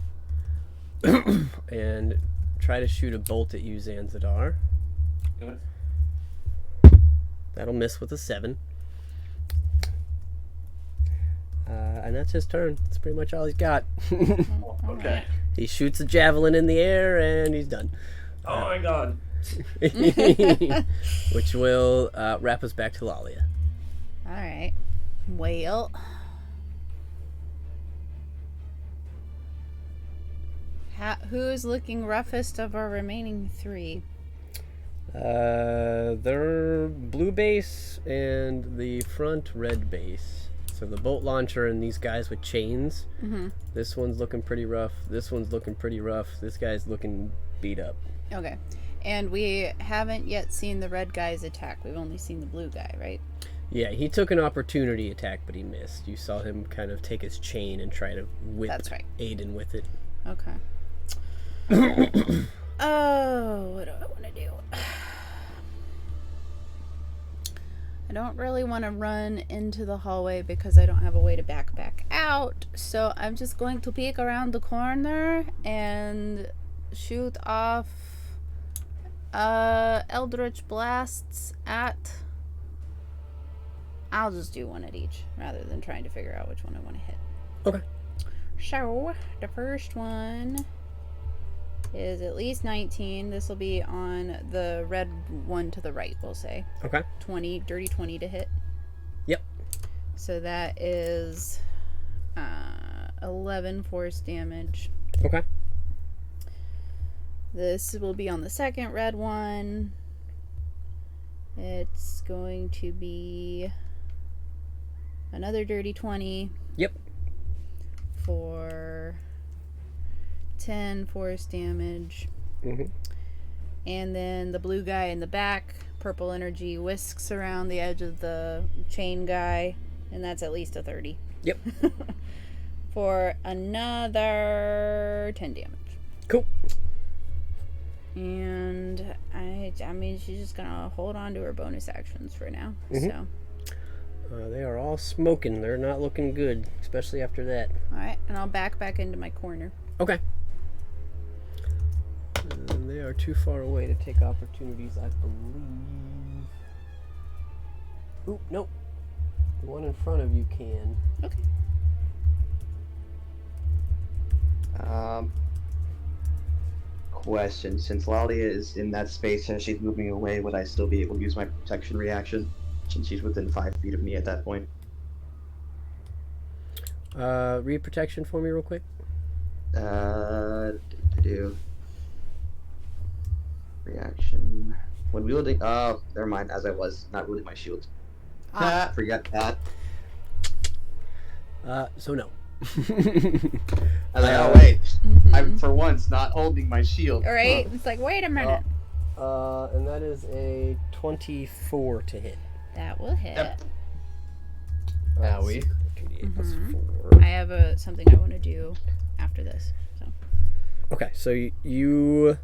and try to shoot a bolt at you, Zanzadar. Okay. That'll miss with a 7. And that's his turn. That's pretty much all he's got. Okay. He shoots a javelin in the air and he's done. Oh my god. Which will wrap us back to Lalia. Alright. Well. Who's looking roughest of our remaining 3? They're blue base and the front red base. So the bolt launcher and these guys with chains. Mm-hmm. This one's looking pretty rough. This one's looking pretty rough. This guy's looking beat up. Okay. And we haven't yet seen the red guy's attack. We've only seen the blue guy, right? Yeah, he took an opportunity attack, but he missed. You saw him kind of take his chain and try to whip That's right. Aiden with it. Okay. Oh, what do I want to do? I don't really want to run into the hallway because I don't have a way to back out. So I'm just going to peek around the corner and shoot off Eldritch Blasts at... I'll just do one at each rather than trying to figure out which one I want to hit. Okay. So, the first one is at least 19. This will be on the red one to the right, we'll say. Okay. 20, dirty 20 to hit. Yep. So that is 11 force damage. Okay. This will be on the second red one. It's going to be another dirty 20. Yep. For 10 force damage. Mm-hmm. And then the blue guy in the back, purple energy, whisks around the edge of the chain guy, and that's at least a 30. Yep. for another 10 damage. Cool. And I mean, she's just gonna hold on to her bonus actions for now. Mhm. So, They are all smoking. They're not looking good, especially after that. all right, and I'll back into my corner. Okay. And they are too far away to take opportunities, I believe. Oop, nope. The one in front of you can. Okay. Question: since Lalia is in that space as she's moving away, would I still be able to use my protection reaction since she's within 5 feet of me at that point? Read protection for me real quick. Do reaction when wielding. Oh, never mind. As I was not wielding my shield. Forget that. So no. I was like, oh wait, Mhm. I'm for once not holding my shield. All right. It's like, wait a minute. And that is a 24 to hit. That will hit. Yep. Alright, Owie. so 2d8 plus Mhm. 4. I have something I want to do after this. So. Okay, so you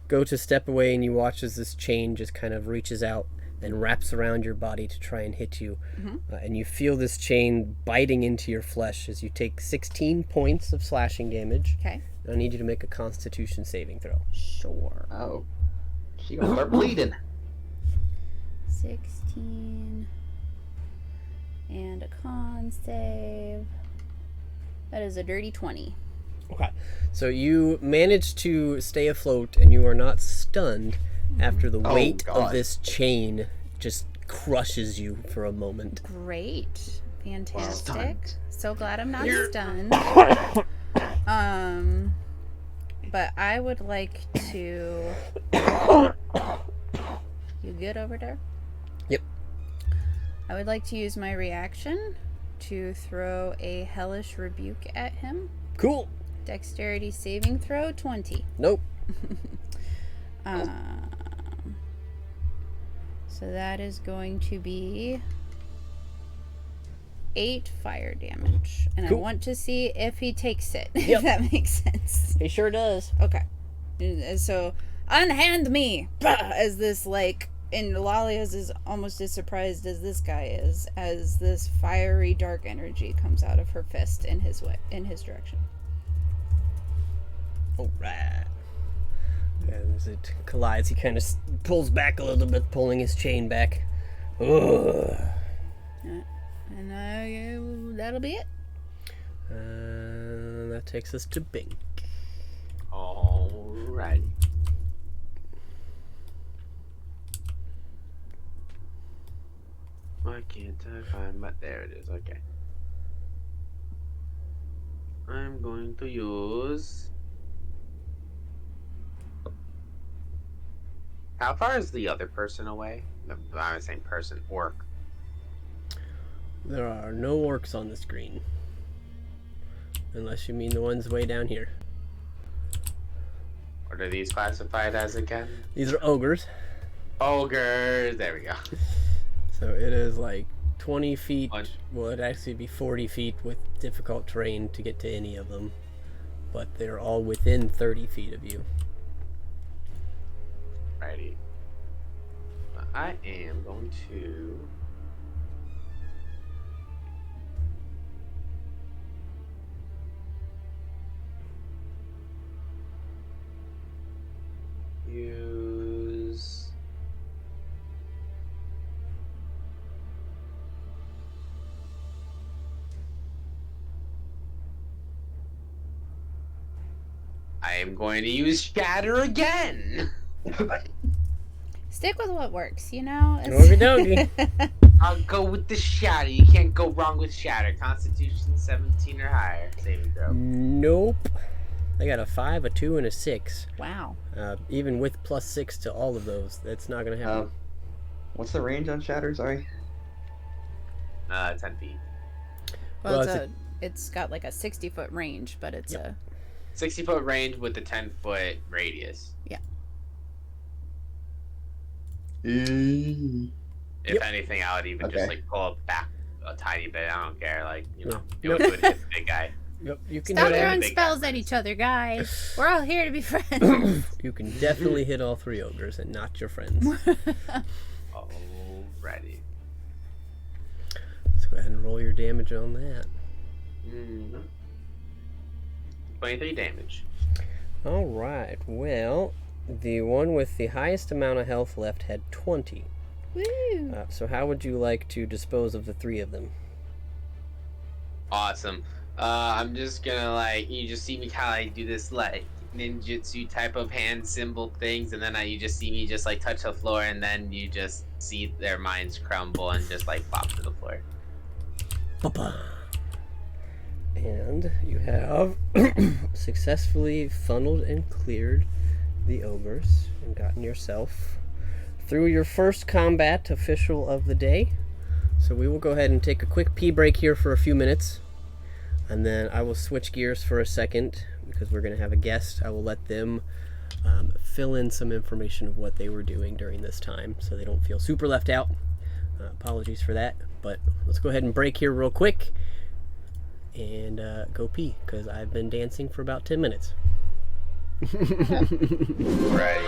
go to step away and you watch as this chain just kind of reaches out and wraps around your body to try and hit you. Mhm. And you feel this chain biting into your flesh as you take 16 points of slashing damage. Okay. I need you to make a Constitution saving throw. Sure. Oh, she gonna start bleeding. 16 and a con save. That is a dirty 20. Okay, so you manage to stay afloat and you are not stunned after the Oh, weight of God. this chain just crushes you for a moment. Great. Fantastic. stunned. So glad I'm not stunned. But I would like to. You good over there? Yep. I would like to use my reaction to throw a hellish rebuke at him. Cool. Dexterity saving throw 20. Nope. So that is going to be 8 fire damage. And Cool. I want to see if he takes it, Yep. if that makes sense. He sure does. Okay. So, unhand me! Bah! As this, like, and Lalia's is almost as surprised as this guy is, as this fiery dark energy comes out of her fist in his direction. Alright. And as it collides, he kind of pulls back a little bit, pulling his chain back. Ugh. And that'll be it. And that takes us to Bink. Alrighty. Why can't I find my... There it is, okay. I'm going to use... How far is the other person away? I'm the same person, orc. There are no orcs on the screen. Unless you mean the ones way down here. What are these classified as again? These are ogres. Ogres, there we go. So it is like 20 feet. Punch. Well, it'd actually be 40 feet with difficult terrain to get to any of them. But they're all within 30 feet of you. Righty. I am going to... use... I am going to use Shatter again! Stick with what works, you know? Okey-dokey. I'll go with the Shatter. You can't go wrong with Shatter. Constitution 17 or higher. Saving throw. Nope. I got a 5, a 2, and a 6. Wow. Even with plus 6 to all of those, that's not going to happen. What's the range on Shatter? Sorry. 10 feet. Well, Well, it's got like a 60-foot range, but it's Yep. 60-foot range with the 10-foot radius. If Yep. anything, I would even just Okay. like pull it back a tiny bit. I don't care. Like, you know, No. it would hit the big guy. Yep, you can Stop hit throwing big spells guy at first. each other, guys. We're all here to be friends. You can definitely hit all 3 ogres and not your friends. Alrighty. Let's go ahead and roll your damage on that. 23 damage. All right. Well, the one with the highest amount of health left had 20. Woo. So how would you like to dispose of the 3 of them? Awesome. I'm just gonna you just see me kind of do this ninjutsu type of hand symbol things, and then you just see me just touch the floor, and then you just see their minds crumble and just plop to the floor. Ba-ba. And you have successfully funneled and cleared the ogres and gotten yourself through your first combat official of the day. So we will go ahead and take a quick pee break here for a few minutes, and then I will switch gears for a second because we're going to have a guest. I will let them fill in some information of what they were doing during this time so they don't feel super left out. Apologies for that, but let's go ahead and break here real quick and go pee because I've been dancing for about 10 minutes. Right.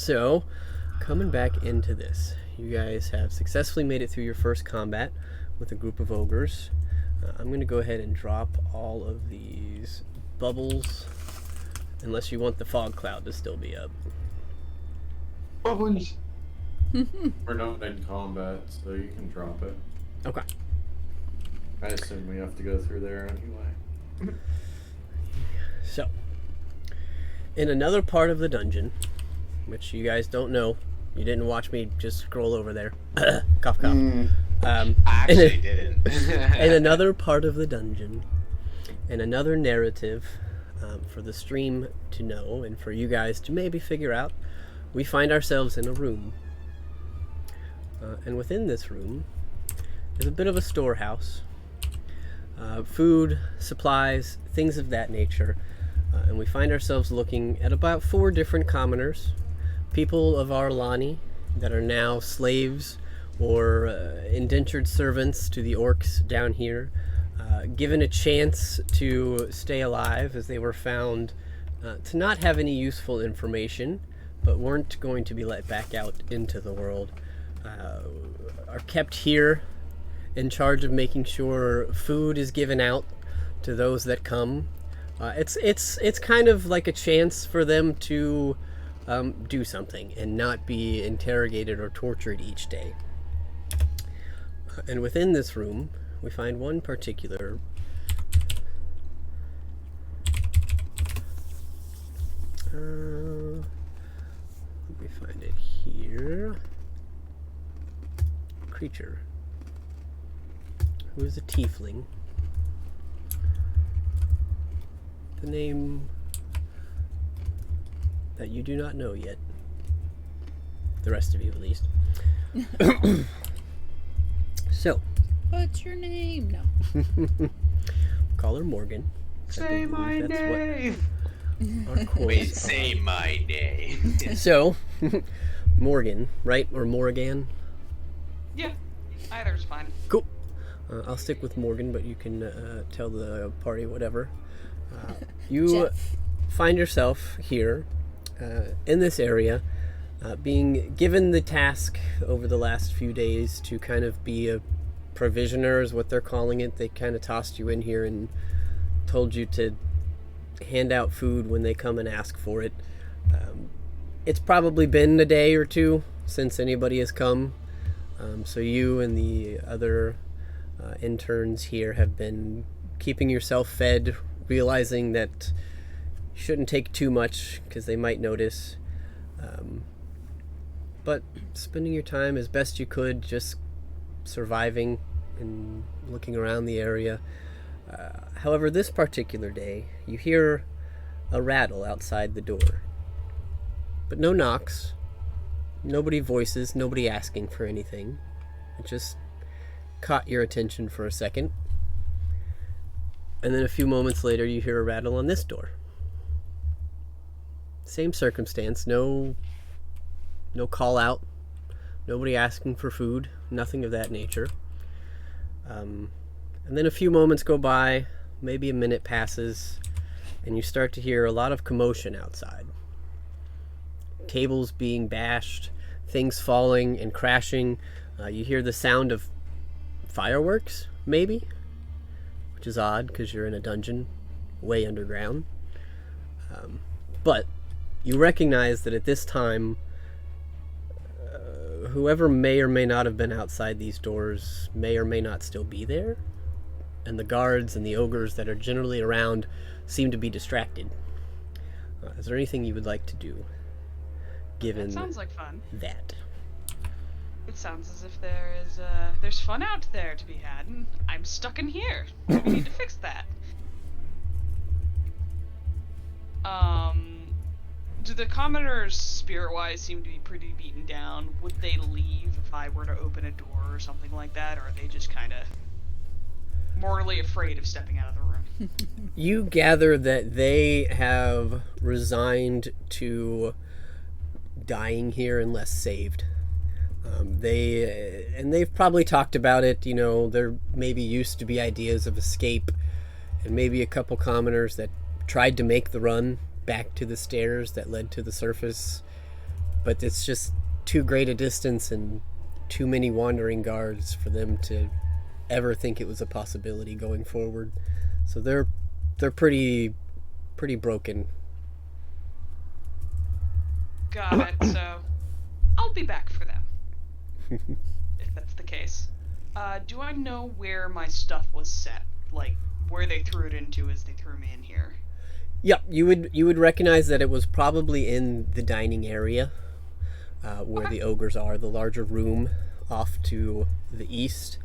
So, coming back into this, you guys have successfully made it through your first combat with a group of ogres. I'm going to go ahead and drop all of these bubbles, unless you want the fog cloud to still be up. Bubbles. We're not in combat, so you can drop it. Okay. I assume we have to go through there anyway. So, in another part of the dungeon, which you guys don't know, you didn't watch me just scroll over there. Cough, cough. I actually didn't. In another part of the dungeon, in another narrative for the stream to know and for you guys to maybe figure out, we find ourselves in a room. And within this room is a bit of a storehouse. Food, supplies, things of that nature. And we find ourselves looking at about 4 different commoners, people of Aralani that are now slaves or indentured servants to the orcs down here, given a chance to stay alive as they were found to not have any useful information, but weren't going to be let back out into the world, are kept here in charge of making sure food is given out to those that come. It's kind of like a chance for them to do something and not be interrogated or tortured each day. And within this room, we find one particular let me find it here. Creature who is a tiefling. The name that you do not know yet. The rest of you, at least. So. What's your name? No. Call her Morgan. Say my name. Wait, say my name. So, Morgan, right? Or Morgan? Yeah, either's fine. Cool. I'll stick with Morgan, but you can tell the party whatever. You find yourself here in this area, being given the task over the last few days to kind of be a provisioner, is what they're calling it. They kind of tossed you in here and told you to hand out food when they come and ask for it. It's probably been a day or two since anybody has come, so you and the other interns here have been keeping yourself fed, realizing that you shouldn't take too much because they might notice, but spending your time as best you could just surviving and looking around the area. However, this particular day, you hear a rattle outside the door. But no knocks, nobody voices, nobody asking for anything. It just caught your attention for a second. And then a few moments later, you hear a rattle on this door. Same circumstance, no call out, nobody asking for food, nothing of that nature. And then a few moments go by, maybe a minute passes, and you start to hear a lot of commotion outside. Tables being bashed, things falling and crashing. You hear the sound of fireworks, maybe, which is odd because you're in a dungeon way underground. But you recognize that at this time, whoever may or may not have been outside these doors may or may not still be there, and the guards and the ogres that are generally around seem to be distracted. Is there anything you would like to do, given That sounds like fun. that? It sounds as if there's fun out there to be had, and I'm stuck in here. We need to fix that. Do the commoners, spirit-wise, seem to be pretty beaten down? Would they leave if I were to open a door or something like that, or are they just kind of mortally afraid of stepping out of the room? You gather that they have resigned to dying here unless saved. They've probably talked about it. You know, there maybe used to be ideas of escape, and maybe a couple commoners that tried to make the run back to the stairs that led to the surface but it's just too great a distance and too many wandering guards for them to ever think it was a possibility going forward. So they're pretty broken. Got it. So I'll be back for them. If that's the case. Do I know where my stuff was set? Like where they threw it into as they threw me in here? Yep, you would recognize that it was probably in the dining area, where the ogres are, the larger room off to the east.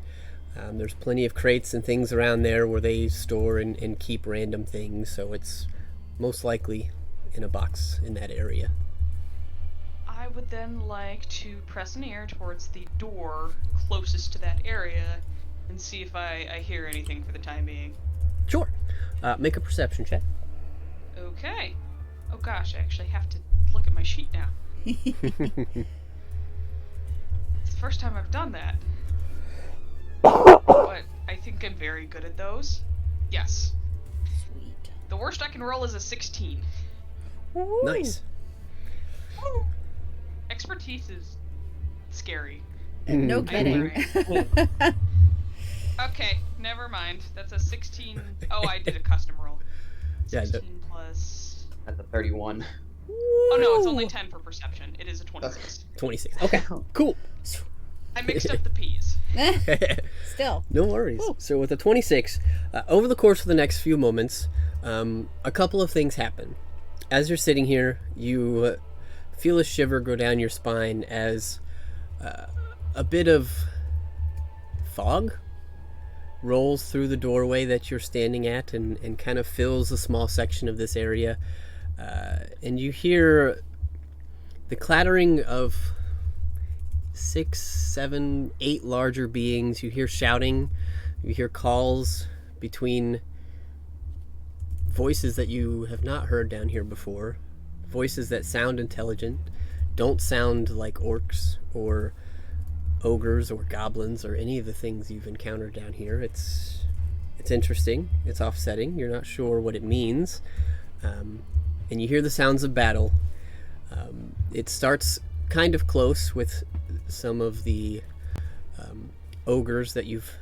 There's plenty of crates and things around there where they store and keep random things, so it's most likely in a box in that area. I would then like to press an ear towards the door closest to that area and see if I hear anything for the time being. Sure. Make a perception check. Okay. Oh gosh, I actually have to look at my sheet now. It's the first time I've done that. But I think I'm very good at those. Yes. Sweet. The worst I can roll is a 16. Nice. Expertise is scary. No Mm. kidding. Okay, never mind. That's a 16. Oh, I did a custom roll. Yeah, 16 plus... At the 31. Oh no, it's only 10 for perception. It is a 26. 26. Okay, cool. I mixed up the P's. Still. No worries. So with a 26, over the course of the next few moments, a couple of things happen. As you're sitting here, you feel a shiver go down your spine as a bit of fog rolls through the doorway that you're standing at and kind of fills a small section of this area. And you hear the clattering of 6, 7, 8 larger beings. You hear shouting. You hear calls between voices that you have not heard down here before. Voices that sound intelligent, don't sound like orcs or ogres or goblins or any of the things you've encountered down here. It's interesting. It's offsetting. You're not sure what it means. And you hear the sounds of battle. It starts kind of close with some of the ogres that you've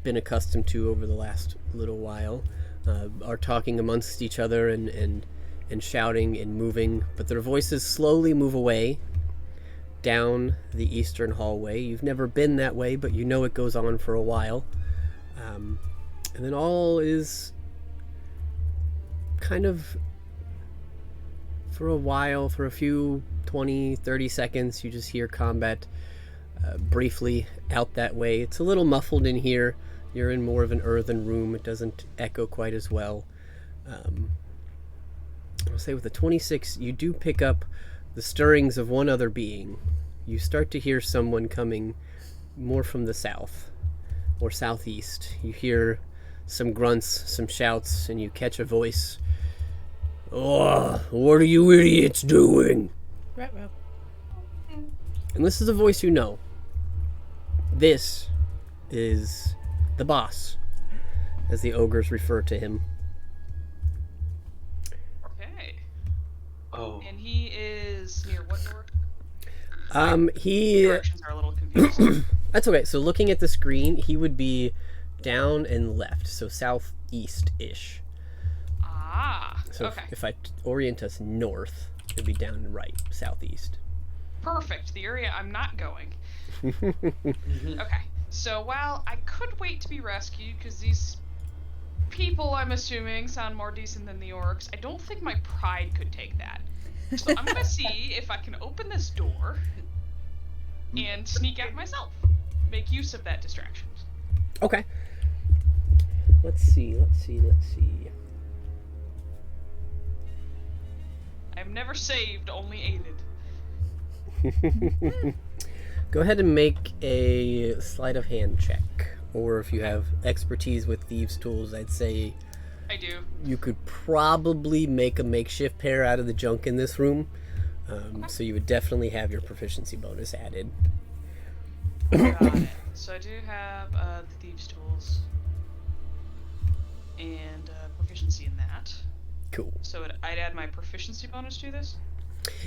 been accustomed to over the last little while, are talking amongst each other and shouting and moving, but their voices slowly move away down the eastern hallway. You've never been that way, but you know it goes on for a while. And then all is kind of, for a while, for a few 20, 30 seconds, you just hear combat briefly out that way. It's a little muffled in here. You're in more of an earthen room. It doesn't echo quite as well. I'll say with the 26, you do pick up the stirrings of one other being. You start to hear someone coming more from the south or southeast. You hear some grunts, some shouts, and you catch a voice. "Oh, what are you idiots doing?" Ruh-roh. And this is a voice you know. This is the boss, as the ogres refer to him. Okay. Oh. And he is near what door? He... Directions are a little confusing. That's okay. So looking at the screen, he would be down and left, so southeast-ish. Ah, So okay. if I orient us north, it'd be down and right, southeast. Perfect. The area I'm not going. Okay. So while I could wait to be rescued, because these people, I'm assuming, sound more decent than the orcs, I don't think my pride could take that. So I'm gonna see if I can open this door and sneak out myself. Make use of that distraction. Okay. Let's see. I'm never saved, only aided. Go ahead and make a sleight of hand check. Or if you have expertise with thieves' tools, I'd say I do. you could probably make a makeshift pair out of the junk in this room. So you would definitely have your proficiency bonus added. Got it. So I do have the thieves' tools and proficiency in that. Cool. So I'd add my proficiency bonus to this.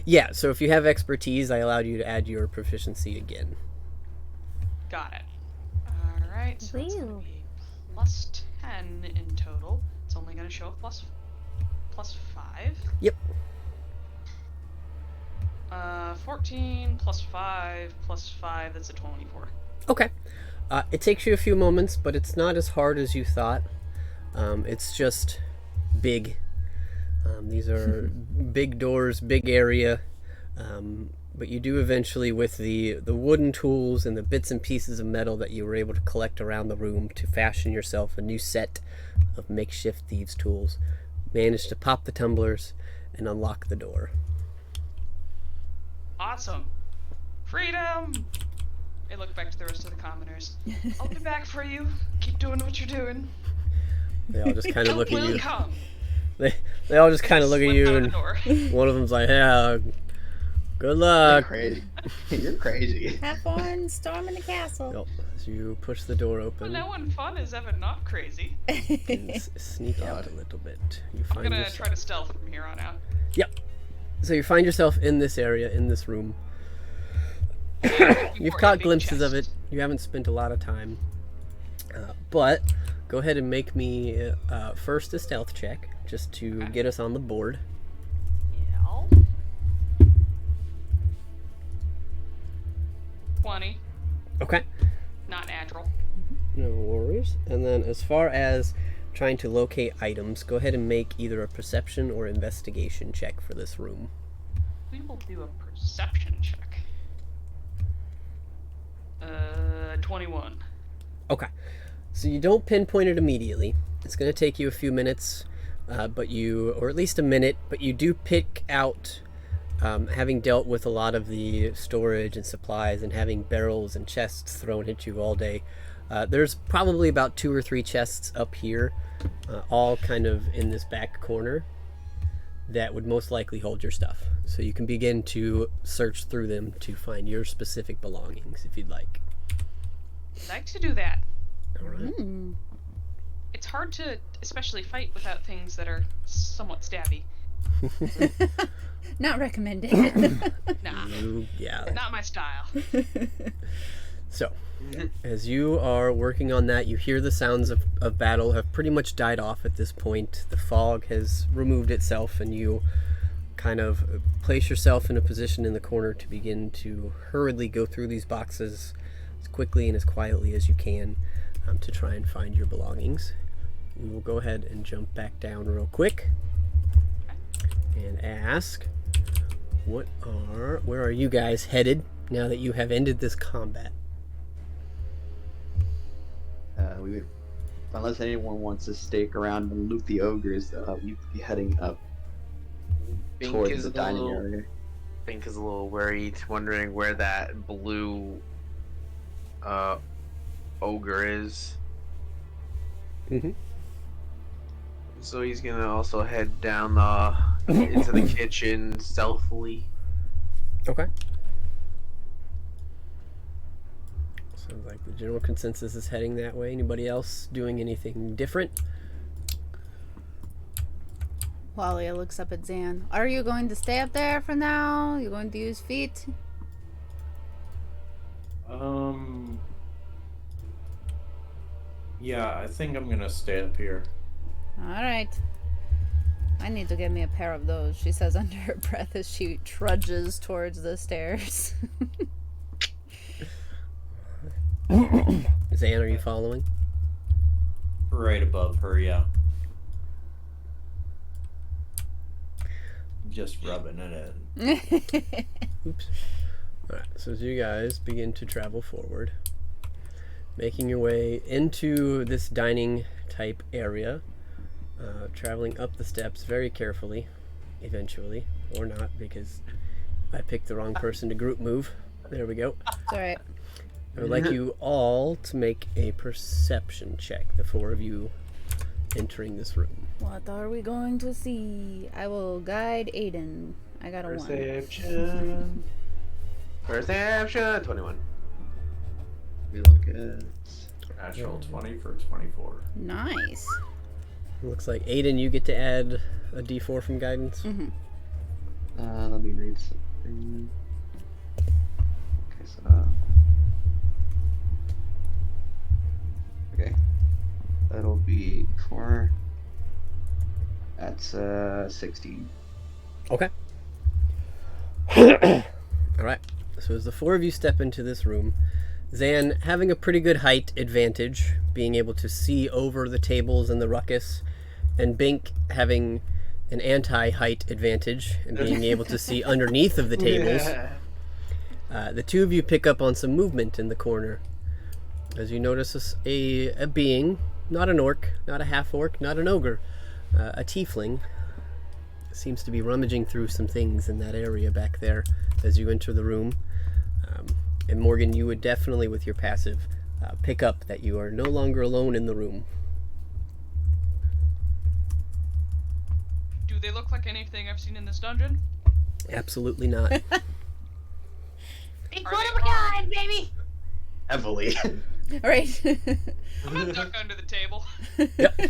Yeah, so if you have expertise, I allowed you to add your proficiency again. Got it. Alright, so that's going Woo. to be plus 10 in total. It's only going to show a plus 5. Yep. 14 plus 5 plus 5, that's a 24. Okay. It takes you a few moments, but it's not as hard as you thought. It's just big. These are big doors, big area. But you do eventually, with the wooden tools and the bits and pieces of metal that you were able to collect around the room to fashion yourself a new set of makeshift thieves' tools, manage to pop the tumblers and unlock the door. Awesome. Freedom! I look back to the rest of the commoners. I'll be back for you. Keep doing what you're doing. They all just kind of look at Will you. come. They all just kind of look at Slip you, out of and the door. one of them's like, "Yeah, good You're luck." crazy. You're crazy. Have fun storming the castle. Yep. As you push the door Well, open no one fun is ever not crazy. and sneak out a little bit, you I'm find gonna yourself. try to stealth from here on out. Yep. So you find yourself in this area, in this room. You've For a caught big glimpses of it. chest. You haven't spent a lot of time. But go ahead and make me first a stealth check, just to Okay. get us on the board. Yeah. 20. Okay. Not natural. No worries. And then as far as trying to locate items, go ahead and make either a perception or investigation check for this room. We will do a perception check. 21. Okay. So you don't pinpoint it immediately. It's going to take you a few minutes, or at least a minute, but you do pick out, having dealt with a lot of the storage and supplies and having barrels and chests thrown at you all day. There's probably about 2 or 3 chests up here, all kind of in this back corner, that would most likely hold your stuff. So you can begin to search through them to find your specific belongings if you'd like. I'd like to do that. All right. It's hard to especially fight without things that are somewhat stabby. Not recommended. Nah, Yeah. not my style. So, as you are working on that, you hear the sounds of battle have pretty much died off at this point. The fog has removed itself, and you kind of place yourself in a position in the corner to begin to hurriedly go through these boxes as quickly and as quietly as you can, to try and find your belongings. We will go ahead and jump back down real quick and ask, where are you guys headed now that you have ended this combat? We would, unless anyone wants to stake around and loot the ogres, we'd be heading up towards the dining area. Bink is a little worried, wondering where that blue ogre is. Mm-hmm. So he's gonna also head down into the kitchen stealthily. Okay. Sounds like the general consensus is heading that way. Anybody else doing anything different? Walia looks up at Zan. Are you going to stay up there for now? You going to use feet? Yeah, I think I'm gonna stay up here. Alright. I need to get me a pair of those, she says under her breath as she trudges towards the stairs. Zan, are you following? Right above her, yeah. Just rubbing it in. Oops. Alright, so as you guys begin to travel forward, making your way into this dining type area, traveling up the steps very carefully, eventually, or not, because I picked the wrong person to group move. There we go. It's alright. I would like you all to make a perception check, the 4 of you entering this room. What are we going to see? I will guide Aiden. I got a 1. Perception. Perception. 21. We look at Natural 20 for 24. Nice. Looks like Aiden, you get to add a d4 from guidance. Mm-hmm. Let me read something. Okay, so. Okay. That'll be 4. That's 16. Okay. All right. So as the four of you step into this room, Zan having a pretty good height advantage, being able to see over the tables and the ruckus, and Bink having an anti-height advantage and being able to see underneath of the tables. The two of you pick up on some movement in the corner as you notice a being, not an orc, not a half-orc, not an ogre, a tiefling, seems to be rummaging through some things in that area back there as you enter the room. And Morgan, you would definitely, with your passive, pick up that you are no longer alone in the room. Do they look like anything I've seen in this dungeon? Absolutely not. Big Are one they of a kind, baby. Heavily. Right. I'm gonna duck under the table. Yep.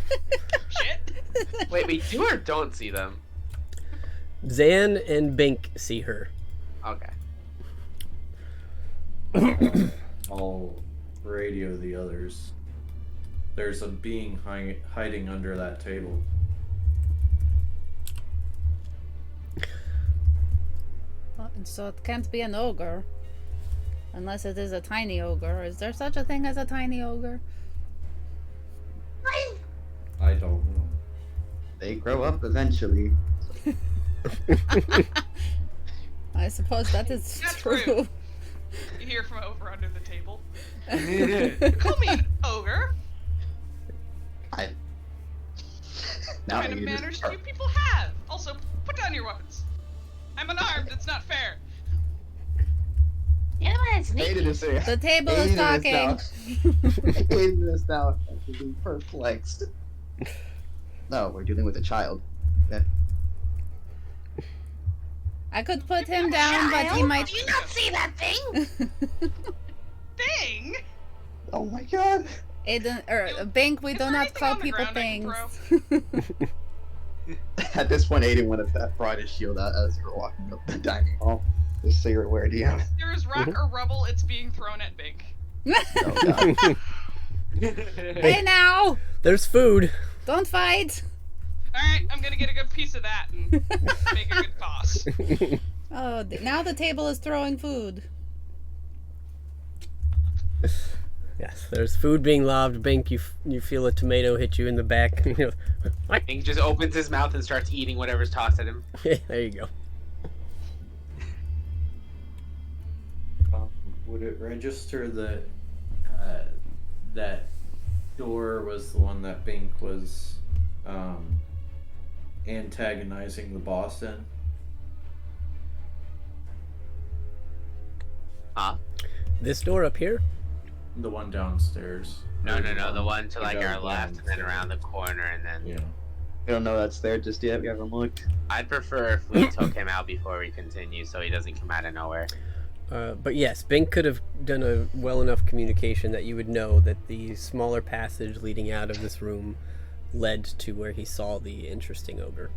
Shit. Wait, we do or don't see them? Zan and Bink see her. Okay. I'll radio the others. There's a being hiding under that table. Well, so it can't be an ogre. Unless it is a tiny ogre. Is there such a thing as a tiny ogre? I don't know. They grow up eventually. I suppose that is That's true. rude. You hear from over under the table. Call me an ogre. I. What Now kind of you just manners do you people have? Also, put down your weapons. I'm unarmed. It's not fair. You know what? It's hated sneaky. to say The table is hated us talking. now. I hated this now. I'm being perplexed. No, we're dealing with a child. Yeah. I could put him down, but he Child, might. Do you not see that thing? Thing. Oh my god. Aiden, or Bink, we Is do there not anything call on the people ground I can things. At this point, Aiden would have brought his shield out as you were walking up the dining hall. Just so you're aware, DM. If there is rock or rubble, it's being thrown at Bink. Oh god. Hey now! There's food. Don't fight! Alright, I'm gonna get a good piece of that and make a good toss. Oh, now the table is throwing food. Yes, there's food being lobbed. Bink, you feel a tomato hit you in the back. What? He just opens his mouth and starts eating whatever's tossed at him. There you go. Would it register that that door was the one that Bink was antagonizing the boss in? Huh? This door up here? The one downstairs. No, Or the one to like down our left and then downstairs. around the corner and then... Yeah. You don't know that's there just yet. We haven't looked. I'd prefer if we took him out before we continue so he doesn't come out of nowhere. But yes, Bink could have done a well enough communication that you would know that the smaller passage leading out of this room led to where he saw the interesting ogre.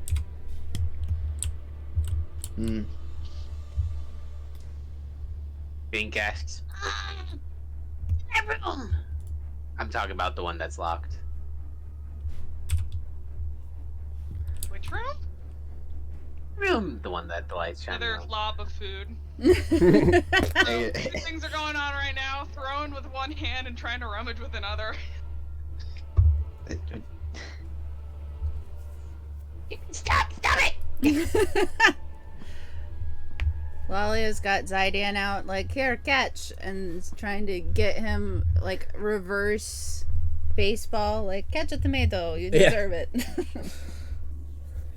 Hmm. Bink asks, That room. I'm talking about the one that's locked. Which room? The one that the lights shine Another on. lob of food. Hey, Things are going on right now. Throwing with one hand and trying to rummage with another. Stop it! Lalia's got Zydian out, like, here, catch, and is trying to get him, like, reverse baseball, like, catch a tomato, you Yeah. deserve it.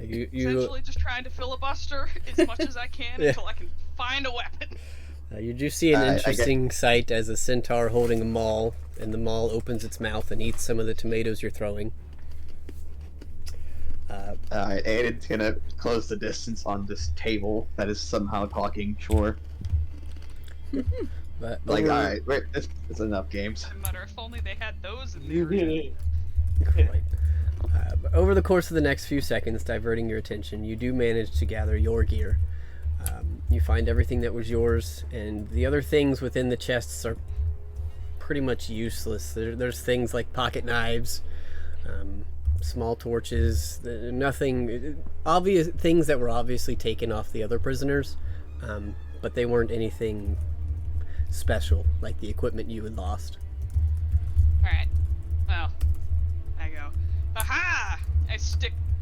You Essentially just trying to filibuster as much as I can Yeah. until I can find a weapon. you do see an I get- interesting sight as a centaur holding a maul, and the maul opens its mouth and eats some of the tomatoes you're throwing. Alright, Aiden's gonna close the distance on this table that is somehow talking, sure. But Like, over- alright, it's enough games. I mutter, if only they had those in the area. Right. But over the course of the next few seconds, diverting your attention, you do manage to gather your gear. You find everything that was yours, and the other things within the chests are pretty much useless. There's things like pocket knives, small torches, nothing obvious, things that were obviously taken off the other prisoners, but they weren't anything special like the equipment you had lost. Alright. Well, I go, aha! I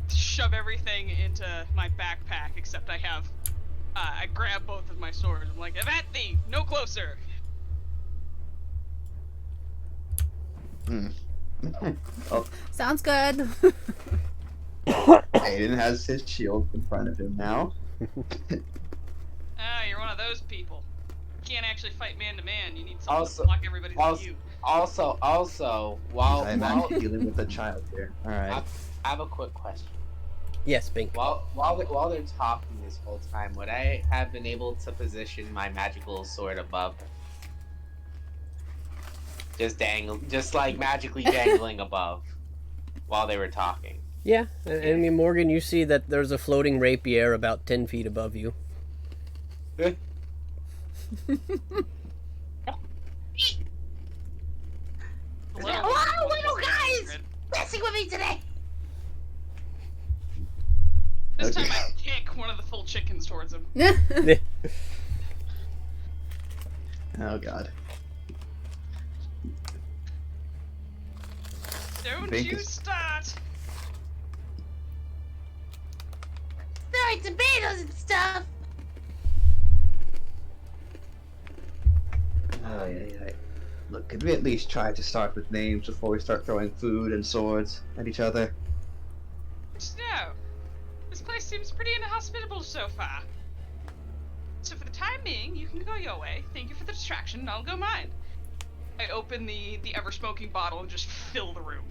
shove everything into my backpack, except I grab both of my swords. I'm like, Avat thee! No closer! Oh, Sounds good. Aiden has his shield in front of him now. Ah, you're one of those people. You can't actually fight man to man. You need someone Also- to block everybody's view. Also, while I'm actually dealing with a child here. Alright. I have a quick question. Yes, Bink. While they're talking this whole time, would I have been able to position my magical sword above? Just like magically dangling above while they were talking. Yeah, I mean, Morgan, you see that there's a floating rapier about 10 feet above you. Hello, little guys! Messing with me today! This Okay. time I kick one of the full chickens towards him. Oh god. Don't Bink you is- start! Throwing tomatoes and stuff! Ay. Look, could we at least try to start with names before we start throwing food and swords at each other? No. This place seems pretty inhospitable so far. So for the time being, you can go your way. Thank you for the distraction, and I'll go mine. I open the ever-smoking bottle and just fill the room.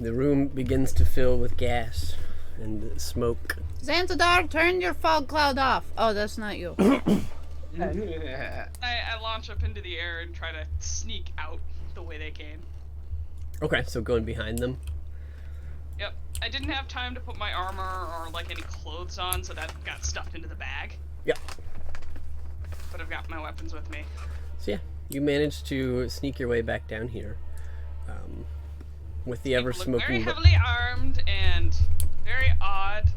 The room begins to fill with gas and smoke. Xantadar, turn your fog cloud off. Oh, that's not you. I launch up into the air and try to sneak out the way they came. Okay, so going behind them. Yep. I didn't have time to put my armor or like any clothes on, so that got stuffed into the bag. Yep. But I've got my weapons with me. So yeah, you managed to sneak your way back down here. With the ever People look very smoking. heavily armed and very odd.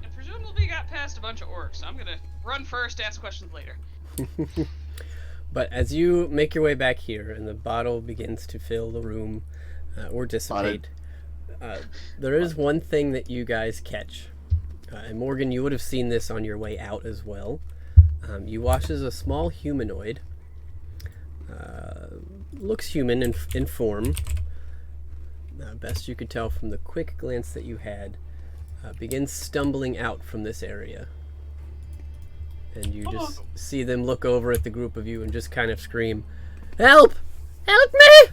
And presumably got past a bunch of orcs, so I'm gonna run first, ask questions later. But as you make your way back here and the bottle begins to fill the room or dissipate, there is one thing that you guys catch. And Morgan, you would have seen this on your way out as well. You watch as a small humanoid, looks human in form, best you could tell from the quick glance that you had, begins stumbling out from this area. And you just see them look over at the group of you and just kind of scream, "Help! Help me!"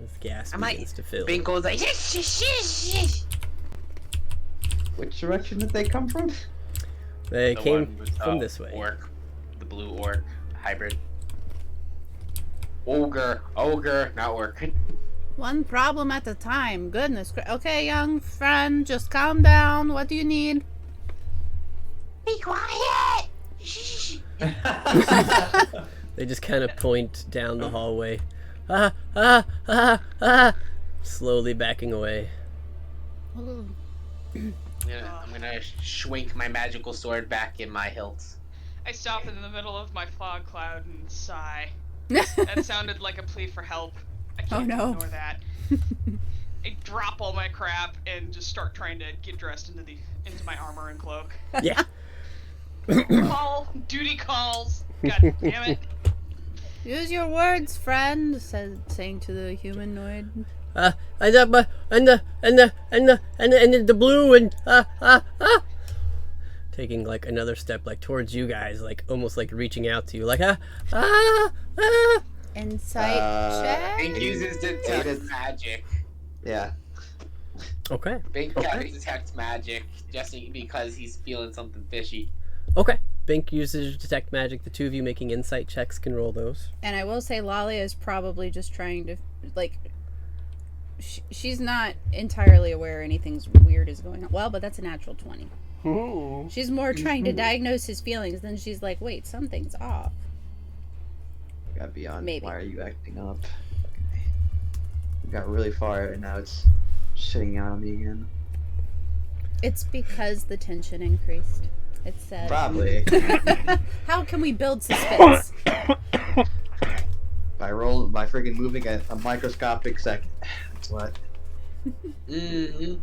As gas begins to fill. Bink goes like, shish. Which direction did they come from? They The came one with, from this way. Orc, the blue orc hybrid. Ogre, not orc. One problem at a time. Goodness. Okay, young friend, just calm down. What do you need? Be quiet! Shh. They just kind of point down the hallway. Slowly backing away. Oh. I'm gonna schwink my magical sword back in my hilt. I stop in the middle of my fog cloud and sigh. That sounded like a plea for help. I can't no. ignore that. I drop all my crap and just start trying to get dressed into my armor and cloak. Yeah. Duty calls. God damn it. Use your words, friend, saying to the humanoid. And the blue and taking like another step like towards you guys, like almost like reaching out to you, like Insight check. Bink uses detect magic. Yeah. Okay. Bink detect magic just because he's feeling something fishy. Okay. Bink uses detect magic. The two of you making insight checks can roll those. And I will say Lolly is probably just trying to, like, she's not entirely aware anything's weird is going on. Well, but that's a natural 20. She's more trying to diagnose his feelings than she's like, wait, something's off. Got beyond. Maybe. Why are you acting up? Okay. We got really far and now it's shitting out on me again. It's because the tension increased. It said. Probably. How can we build suspense? by friggin' moving at a microscopic second. That's what. Mm-hmm.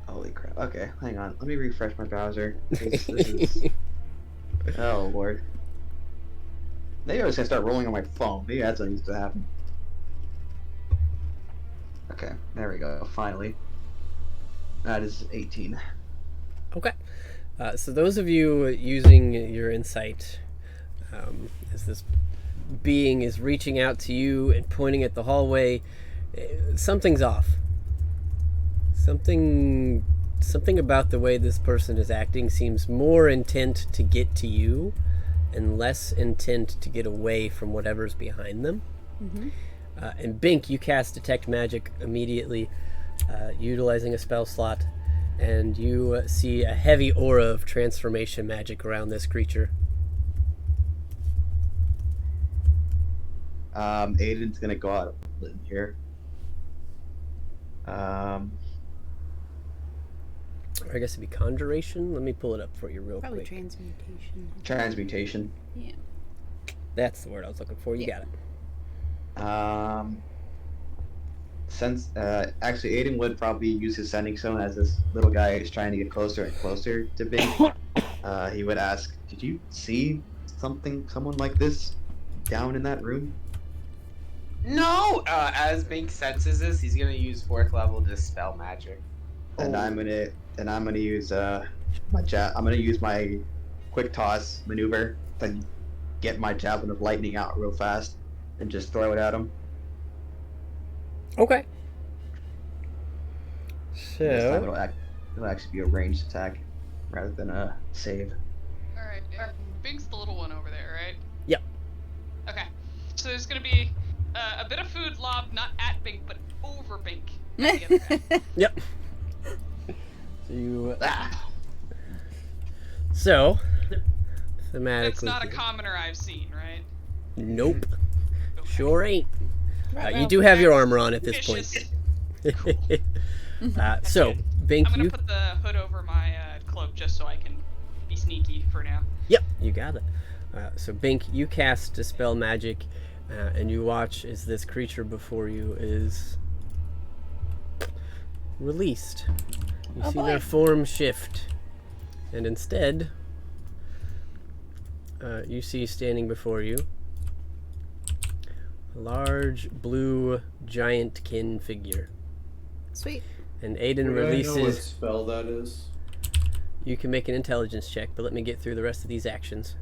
Holy crap. Okay, hang on. Let me refresh my browser. This is... Oh, Lord. Maybe I was gonna start rolling on my phone. Maybe that's what needs to happen. Okay, there we go. Finally. That is 18. Okay. So those of you using your insight, as this being is reaching out to you and pointing at the hallway, something's off. Something about the way this person is acting seems more intent to get to you and less intent to get away from whatever's behind them. Mm-hmm. And Bink, you cast Detect Magic immediately, utilizing a spell slot, and you see a heavy aura of transformation magic around this creature. Aiden's gonna go out in here. Or I guess it'd be conjuration. Let me pull it up for you real Probably quick. transmutation. Transmutation. Yeah. That's the word I was looking for. You got it. Since actually Aiden would probably use his sending stone as this little guy is trying to get closer and closer to Bing. He would ask, "Did you see someone like this down in that room?" No! As Bink senses this, he's gonna use 4th level Dispel Magic. And I'm gonna use I'm gonna use my quick toss maneuver to get my javelin of lightning out real fast and just throw it at him. Okay. This time So it'll actually be a ranged attack rather than a save. Alright, Bink's the little one over there, right? Yep. Okay. So there's gonna be a bit of food lobbed not at Bink, but over Bink. At the other guy. Yep. So you. Ah! So thematically. That's not a commoner I've seen, right? Nope. Okay. Sure ain't. You do have your armor on at this Vicious. point. So, Bink, I'm gonna you. put the hood over my cloak just so I can be sneaky for now. Yep, you got it. So, Bink, you cast Dispel Magic, and you watch as this creature before you is released. You see their form shift, and instead, you see standing before you a large blue giant-kin figure. Sweet. And Aiden Do I know what releases. spell that is? You can make an intelligence check, but let me get through the rest of these actions.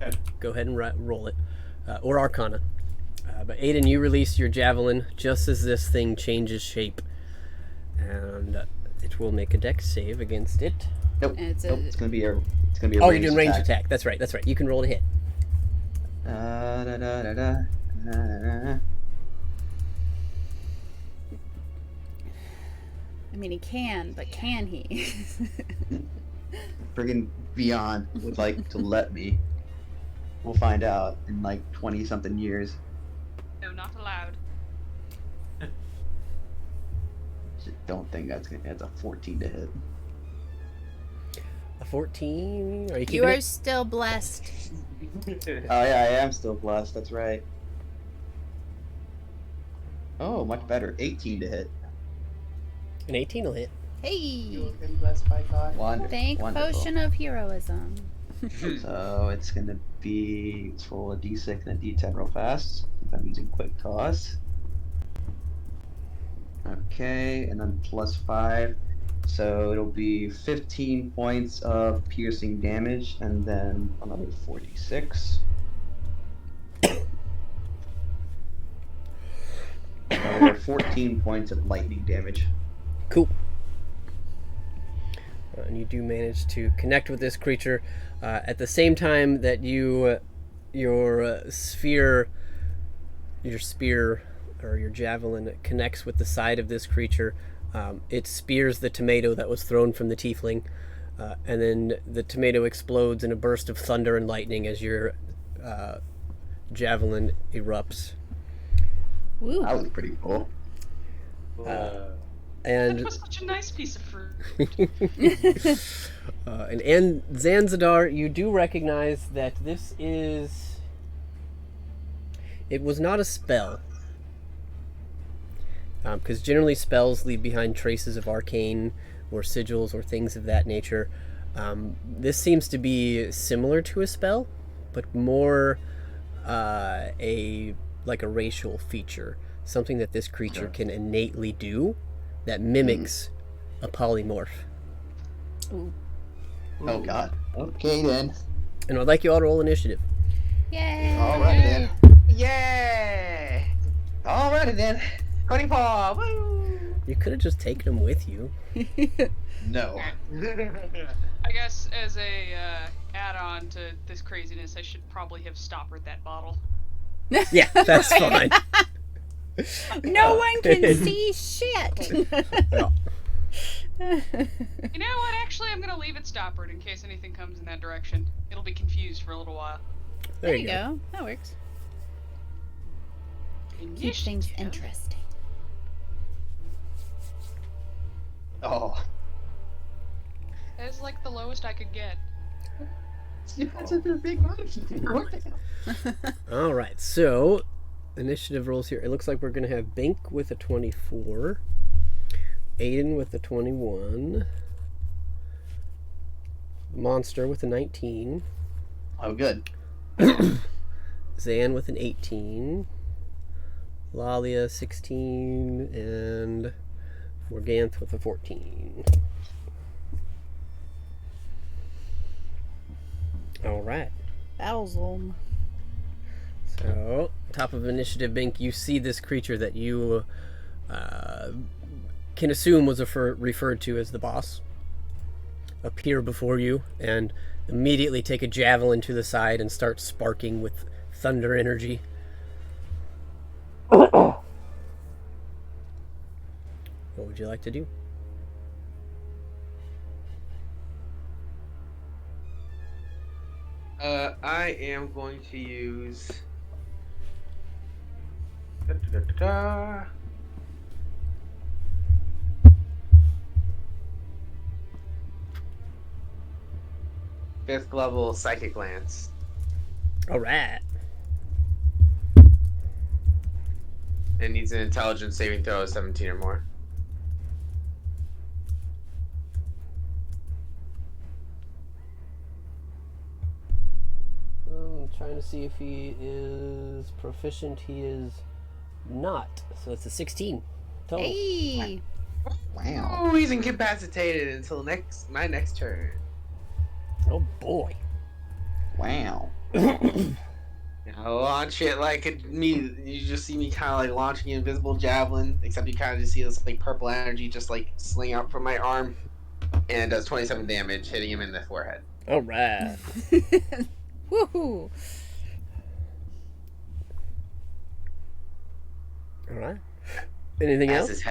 Okay. Go ahead and roll it. Or Arcana. But Aiden, you release your javelin just as this thing changes shape. And it will make a dex save against it. Nope. And it's Nope. a- It's gonna be a Oh, you're ranged doing range attack. attack. That's right. You can roll to hit. Da, da, da, da, da, da. I mean, he can, but can he? Friggin' Beyond would like to let me. We'll find out in like 20 something years. No, not allowed. Just don't think that's a 14 to hit. A 14? Are you You keeping are it? still blessed. Oh yeah, I am still blessed. That's right. Oh, much better. 18 to hit. An 18 will hit. Hey! been blessed by God. Thank Wonderful. Potion of Heroism. So it's gonna be, let's roll a d6 and a d10 real fast. I'm using quick toss. Okay, and then plus 5. So it'll be 15 points of piercing damage and then another 46. Another 14 points of lightning damage. Cool. And you do manage to connect with this creature at the same time that your spear or your javelin connects with the side of this creature. It spears the tomato that was thrown from the tiefling, and then the tomato explodes in a burst of thunder and lightning as your javelin erupts. Woo. That was pretty cool. And That was such a nice piece of fruit. and Zanzidar, you do recognize that this is... It was not a spell. Because generally spells leave behind traces of arcane or sigils or things of that nature. This seems to be similar to a spell, but more like a racial feature. Something that this creature can innately do that mimics a polymorph. Ooh. Oh god. Okay then. And I'd like you all to roll initiative. Yay! Alright then. Yay! Alrighty then. 24! Woo! You could have just taken them with you. No. I guess as a add-on to this craziness, I should probably have stoppered that bottle. Yeah, that's fine. No one can see shit. Yeah. You know what? Actually, I'm gonna leave it stoppered in case anything comes in that direction. It'll be confused for a little while. There There you you go. go. That works. Initiative. Keep things interesting. Oh. That's like the lowest I could get. That's a big one. All right, so initiative rolls here. It looks like we're going to have Bink with a 24, Aiden with a 21, Monster with a 19, Oh, good. Zan with an 18, Lalia 16, and Morganth with a 14. All right. Bowsum. So, top of initiative, Bink, you see this creature that you can assume was referred to as the boss appear before you and immediately take a javelin to the side and start sparking with thunder energy. What would you like to do? I am going to use. Fifth level psychic lance. All right. It needs an intelligence saving throw of 17 or more. I'm trying to see if he is proficient. He is not. So it's a 16 total. Hey! Wow. Oh, he's incapacitated until my next turn. Oh boy. Wow. I launch it like you just see me kind of like launching an invisible javelin, except you kind of just see this like purple energy just like sling out from my arm, and it does 27 damage, hitting him in the forehead. All right. Woohoo! All right. Anything As else? his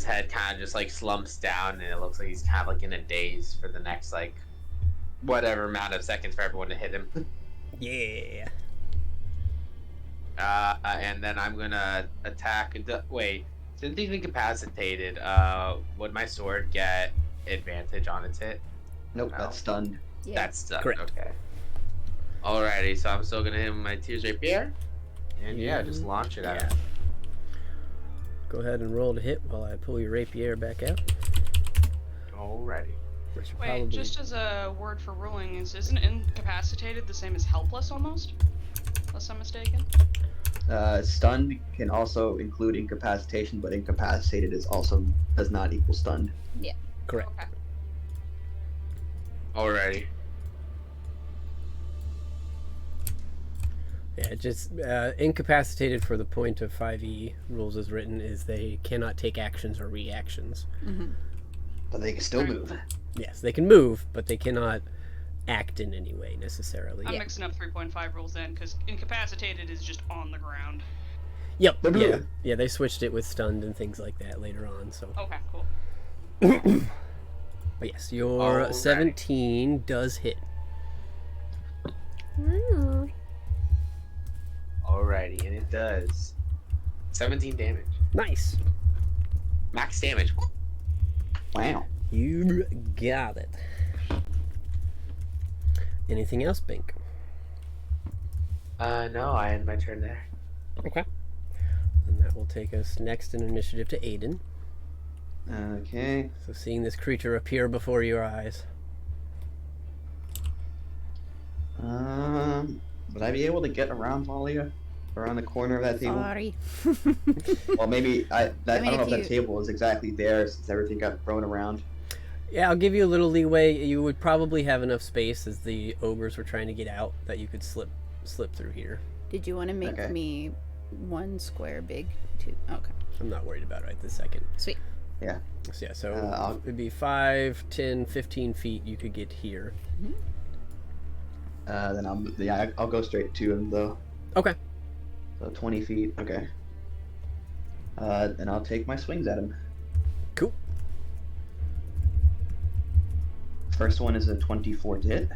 head kind of just like slumps down, and it looks like he's kind of like in a daze for the next like whatever amount of seconds for everyone to hit him. Yeah. And then I'm gonna attack. Wait, since he's incapacitated, would my sword get advantage on its hit? Nope, No. that's stunned. Yeah. That's stuff. Correct. Okay. Alrighty, so I'm still gonna hit him with my Tears Rapier, and yeah, just launch it at him. Go ahead and roll to hit while I pull your rapier back out. Alrighty. Which should Wait, probably... just as a word for ruling, isn't incapacitated the same as helpless almost? Unless I'm mistaken. Stunned can also include incapacitation, but incapacitated does not equal stunned. Correct. Okay. Alrighty. Yeah, just incapacitated for the point of 5e rules as written is they cannot take actions or reactions. Mm-hmm. But they can still move. Yes, they can move, but they cannot act in any way necessarily. I'm mixing up 3.5 rules then, because incapacitated is just on the ground. Yep. Yeah. Yeah. They switched it with stunned and things like that later on. So. Okay, cool. But yes, your Alright. 17 does hit. Alrighty, and it does 17 damage. Nice. Max damage. Wow. You got it. Anything else, Bink? No, I end my turn there. Okay. And that will take us next in initiative to Aiden. Okay. So seeing this creature appear before your eyes. Would I be able to get around Malia? Around the corner of that table? Sorry. Well, maybe I don't know if if that you- table is exactly there since everything got thrown around. Yeah, I'll give you a little leeway. You would probably have enough space as the ogres were trying to get out that you could slip through here. Did you want to make Okay. me 1 square big? 2. Okay. I'm not worried about it right this second. Sweet. Yeah. So yeah, so I'll- it'd be 5, 10, 15 feet you could get here. Then I'll go straight to him though. Okay. So 20 feet. Okay. Then I'll take my swings at him. Cool. First one is a 24 to hit.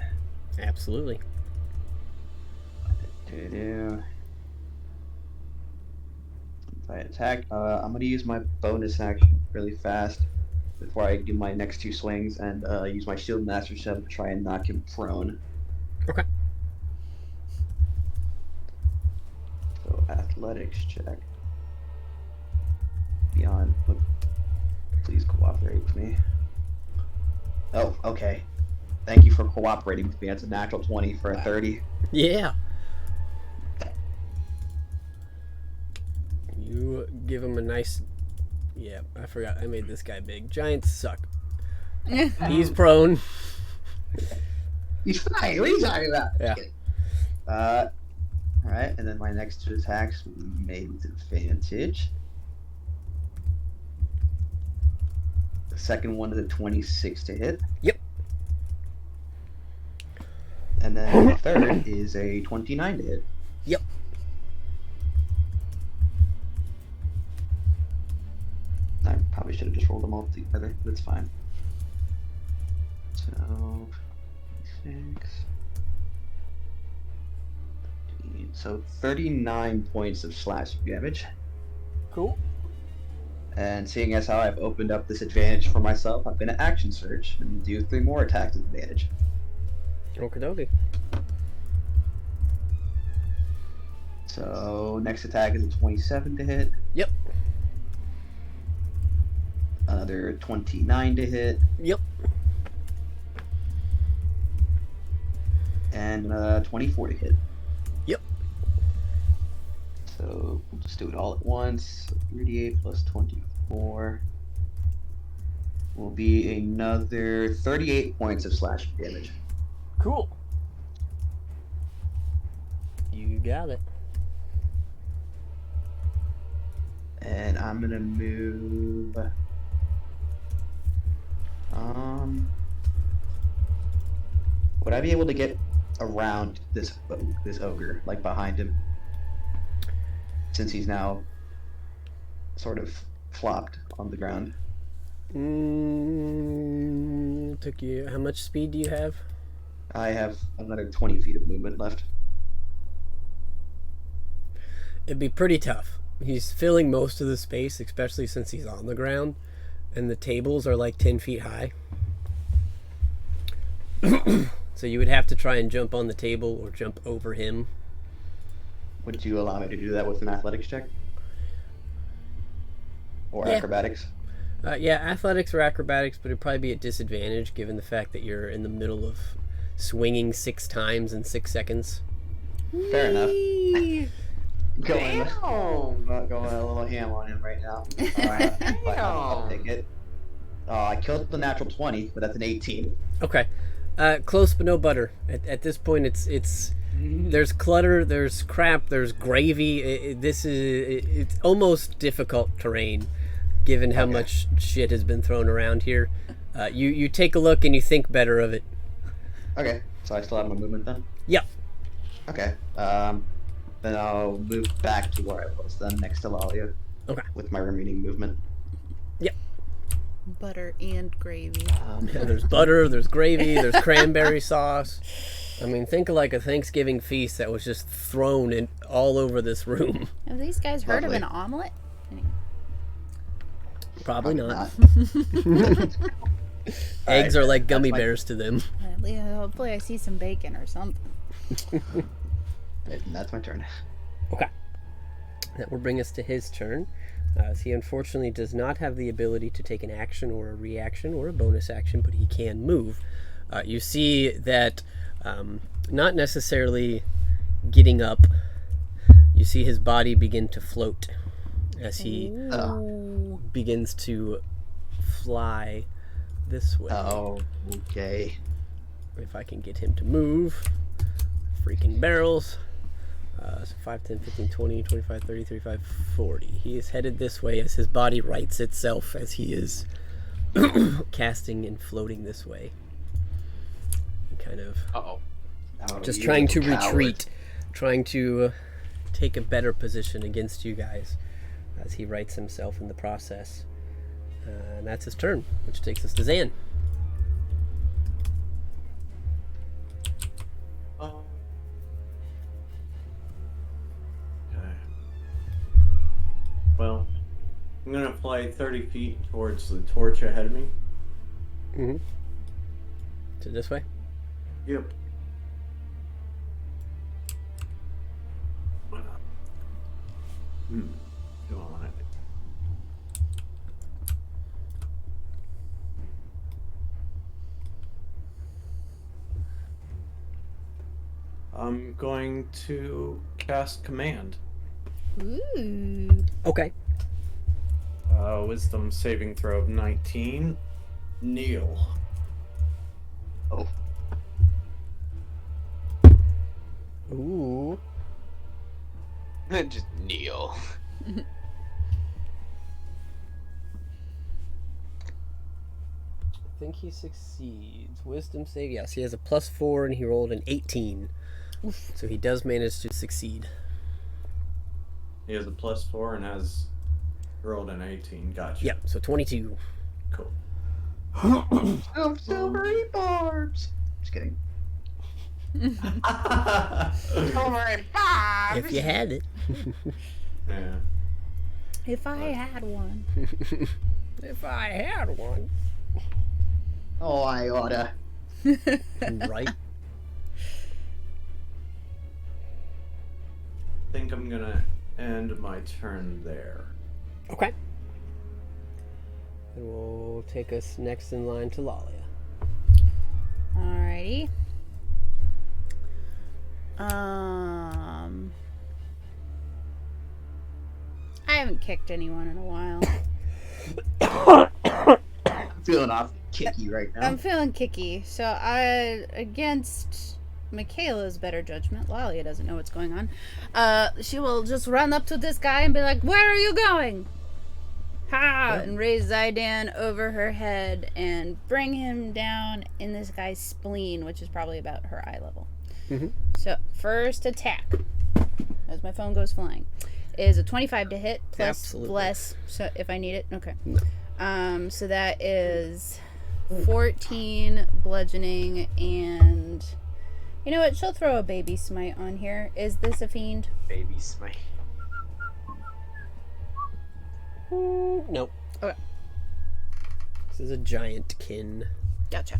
Absolutely. If I attack, I'm gonna use my bonus action really fast before I do my next 2 swings and use my shield master shove to try and knock him prone. Okay. So athletics check. Beyond. Look, please cooperate with me. Oh, okay. Thank you for cooperating with me. That's a natural 20 for a 30. Yeah. You give him a nice. Yeah, I forgot. I made this guy big. Giants suck. He's prone. He's fine. What are you talking about? Yeah. Alright, and then my next 2 attacks will be made with advantage. The second one is a 26 to hit. Yep. And then the third is a 29 to hit. Yep. I probably should have just rolled them all together. That's fine. So, 6. So 39 points of slashing damage. Cool. And seeing as how I've opened up this advantage for myself, I'm gonna action search and do 3 more attacks with advantage. Okie dokie. So next attack is a 27 to hit. Yep. Another 29 to hit. Yep. And 24 to hit. Yep. So we'll just do it all at once. So 38 plus 24 will be another 38 points of slashing damage. Cool. You got it. And I'm gonna move. Would I be able to get around this ogre, like behind him, since he's now sort of flopped on the ground? Took you. How much speed do you have? I have another 20 feet of movement left. It'd be pretty tough. He's filling most of the space, especially since he's on the ground, and the tables are like 10 feet high. So you would have to try and jump on the table or jump over him. Would you allow me to do that with an athletics check? Or Yeah. acrobatics? Yeah, athletics or acrobatics, but it'd probably be at disadvantage given the fact that you're in the middle of swinging 6 times in 6 seconds. Fair enough. Going Damn. a little ham on him right now. Alright, but I'll take it. I killed the natural 20, but that's an 18. Okay. Close but no butter. At this point, it's there's clutter, there's crap, there's gravy. It's almost difficult terrain, given how Okay. much shit has been thrown around here. You take a look and you think better of it. Okay, so I still have my movement then? Yep. Okay. Then I'll move back to where I was then, next to Lalia. Okay. With my remaining movement. Yep. Butter and gravy. Yeah, there's butter, there's gravy, there's cranberry sauce. I mean, think of like a Thanksgiving feast that was just thrown in all over this room. Have these guys heard Lovely. of an omelet? Probably not. Not. Eggs are like gummy that's my- bears to them. Yeah, hopefully I see some bacon or something. That's my turn. Okay. That will bring us to his turn. As he unfortunately does not have the ability to take an action or a reaction or a bonus action, but he can move. You see that not necessarily getting up, you see his body begin to float as he begins to fly this way. Oh, okay. If I can get him to move. Freaking barrels. So 5, 10, 15, 20, 25, 30, 35, 40. He is headed this way as his body rights itself as he is casting and floating this way. And kind of Uh-oh. Oh, just you trying to little coward. retreat, trying to take a better position against you guys as he rights himself in the process. And that's his turn, which takes us to Zan. Okay. Well, I'm gonna fly 30 feet towards the torch ahead of me. Mm-hmm. So this way? Yep. Do I want it? I'm going to cast command. Ooh. Okay. Wisdom saving throw of 19. Kneel. Oh, Ooh. Just kneel. I think he succeeds. Wisdom save, yes. He has a +4 and he rolled an 18. Oof. So he does manage to succeed. He has a +4 and has rolled an 18. Gotcha. Yep, so 22. Cool. oh, silvery barbs. Just kidding. Silvery Bob. If you had it. Yeah. If I had one. If I had one. Oh, I oughta. Right? I think I'm gonna end my turn there. Okay. And we'll take us next in line to Lalia. Alrighty. I haven't kicked anyone in a while. I'm feeling off kicky right now. I'm feeling kicky, so against Michaela's better judgment, Lalia doesn't know what's going on. She will just run up to this guy and be like, "Where are you going?" Ha! And raise Zydan over her head and bring him down in this guy's spleen, which is probably about her eye level. Mhm. So, first attack, as my phone goes flying, is a 25 to hit plus Absolutely. bless. So if I need it, okay. No. So that is 14 bludgeoning, and you know what? She'll throw a baby smite on here. Is this a fiend? Baby smite. Nope. Okay. This is a giant kin. Gotcha.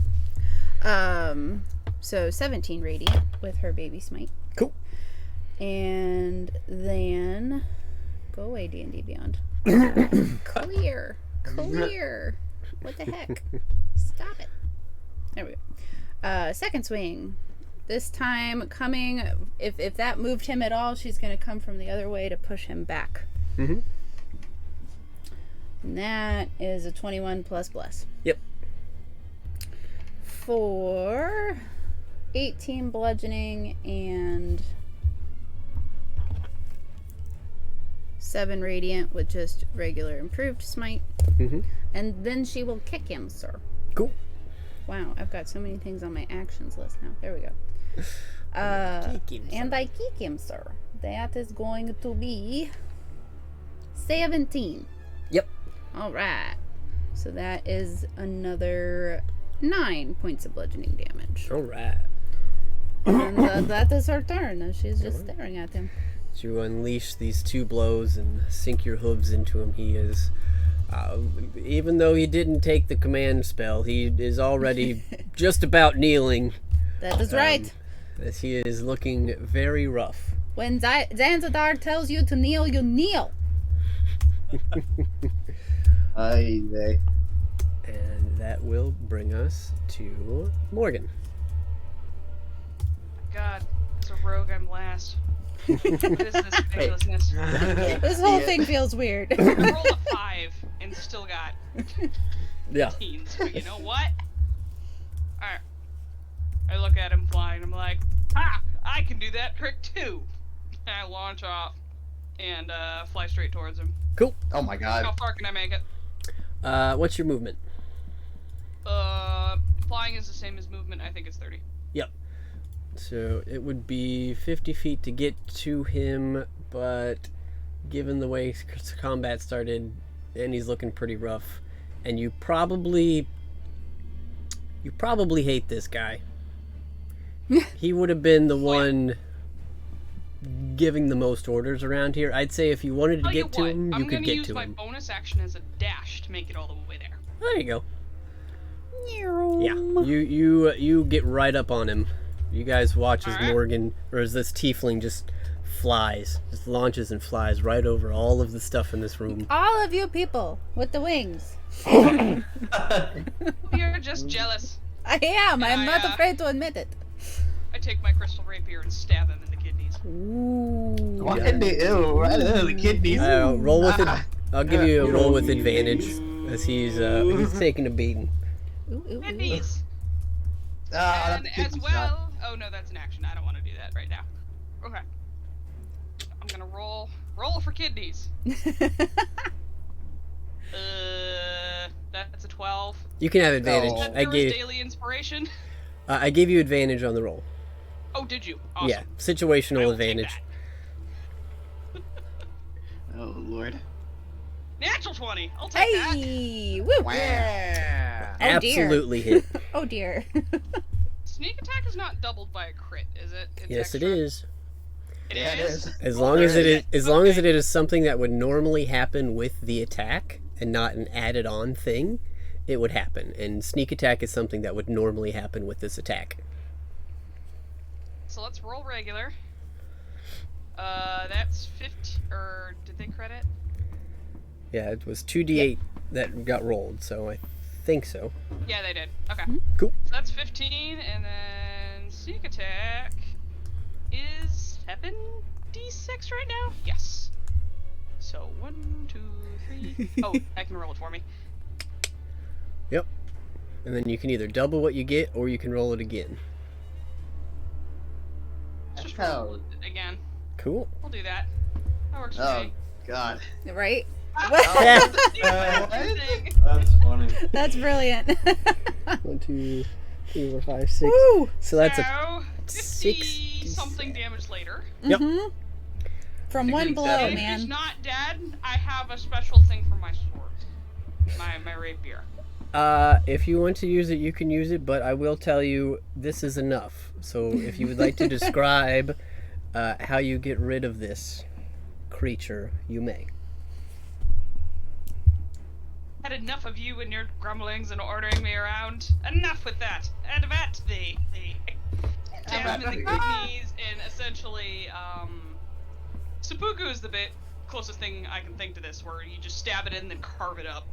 So 17 radiant with her baby smite. Cool. And then go away, D&D Beyond. Clear. What the heck? Stop it. There we go. Second swing. This time coming, if that moved him at all, she's going to come from the other way to push him back. Mm-hmm. And that is a 21 plus bless. Yep. For 18 bludgeoning and 7 radiant with just regular improved smite. Mm-hmm. And then she will kick him, sir. Cool. Wow, I've got so many things on my actions list now. There we go. Kick him, And sir. I kick him, sir. That is going to be 17. Yep. All right. So that is another 9 points of bludgeoning damage. All right. And that is her turn, and she's just staring at him. As you unleash these 2 blows and sink your hooves into him, he is, even though he didn't take the command spell, he is already just about kneeling. That is right. As he is looking very rough. When Zanzadar tells you to kneel, you kneel. Ay, vey. And that will bring us to Morgan. God, as a rogue, I'm last. What is this ridiculousness? This whole thing feels weird. I rolled a 5 and still got Yeah. teens. But you know what? Alright. I look at him flying. I'm like, I can do that trick too. And I launch off and fly straight towards him. Cool. Oh my god. How far can I make it? What's your movement? Flying is the same as movement. I think it's 30. Yep. So it would be 50 feet to get to him, but given the way combat started, and he's looking pretty rough, and you probably hate this guy. He would have been the one giving the most orders around here. I'd say if you wanted to Tell you get to what, him, you I'm could gonna get use to my him. bonus action as a dash to make it all the way there. There you go. Yeah, you get right up on him. You guys watch as Alright. Morgan, or as this tiefling just launches and flies right over all of the stuff in this room. All of you people with the wings. You're just jealous. I am. I'm not Yeah. afraid to admit it. I take my crystal rapier and stab him in the kidneys. Ooh. Why did they? Ew, right into the kidneys. Roll with it. I'll give you a roll with advantage as he's taking a beating. Ooh, ooh, ooh. Kidneys! Ah, And that's a as kidney well... shot. Oh no, that's an action. I don't want to do that right now. Okay. I'm gonna roll for kidneys. That's a 12. You can have advantage. Oh. That I gave daily inspiration. I gave you advantage on the roll. Oh, did you? Awesome. Yeah, situational I will take advantage. that. Oh lord. Natural 20. I'll take that. Hey! Woo! Wow. Oh, dear. Absolutely hit. Oh dear. Sneak attack is not doubled by a crit, is it? It's Yes, it extra? is. Yeah, it is. As Well, long as it there is, it as long as it is something that would normally happen with the attack and not an added-on thing, it would happen. And sneak attack is something that would normally happen with this attack. So let's roll regular. That's 50. Or did they credit? Yeah, it was 2d8 that got rolled, so I think so. Yeah, they did. Okay. Cool. So that's 15, and then sneak attack is 7d6 right now? Yes. So 1, 2, 3. Oh, I can roll it for me. Yep. And then you can either double what you get, or you can roll it again. Let's just Oh. roll it again. Cool. We'll do that. That works for Oh me. god. Right? That's funny. That's brilliant. 1, 2, 3, 4, 5, 6. Woo! So that's a So, 50 60 something damage later. Yep. Mhm. From one blow, And if he's man. not dead, I have a special thing for my sword. My rapier. If you want to use it, you can use it, but I will tell you this is enough. So if you would like to describe how you get rid of this creature, you may. Had enough of you and your grumblings and ordering me around. Enough with that. Advat the down in the kidneys and essentially seppuku is the bit closest thing I can think to this, where you just stab it in and then carve it up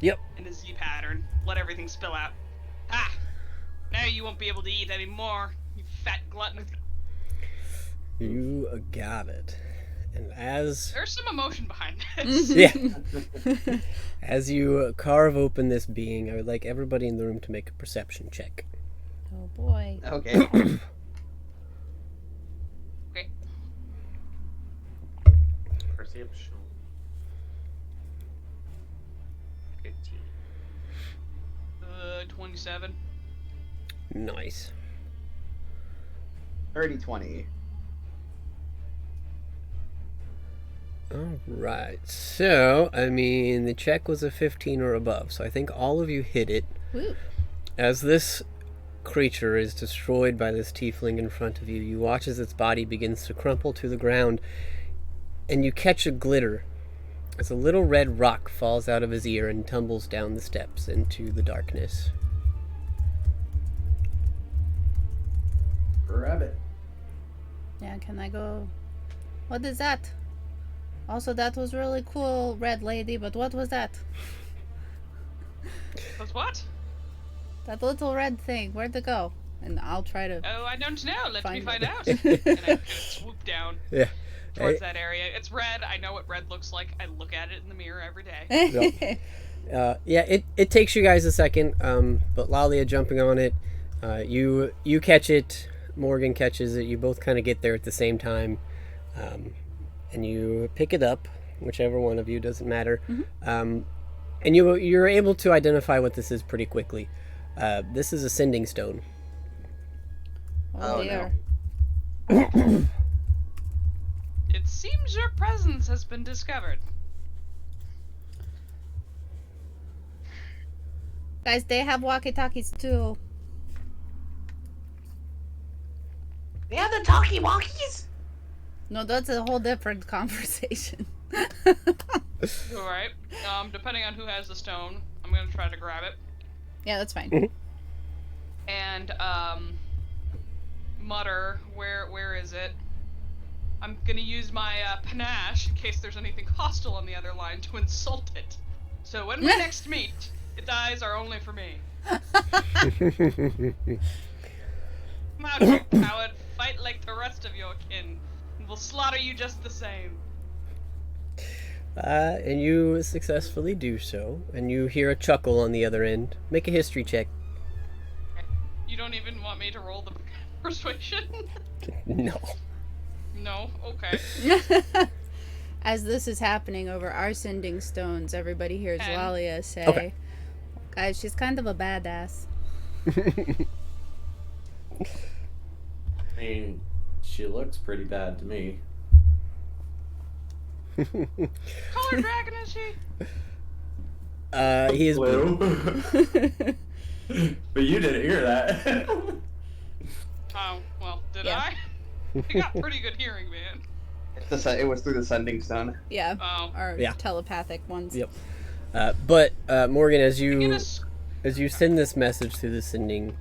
Yep. in a Z pattern. Let everything spill out. Ah! Now you won't be able to eat anymore, you fat glutton. You got it. And as There's some emotion behind this. yeah, as you carve open this being, I would like everybody in the room to make a perception check. Oh boy. Okay. Okay. Perception. 15. 27. Nice. 30-20. Alright, so, I mean, the check was a 15 or above, so I think all of you hit it. Woo. As this creature is destroyed by this tiefling in front of you, you watch as its body begins to crumple to the ground, and you catch a glitter as a little red rock falls out of his ear and tumbles down the steps into the darkness. Grab it. Yeah, can I go? What is that? Also, that was really cool, red lady, but what was that? Was what? That little red thing, where'd it go? And I'll try to... Oh, I don't know. Let me Find find it. out. And I kind of swoop down Yeah. towards that area. It's red. I know what red looks like. I look at it in the mirror every day. Yeah, it takes you guys a second, but Lalia jumping on it, you catch it, Morgan catches it, you both kind of get there at the same time, and you pick it up, whichever one of you, doesn't matter, and you're able to identify what this is pretty quickly. This is a sending stone. Oh dear. It seems your presence has been discovered. Guys, they have walkie-talkies too. They have the talkie-walkies? No, that's a whole different conversation. Alright. Depending on who has the stone, I'm gonna try to grab it. Yeah, that's fine. And, mutter, where is it? I'm gonna use my, panache in case there's anything hostile on the other line to insult it. So when we next meet, its eyes are only for me. Come out, you coward. Fight like the rest of your kin. And we'll slaughter you just the same. And you successfully do so, and you hear a chuckle on the other end. Make a history check. You don't even want me to roll the persuasion? No. No? Okay. As this is happening over our sending stones, everybody hears And- Lalia say, Okay. guys, she's kind of a badass. I mean, she looks pretty bad to me. Color dragon is she? He is blue. But you didn't hear that. Oh, well, did Yeah. I? I got pretty good hearing, man. It was through the sending stone. Yeah, Oh. our Yeah. telepathic ones. Yep. But Morgan, as Get you a send this message through the sending,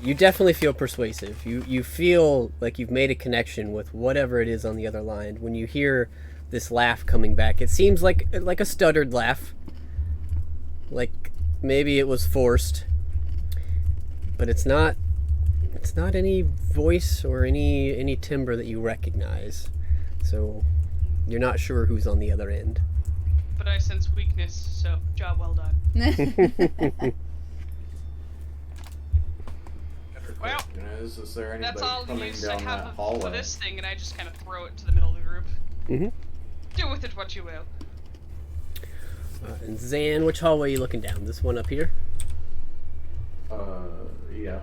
you definitely feel persuasive. You feel like you've made a connection with whatever it is on the other line. When you hear this laugh coming back, it seems like a stuttered laugh, like maybe it was forced, but it's not any voice or any timbre that you recognize. So you're not sure who's on the other end. But I sense weakness, so job well done. Well, Is there anybody That's all the coming use I down have that for hallway? this thing, and I just kind of throw it to the middle of the group. Mm-hmm. Do with it what you will. And Zan, which hallway are you looking down? This one up here? Yeah.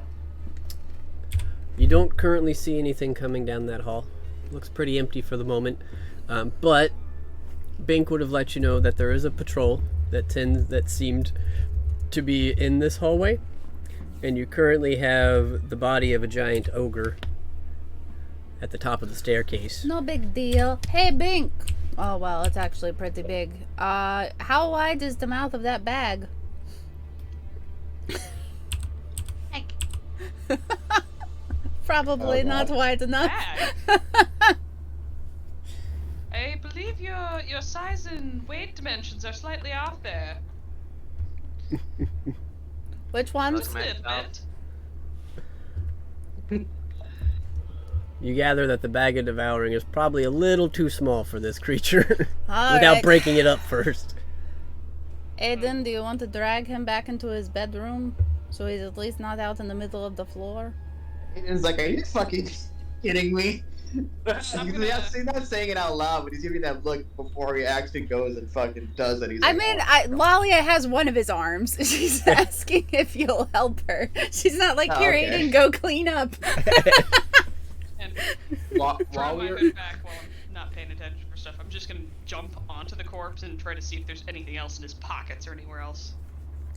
You don't currently see anything coming down that hall. Looks pretty empty for the moment. But Bink would have let you know that there is a patrol that seemed to be in this hallway. And you currently have the body of a giant ogre at the top of the staircase. No big deal. Hey, Bink. Oh, well, it's actually pretty big. How wide is the mouth of that bag? Heck. Probably not wide enough. Bag? I believe your size and weight dimensions are slightly off there. Which ones? Look, Just a little myself. bit. You gather that the bag of devouring is probably a little too small for this creature All without right. breaking it up first. Aiden, do you want to drag him back into his bedroom so he's at least not out in the middle of the floor? It's like, are you fucking kidding me? I'm He's gonna- not saying it out loud, but he's giving that look before he actually goes and fucking does it. He's I like, mean, "Oh, Lalia has one of his arms. She's asking if you'll help her. She's not like, Oh, here, okay. Aiden, go clean up. And While throw my we're hood back while I'm not paying attention for stuff. I'm just gonna jump onto the corpse and try to see if there's anything else in his pockets or anywhere else.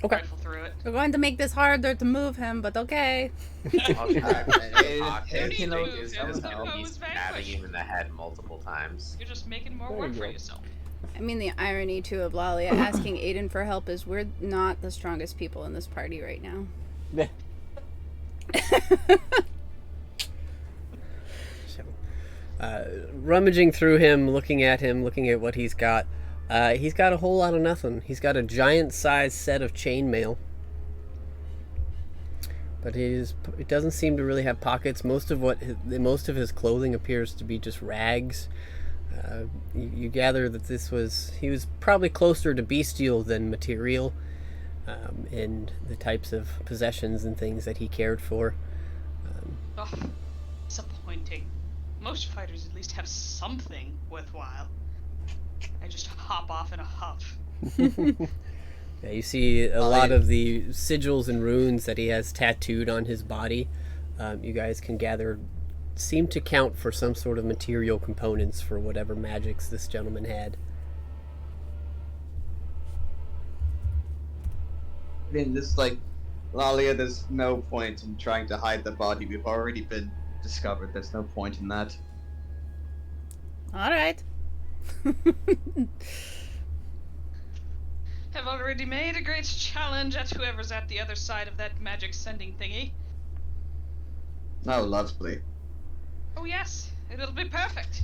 Okay. Rifle through it. We're going to make this harder to move him, but okay. Pocket, You know, is yeah, just no, he's it's very stabbing quick. him in the head multiple times. You're just making more There work you for go. yourself. I mean, the irony, too, of Lalia asking Aiden for help is we're not the strongest people in this party right now. Rummaging through him, looking at what he's got a whole lot of nothing. He's got a giant-sized set of chainmail, but it doesn't seem to really have pockets. Most of his clothing appears to be just rags. You gather that he was probably closer to bestial than material in the types of possessions and things that he cared for. Oh, disappointing. Most fighters at least have something worthwhile. I just hop off in a huff. Yeah, you see a lot of the sigils and runes that he has tattooed on his body. You guys can gather seem to count for some sort of material components for whatever magics this gentleman had. I mean, just like, Lalia, there's no point in trying to hide the body. We've already been discovered. There's no point in that. All right. Have already made a great challenge at whoever's at the other side of that magic sending thingy. Oh, lovely. Oh yes, it'll be perfect.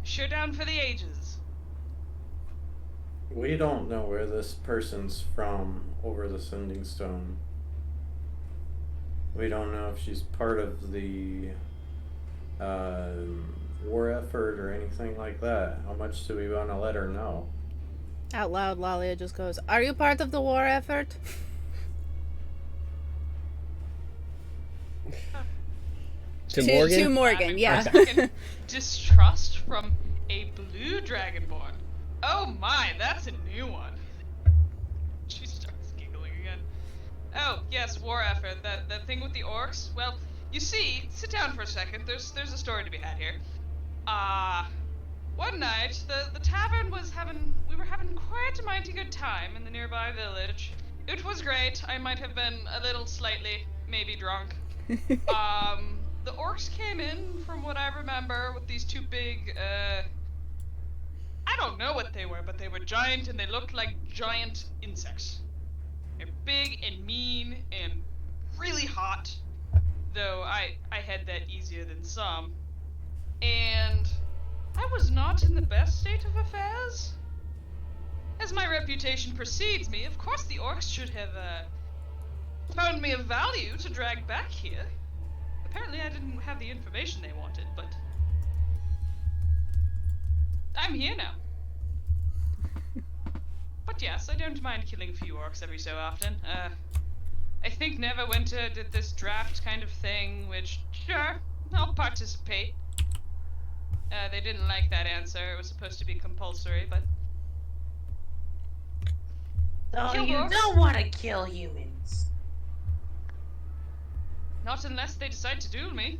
Sure down for the ages. We don't know where this person's from over the Sending Stone. We don't know if she's part of the war effort or anything like that. How much do we want to let her know? Out loud, Lalia just goes, "Are you part of the war effort?" To Morgan? To Morgan, yeah. Fucking distrust from a blue dragonborn. Oh my, that's a new one. She starts giggling again. Oh, yes, war effort. That thing with the orcs? Well, you see, sit down for a second. There's a story to be had here. One night, the tavern we were having quite a mighty good time in the nearby village. It was great. I might have been a little slightly, maybe drunk. The orcs came in, from what I remember, with these two big, I don't know what they were, but they were giant and they looked like giant insects. They're big and mean and really hot, though I had that easier than some. And I was not in the best state of affairs. As my reputation precedes me, of course the orcs should have found me of value to drag back here. Apparently I didn't have the information they wanted, but I'm here now. But yes, I don't mind killing a few orcs every so often. I think Neverwinter did this draft kind of thing, which, sure, I'll participate. They didn't like that answer. It was supposed to be compulsory, but... So Kill you orcs? don't want to kill humans. Not unless they decide to duel me.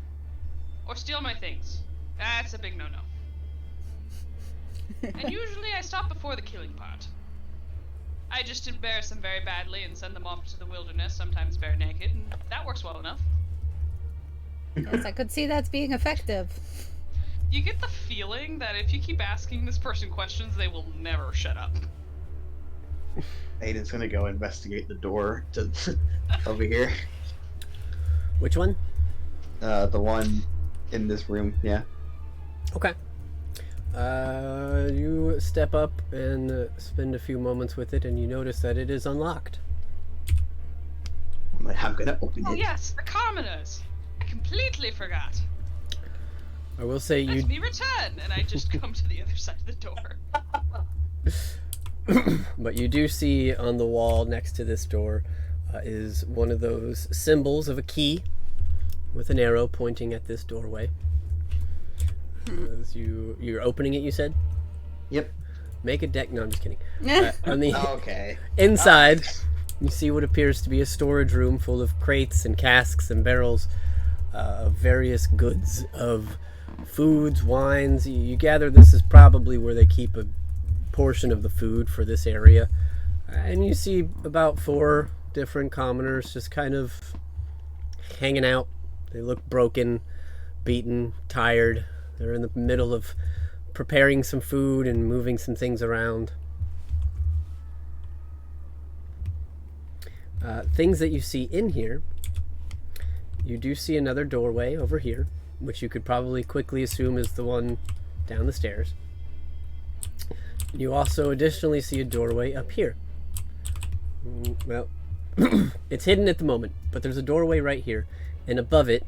Or steal my things. That's a big no-no. And usually I stop before the killing part. I just embarrass them very badly and send them off to the wilderness, sometimes bare naked, and that works well enough. Yes, I could see that's being effective. You get the feeling that if you keep asking this person questions, they will never shut up. Aiden's gonna go investigate the door to over here. Which one? The one in this room, yeah. Okay. You step up and spend a few moments with it, and you notice that it is unlocked. I'm gonna open Oh it. yes, the commoners! I completely forgot. I will say Let you me return! And I just come to the other side of the door. but you do see on the wall next to this door is one of those symbols of a key with an arrow pointing at this doorway. As you're opening it, you said? Yep. Make a deck. No, I'm just kidding. On the Okay. inside, you see what appears to be a storage room full of crates and casks and barrels of various goods of foods, wines. You gather this is probably where they keep a portion of the food for this area. And you see about 4 different commoners just kind of hanging out. They look broken, beaten, tired. They're in the middle of preparing some food and moving some things around. Things that you see in here, you do see another doorway over here, which you could probably quickly assume is the one down the stairs. You also additionally see a doorway up here. Well, it's hidden at the moment, but there's a doorway right here, and above it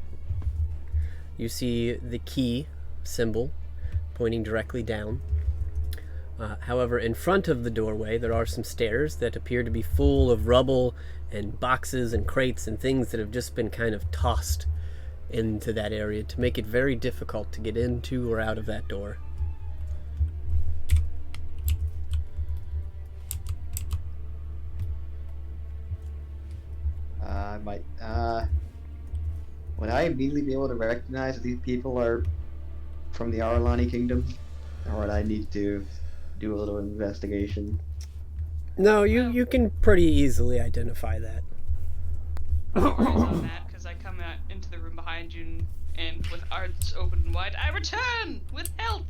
you see the key symbol pointing directly down. However, in front of the doorway there are some stairs that appear to be full of rubble and boxes and crates and things that have just been kind of tossed into that area to make it very difficult to get into or out of that door. Would I immediately be able to recognize that these people are from the Aralani kingdom? Or would I need to do a little investigation? No, you can pretty easily identify that. No worries on that, because I come out into the room behind you and with arms open wide, I return with help!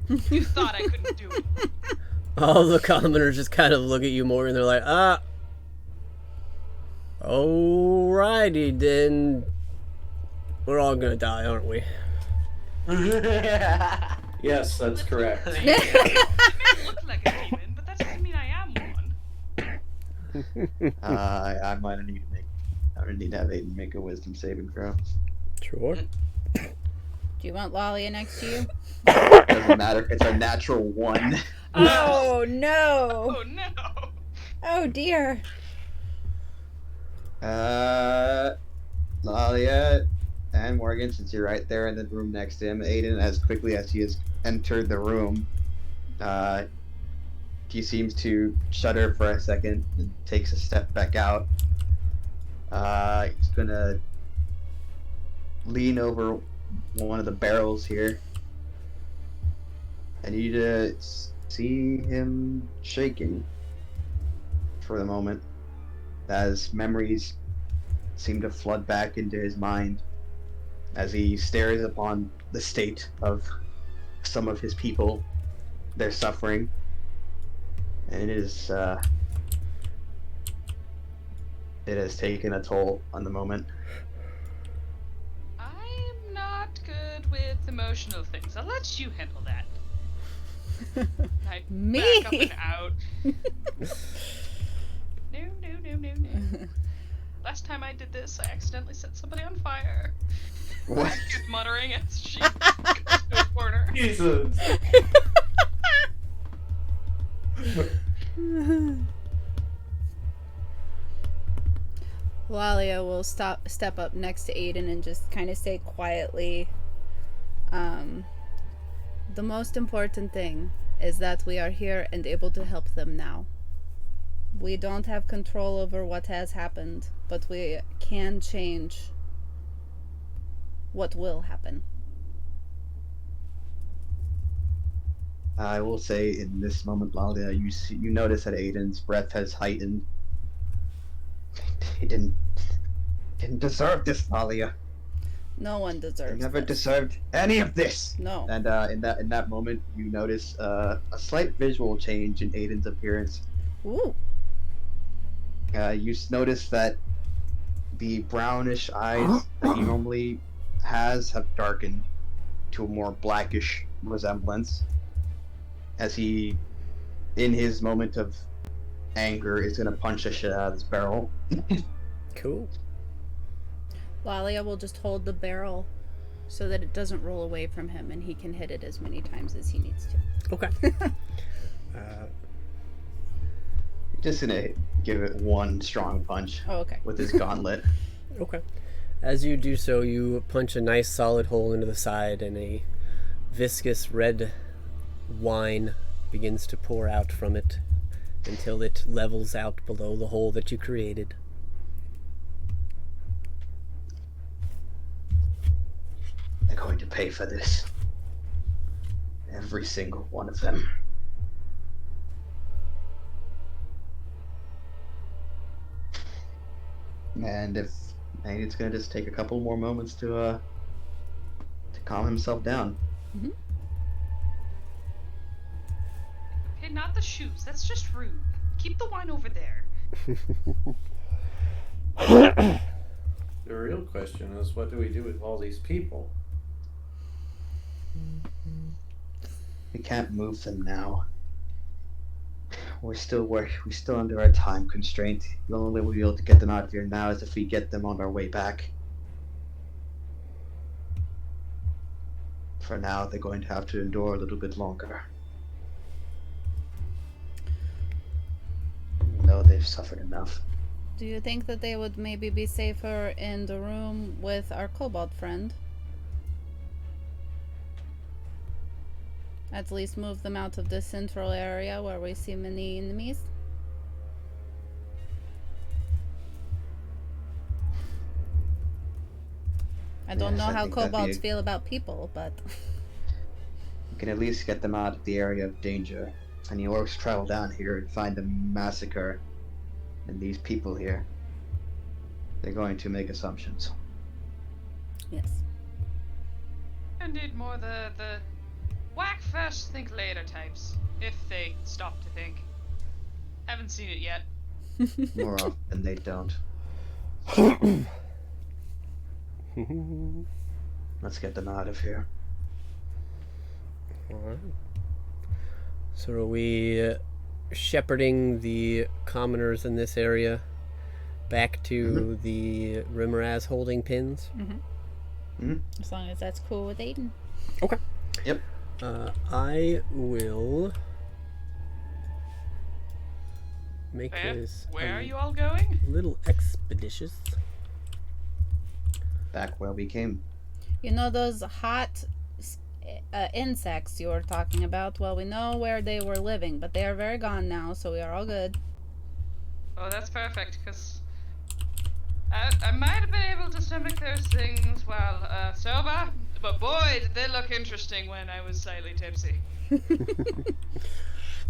You thought I couldn't do it. All the commoners just kind of look at you more and they're like, alrighty then. We're all gonna die, aren't we? Yes, that's correct. It may look like a demon, but that doesn't mean I am one. I'm gonna need to have Aiden make a wisdom saving throw. Sure. Do you want Lalia next to you? Doesn't matter. It's a natural 1. Oh no! Oh no! Oh dear! Lalia and Morgan, since you're right there in the room next to him, Aiden, as quickly as he has entered the room, he seems to shudder for a second and takes a step back out. He's gonna lean over one of the barrels here, and you just see him shaking for the moment as memories seem to flood back into his mind as he stares upon the state of some of his people, their suffering, and it has taken a toll on the moment. I'm not good with emotional things. I'll let you handle that. I Me? back up and out. No. Last time I did this, I accidentally set somebody on fire. What? She's muttering as she goes to a corner. Jesus. Lalia will step up next to Aiden and just kind of say quietly, the most important thing is that we are here and able to help them now. We don't have control over what has happened, but we can change what will happen. I will say in this moment, Lalia, you notice that Aiden's breath has heightened. He didn't deserve this, Lalia. No one He deserves never this. deserved any of this. No. And in that moment, you notice a slight visual change in Aiden's appearance. Ooh. You notice that the brownish eyes that he normally has have darkened to a more blackish resemblance, as he, in his moment of anger, is gonna punch the shit out of this barrel. Cool. Lalia will just hold the barrel so that it doesn't roll away from him and he can hit it as many times as he needs to. Okay. Just gonna give it one strong punch Oh, okay. with his gauntlet. Okay. As you do so, you punch a nice solid hole into the side, and a viscous red wine begins to pour out from it until it levels out below the hole that you created. They're going to pay for this. Every single one of them. And if maybe it's gonna just take a couple more moments to calm himself down. Okay, not the shoes. That's just rude. Keep the wine over there. The real question is, what do we do with all these people? We can't move them now. We're still under our time constraint. The only way we'll be able to get them out of here now is if we get them on our way back. For now, they're going to have to endure a little bit longer. No, they've suffered enough. Do you think that they would maybe be safer in the room with our kobold friend? At least move them out of the central area where we see many enemies? I don't Yes, know I how think that'd be kobolds a- feel about people, but... We can at least get them out of the area of danger. If any orcs travel down here and find a massacre and these people here, they're going to make assumptions. Yes. Indeed, more the whack first, think later types. If they stop to think. Haven't seen it yet. More often they don't. Let's get them out of here. Alright. So are we shepherding the commoners in this area back to the Rimraz holding pins? As long as that's cool with Aiden. Okay. Yep. I will make Where? this Where a are you all going? little expeditious. Back where we came. You know those hot insects you were talking about? Well, we know where they were living, but they are very gone now, so we are all good. Oh, that's perfect, because I might have been able to stomach those things while sober, but boy, did they look interesting when I was slightly tipsy.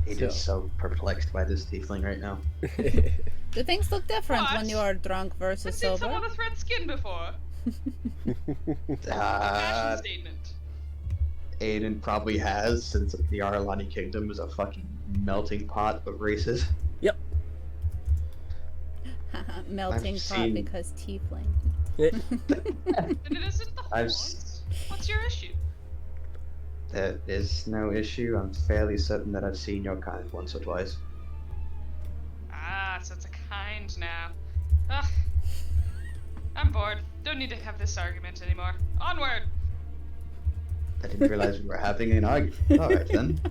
He's just so perplexed by this tiefling right now. Do things look different when What? you are drunk I've versus seen sober? someone with red skin before. Fashion statement. Aiden probably has, since the Aralani kingdom is a fucking melting pot of races. Yep. Melting I've pot seen- because tiefling. And it isn't the I've horns. What's your issue? There is no issue. I'm fairly certain that I've seen your kind once or twice. Ah, so it's a kind now. Ugh. I'm bored. Don't need to have this argument anymore. Onward! I didn't realize we were having an argument. Alright then.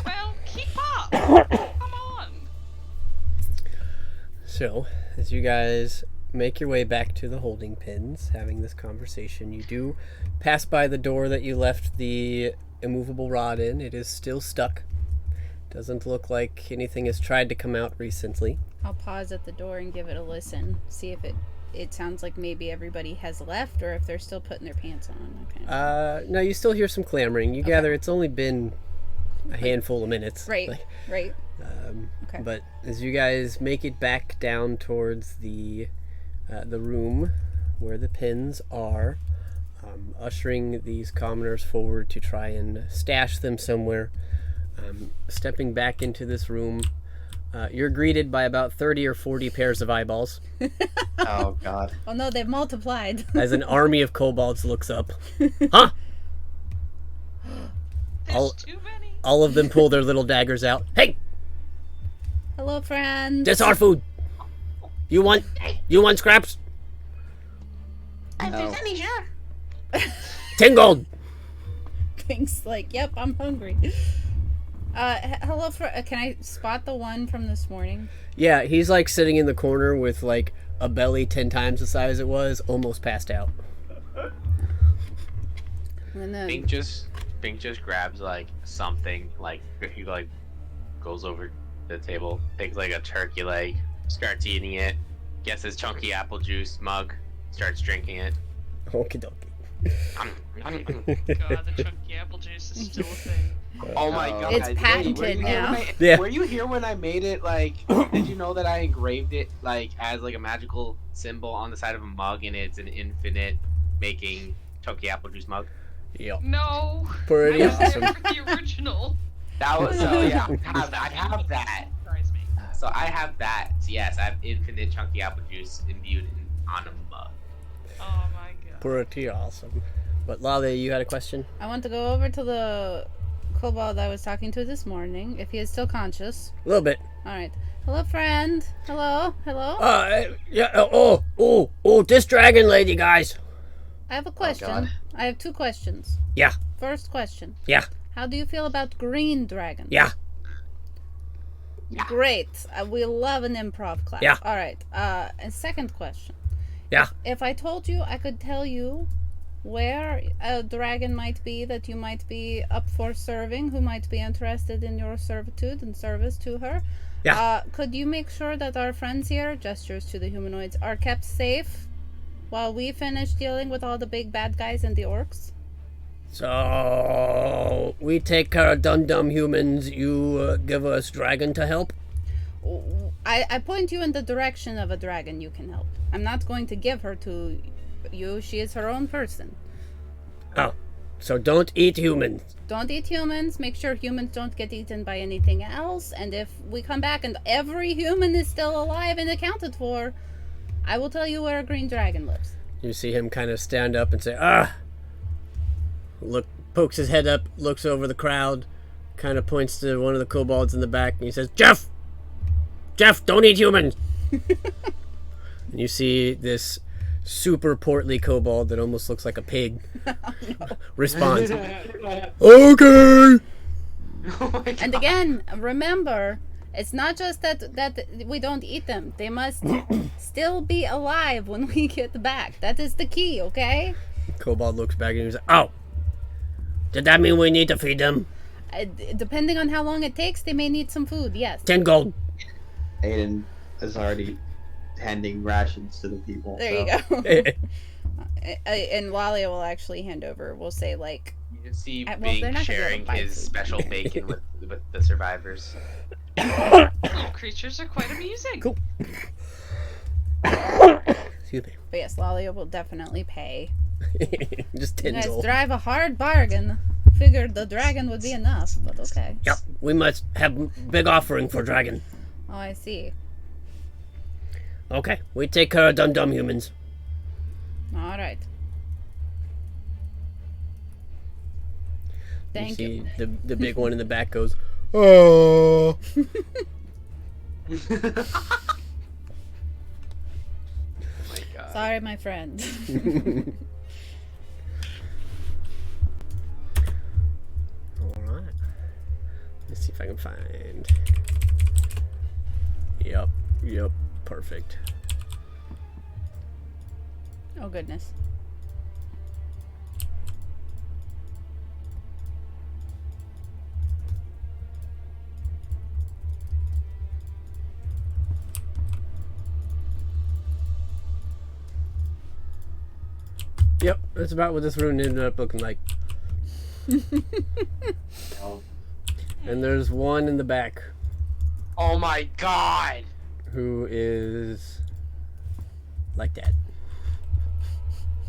Well, keep up! Come on! So, as you guys make your way back to the holding pins, having this conversation, you do pass by the door that you left the immovable rod in. It is still stuck. Doesn't look like anything has tried to come out recently. I'll pause at the door and give it a listen. See if it sounds like maybe everybody has left or if they're still putting their pants on. Okay. No, you still hear some clamoring. You gather it's only been a handful of minutes. Right, Like, right. Okay. But as you guys make it back down towards the room where the pins are, ushering these commoners forward to try and stash them somewhere, stepping back into this room, you're greeted by about 30 or 40 pairs of eyeballs Oh god. Oh no, they've multiplied. as an army of kobolds looks up. Huh? There's All- too many. All of them pull their little daggers out. Hey, Hello, friend. that's our food. You want scraps? If No. there's any, sure. 10 gold. Pink's like, yep, I'm hungry. Hello, can I spot the one from this morning? Yeah, he's like sitting in the corner with like a belly 10 times the size it was, almost passed out. And then, Bink just grabs like something, like he like goes over the table, takes like a turkey leg, starts eating it, gets his chunky apple juice mug, starts drinking it. Okie dokie. God, the chunky apple juice is still a thing. Oh my god. It's Wait, patented were you here now. when Yeah. Were you here when I made it, like, did you know that I engraved it, like, as, like, a magical symbol on the side of a mug, and it's an infinite making chunky apple juice mug? Yep. No. Pretty I was awesome. there for the original. That was, so yeah, I have that. Surprise me. So I have that. So yes, I have infinite chunky apple juice imbued on a mug. Oh my god. Pretty awesome. But Lale, you had a question? I want to go over to the kobold I was talking to this morning, if he is still conscious. A little bit. Alright. Hello, friend. Hello? Hello? Yeah. This dragon lady, guys. I have a question. God. I have 2 questions. Yeah. First question. Yeah. How do you feel about green dragons? Yeah. Great. We love an improv class. Yeah. Alright. And second question. Yeah. If I told you, I could tell you where a dragon might be that you might be up for serving, who might be interested in your servitude and service to her. Yeah. Could you make sure that our friends here, gestures to the humanoids, are kept safe while we finish dealing with all the big bad guys and the orcs? So we take care of dum-dum humans. You give us dragon to help. I point you in the direction of a dragon you can help. I'm not going to give her to you. She is her own person. Oh, so don't eat humans. Don't eat humans. Make sure humans don't get eaten by anything else. And if we come back and every human is still alive and accounted for, I will tell you where a green dragon lives. You see him kind of stand up and say, Look, pokes his head up, looks over the crowd, kind of points to one of the kobolds in the back, and he says, Jeff, don't eat humans. And you see this super portly kobold that almost looks like a pig responds, okay. Oh my god. And again, remember, it's not just that we don't eat them. They must still be alive when we get back. That is the key, okay? Kobold looks back and he's like, oh, did that mean we need to feed them? Depending on how long it takes, they may need some food, yes. 10 gold. Aiden is already handing rations to the people. There so. you go. And Lalia will actually hand over, we'll say, like... You can see well, Big they're not gonna be able to sharing buy his food. special bacon with the survivors. Little creatures are quite amusing. Cool. Excuse me. But yes, Lalia will definitely pay. Just You 10 guys gold. drive a hard bargain. Figured the dragon would be enough, but okay. Yep, we must have big offering for dragon. Oh, I see. Okay, we take care of dum-dum humans. Alright. Thank you. See the big one in the back goes, oh. Oh my god. Sorry, my friend. Alright. Let's see if I can find. Yep, perfect. Oh, goodness. Yep, that's about what this room ended up looking like. And there's one in the back Oh my god. who is like that.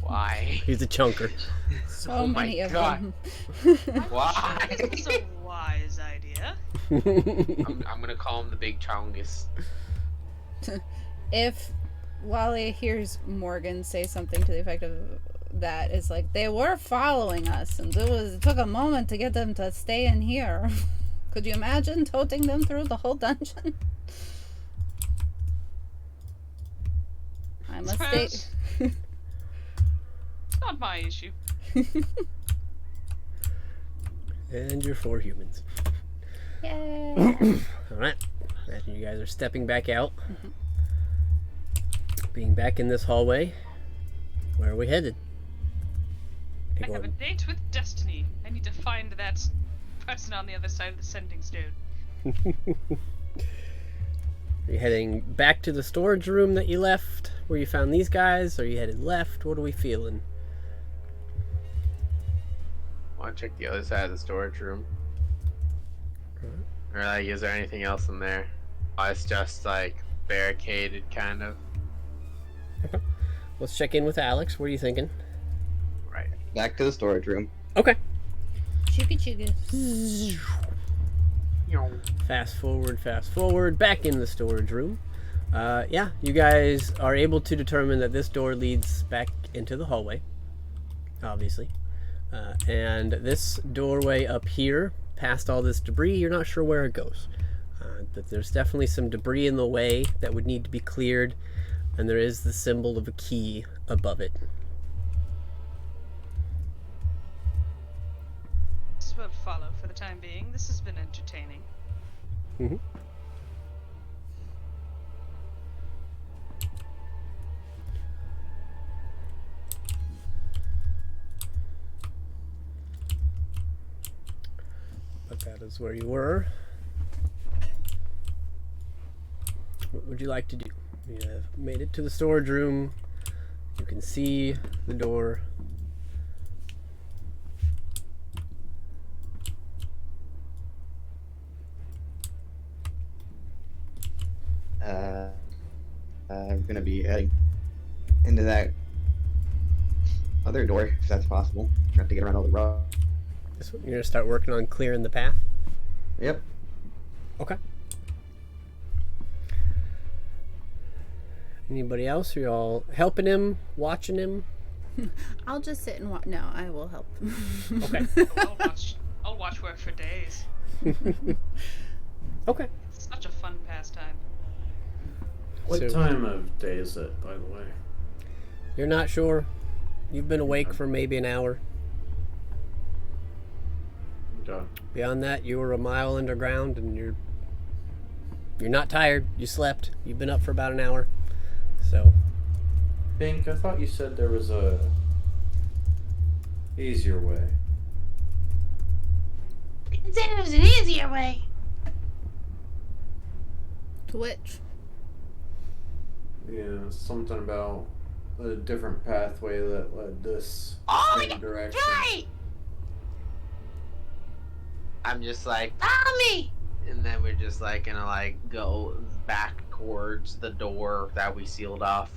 Why? He's a chunker. So Oh my many of God. them. Why? It's a wise idea. I'm gonna call him the Big Chongus. If Wally hears Morgan say something to the effect of that, it's like, they were following us, and it took a moment to get them to stay in here. Could you imagine toting them through the whole dungeon? I must say... It's not my issue. And you're 4 humans. Yay! Alright. Imagine you guys are stepping back out. Being back in this hallway. Where are we headed? I have a date with destiny. I need to find that person on the other side of the sending stone. Are you heading back to the storage room that you left? Where you found these guys? Are you headed left? What are we feeling? Want to check the other side of the storage room? Or like, is there anything else in there? Oh, it's just like barricaded, kind of. Let's check in with Alex. What are you thinking? Right. Back to the storage room. Okay. Chugga chugga. Fast forward. Back in the storage room. Yeah, you guys are able to determine that this door leads back into the hallway. Obviously. And this doorway up here, past all this debris, you're not sure where it goes. But there's definitely some debris in the way that would need to be cleared, and there is the symbol of a key above it. This will follow for the time being. This has been entertaining. Mm-hmm. But that is where you were. What would you like to do? You have made it to the storage room. You can see the door. I'm gonna be heading into that other door if that's possible. Have to get around all the rock. This one, you're gonna start working on clearing the path. Yep. Okay. Anybody else? Are you all helping him, watching him? I'll just sit and watch. No, I will help. Okay. I'll watch work for days. Okay. It's such a fun pastime. What So- time of day is it, by the way? You're not sure. You've been awake for maybe an hour. Okay. Beyond that, you were a mile underground, and you're not tired. You slept. You've been up for about an hour. So, Pink, I thought you said there was a easier way. It said it was an easier way. To which? Yeah, something about a different pathway that led this Oh, same yeah, direction. right! I'm just like, Follow me! and then we're just like gonna like go back towards the door that we sealed off.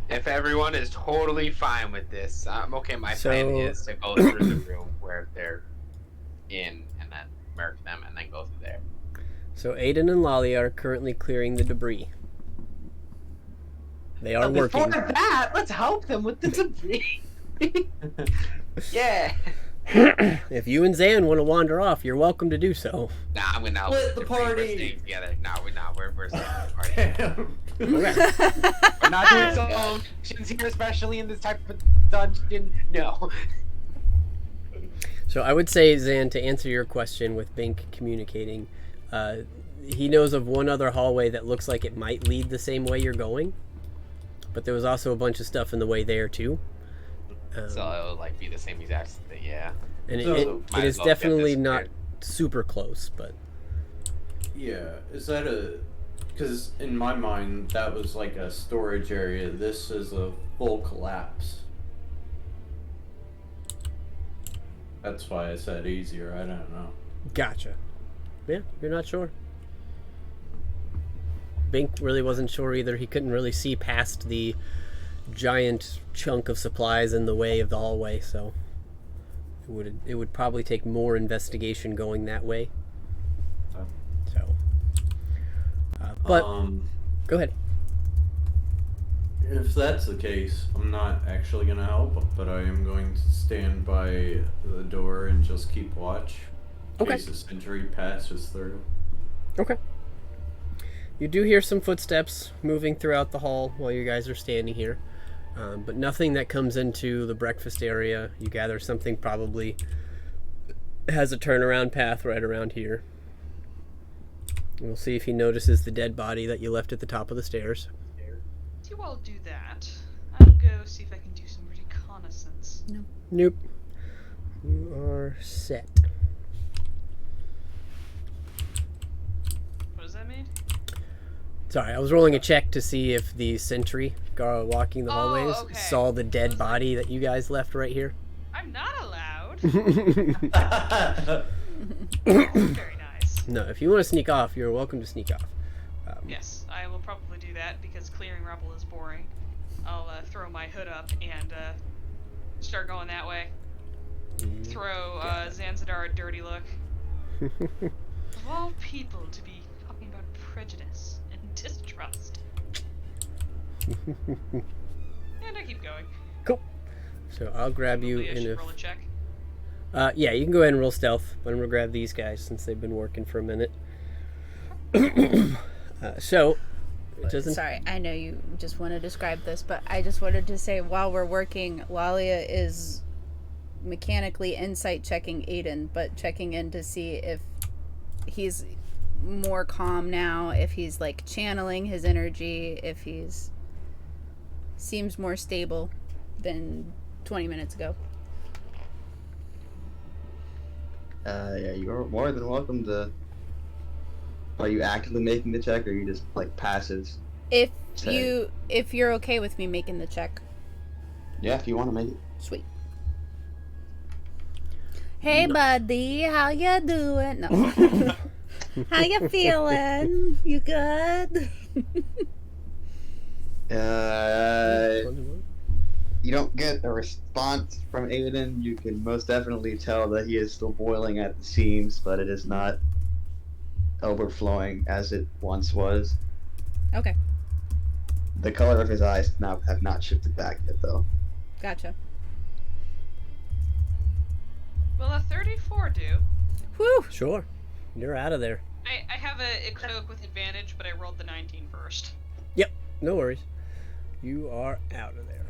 If everyone is totally fine with this, I'm okay. My plan So- is to go through the room where they're in, and then mark them, and then go through there. so Aiden and Lolly are currently clearing the debris. They are But before working. that, let's help them with the debris. Yeah. If you and Zan want to wander off, you're welcome to do so. Nah, I'm gonna help Split with the debris. party. We're staying together. We're staying the party. Damn. We're not doing solo missions here, especially in this type of dungeon. No. So I would say, Zan, to answer your question with Bink communicating, he knows of one other hallway that looks like it might lead the same way you're going, but there was also a bunch of stuff in the way there too. So it'll like be the same exact thing, yeah. And So- it Might is as well get definitely this not cleared. super close, but Yeah, is that a... Because in my mind, that was like a storage area. This is a full collapse. That's why I said easier. I don't know. gotcha. Yeah, you're not sure. Bink really wasn't sure either. He couldn't really see past the giant chunk of supplies in the way of the hallway, so it would probably take more investigation going that way. Oh. So, but go ahead. If that's the case, I'm not actually going to help, but I am going to stand by the door and just keep watch. In Okay. case a sentry passes through. Okay. You do hear some footsteps moving throughout the hall while you guys are standing here, but nothing that comes into the breakfast area. You gather something probably has a turnaround path right around here. We'll see if he notices the dead body that you left at the top of the stairs. Do you all do that? I'll go see if I can do some reconnaissance. Nope. You are set. What does that mean? Sorry, I was rolling a check to see if the sentry walking the hallways okay. saw the dead body that you guys left right here. I'm not allowed. Yeah. Very nice. No, if you want to sneak off, you're welcome to sneak off. Yes, I will probably do that because clearing rubble is boring. I'll throw my hood up and start going that way. Throw Zanzidar a dirty look. Of all people to be talking about prejudice and distrust. And I keep going. Cool. So I'll grab you Probably I in should a... roll a check. Yeah, you can go ahead and roll stealth, but I'm going to grab these guys since they've been working for a minute. So, it doesn't... Sorry, I know you just want to describe this, but I just wanted to say while we're working, Lalia is mechanically insight checking Aiden, but checking in to see if he's more calm now, if he's like channeling his energy, if he's seems more stable than 20 minutes ago. Yeah, you're more than welcome to. Are you actively making the check, or are you just like passive? If Say. you're okay with me making the check. Yeah, if you want to make it. Sweet. Hey, buddy, how you doing? No. How you feeling? You good? You don't get a response from Aiden. You can most definitely tell that he is still boiling at the seams, but it is not overflowing as it once was. Okay, The color of his eyes have not shifted back yet, though. gotcha. Will a 34 do? Whew. Sure. You're out of there. I have a cloak with advantage, but I rolled the 19 first. Yep, no worries. You are out of there.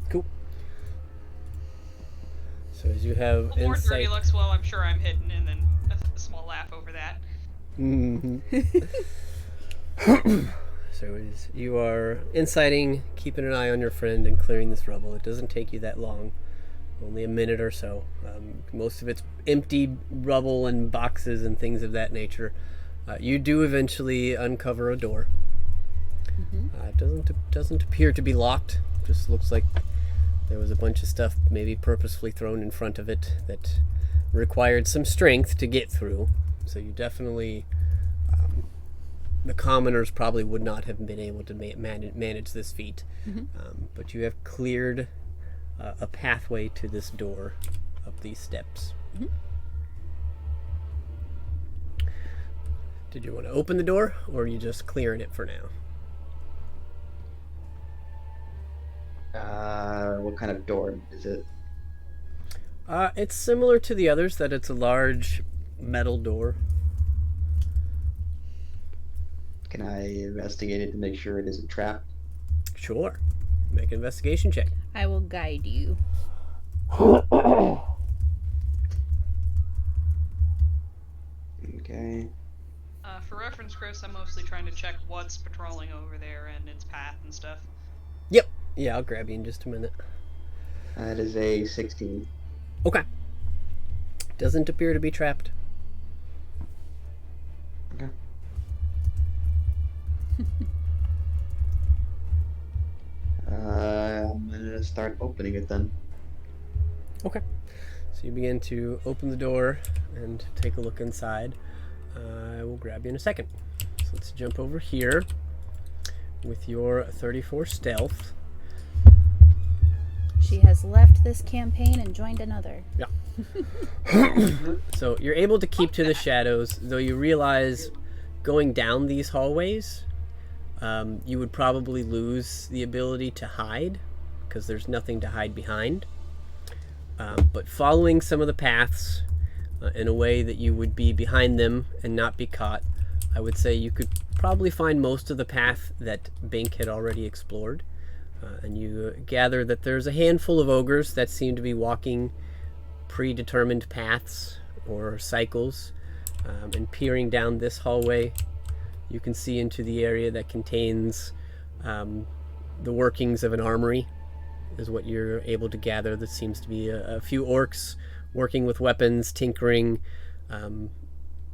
Cool. So as you have A little more dirty insight... looks, well, I'm sure I'm hidden, and then a small laugh over that. So as you are inciting, keeping an eye on your friend and clearing this rubble. It doesn't take you that long. Only a minute or so. Most of it's empty rubble and boxes and things of that nature. You do eventually uncover a door. It doesn't appear to be locked. Just looks like there was a bunch of stuff maybe purposefully thrown in front of it that required some strength to get through. So you definitely... the commoners probably would not have been able to manage this feat. But you have cleared a pathway to this door up these steps. Did you want to open the door, or are you just clearing it for now? What kind of door is it? It's similar to the others, that it's a large metal door. Can I investigate it to make sure it isn't trapped? Sure. Make an investigation check. I will guide you. Okay. For reference, Chris, I'm mostly trying to check what's patrolling over there and its path and stuff. Yep. Yeah, I'll grab you in just a minute. That is a 16. Okay. Doesn't appear to be trapped. Okay. I'm gonna start opening it then. Okay. So you begin to open the door and take a look inside. I will grab you in a second. So let's jump over here with your 34 stealth. She has left this campaign and joined another. Yeah. So you're able to keep to the shadows, though you realize going down these hallways, you would probably lose the ability to hide because there's nothing to hide behind. But following some of the paths in a way that you would be behind them and not be caught, I would say you could probably find most of the path that Bink had already explored. And you gather that there's a handful of ogres that seem to be walking predetermined paths or cycles. And peering down this hallway, you can see into the area that contains the workings of an armory, is what you're able to gather. That seems to be a few orcs working with weapons, tinkering,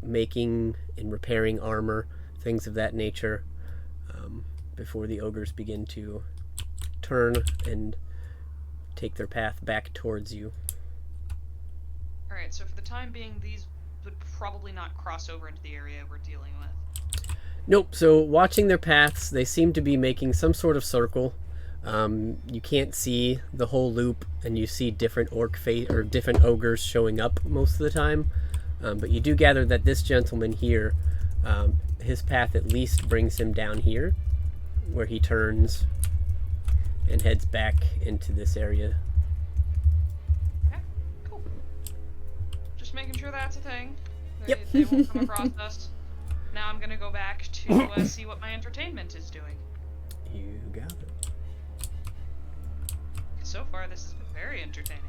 making and repairing armor, things of that nature. before the ogres begin to turn and take their path back towards you. Alright, so for the time being, these would probably not cross over into the area we're dealing with. Nope. So watching their paths, they seem to be making some sort of circle. You can't see the whole loop, and you see different different ogres showing up most of the time. But you do gather that this gentleman here, his path at least brings him down here, where he turns and heads back into this area. Okay, cool. Just making sure that's a thing. Yep. They won't come across us. Now I'm gonna go back to see what my entertainment is doing. You got it. So far, this has been very entertaining.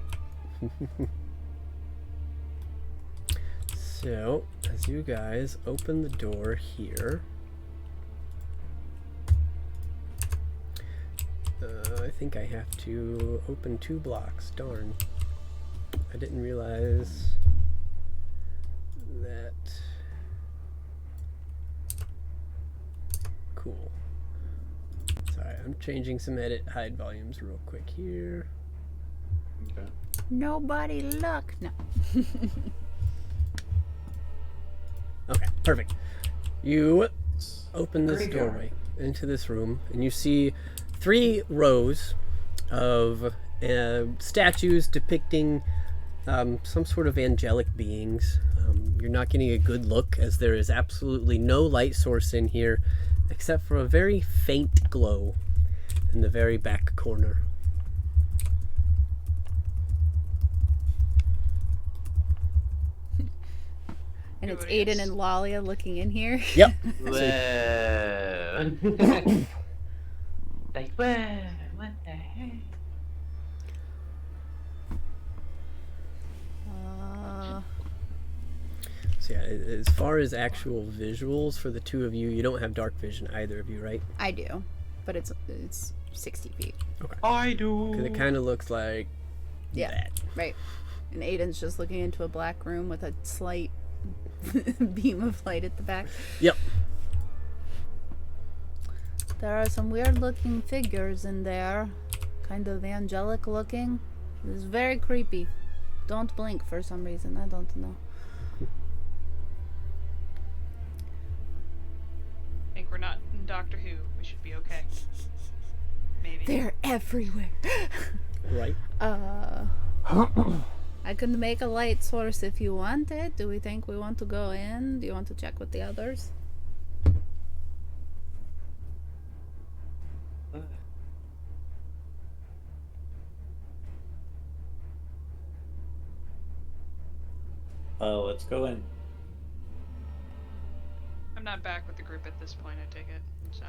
So, as you guys open the door here, I think I have to open 2 blocks. Darn. I didn't realize that. Cool. Sorry, I'm changing some edit hide volumes real quick here. Okay. Nobody look. No. Okay, perfect. You open this There you go. doorway into this room, and you see 3 rows of statues depicting some sort of angelic beings. You're not getting a good look, as there is absolutely no light source in here except for a very faint glow in the very back corner. And it's Curious. Aiden and Lalia looking in here. Yep. Whoa. Like, whoa, what the heck? So yeah, as far as actual visuals for the 2 of you, you don't have dark vision, either of you, right? I do, but it's 60 feet. I do. Because it kind of looks like Yeah. that. Right. And Aiden's just looking into a black room with a slight beam of light at the back. Yep. There are some weird looking figures in there. Kind of angelic looking. It's very creepy. Don't blink for some reason. I don't know. I think we're not in Doctor Who. We should be okay. Maybe. They're everywhere. Right. I could make a light source if you want it. Do we think we want to go in? Do you want to check with the others? Let's go in. I'm not back with the group at this point, I take it. So.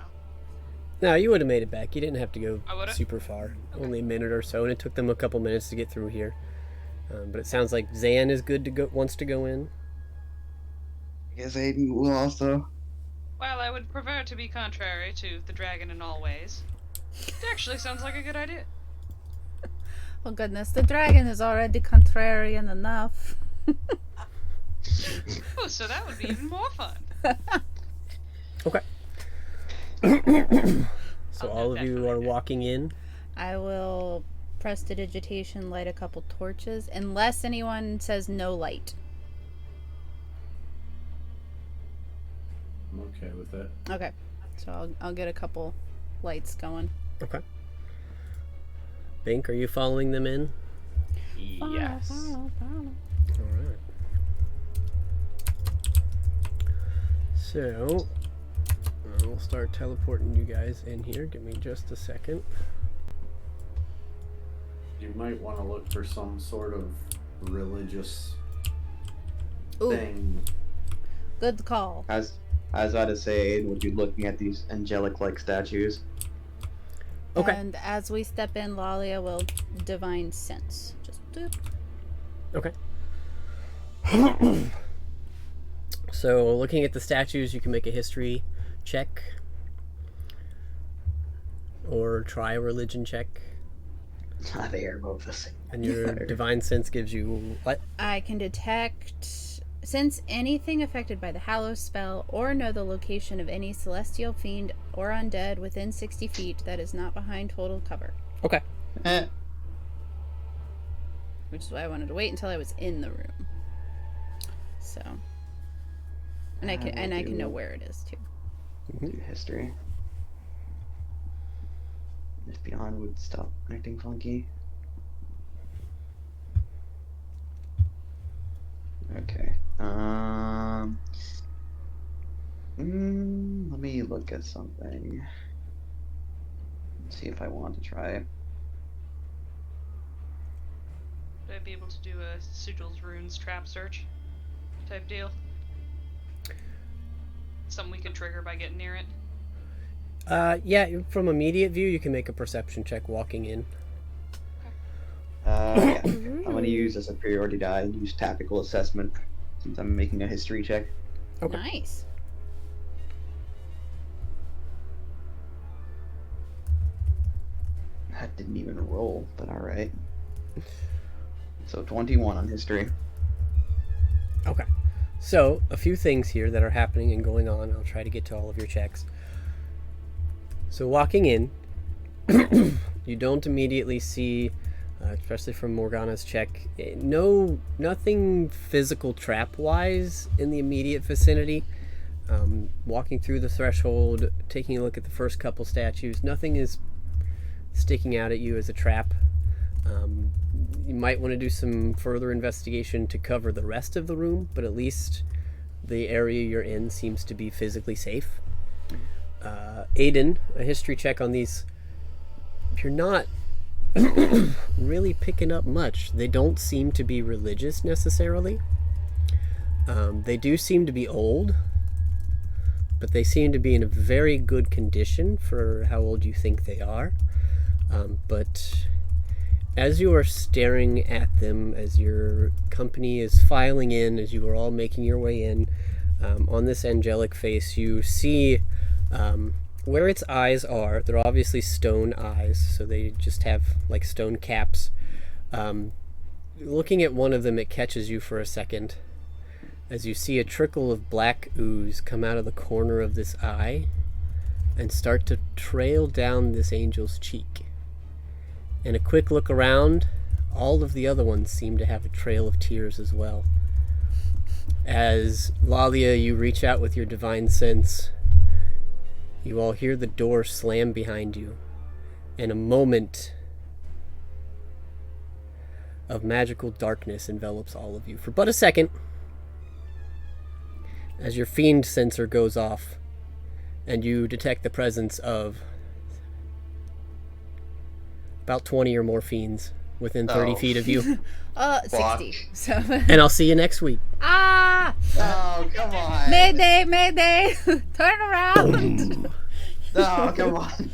No, you would have made it back. You didn't have to go I would've? super far. Okay. Only a minute or so, and it took them a couple minutes to get through here. But it sounds like Zan is good to go. Wants to go in. I guess Aiden will also. Well, I would prefer to be contrary to the dragon in all ways. It actually sounds like a good idea. Oh goodness, the dragon is already contrarian enough. Oh, so that would be even more fun. Okay. So I'll all note of that you for are later. walking in. I will prestidigitation, light a couple torches, unless anyone says no light. I'm okay with that. Okay, so I'll get a couple lights going. Okay. Bink, are you following them in? Yes. Follow. All right. So we'll start teleporting you guys in here. Give me just a second. You might want to look for some sort of religious Ooh, thing. good call. As I was about to say, Aiden would be looking at these angelic-like statues. Okay. And as we step in, Lalia will divine sense. Just doop. Okay. So, looking at the statues, you can make a history check or try a religion check. They are both the same. And your divine sense gives you what? I can detect Since anything affected by the Hallow spell or know the location of any celestial fiend or undead within 60 feet that is not behind total cover. Okay. Which is why I wanted to wait until I was in the room. So. And I can know where it is too. Do history. If beyond would stop acting funky. Okay. Let me look at something. See if I want to try it. Would I be able to do a Sigils Runes trap search type deal? Something we could trigger by getting near it? Yeah, from immediate view, you can make a perception check walking in. Yeah. I'm going to use a superiority die and use tactical assessment since I'm making a history check. Okay. Nice. That didn't even roll, but alright. So 21 on history. Okay. So, a few things here that are happening and going on. I'll try to get to all of your checks. So, walking in, you don't immediately see, especially from Morgana's check, nothing physical trap-wise in the immediate vicinity. Walking through the threshold, taking a look at the first couple statues, nothing is sticking out at you as a trap. You might want to do some further investigation to cover the rest of the room, but at least the area you're in seems to be physically safe. Aiden, a history check on these. You're not really picking up much. They don't seem to be religious necessarily. They do seem to be old, but they seem to be in a very good condition for how old you think they are. But as you are staring at them, as your company is filing in, as you are all making your way in, on this angelic face, you see where its eyes are. They're obviously stone eyes, so they just have like stone caps. Looking at one of them, it catches you for a second as you see a trickle of black ooze come out of the corner of this eye and start to trail down this angel's cheek. And a quick look around, all of the other ones seem to have a trail of tears as well. As Lalia, you reach out with your divine sense, you all hear the door slam behind you, and a moment of magical darkness envelops all of you for but a second, as your fiend sensor goes off, and you detect the presence of about 20 or more fiends within 30 feet of you. 60. So. And I'll see you next week. Ah! Oh, come on. Mayday, mayday! Turn around! Oh, come on.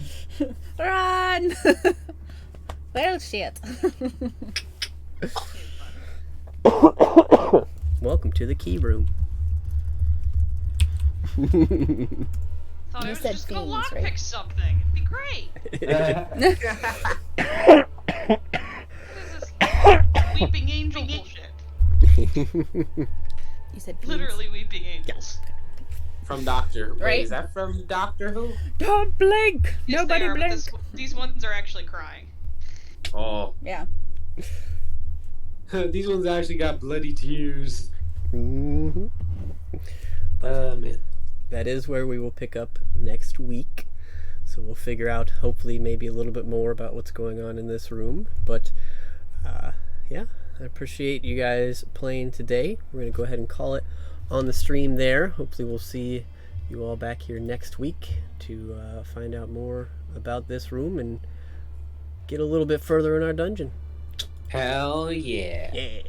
Run! Well, shit. Welcome to the key room. Thought You I was said just gonna fiends, lockpick right? something. It'd be great. What is this weeping angel bullshit? You said fiends. Literally weeping angels. From Doctor. Wait, Right? is that from Doctor Who? Don't blink! Yes, Nobody they are, but blink! these ones are actually crying. Oh, Yeah. these ones actually got bloody tears. Mhm. Man. That is where we will pick up next week. So we'll figure out, hopefully, maybe a little bit more about what's going on in this room. But, yeah, I appreciate you guys playing today. We're going to go ahead and call it on the stream there. Hopefully we'll see you all back here next week to find out more about this room and get a little bit further in our dungeon. Hell yeah. Yeah.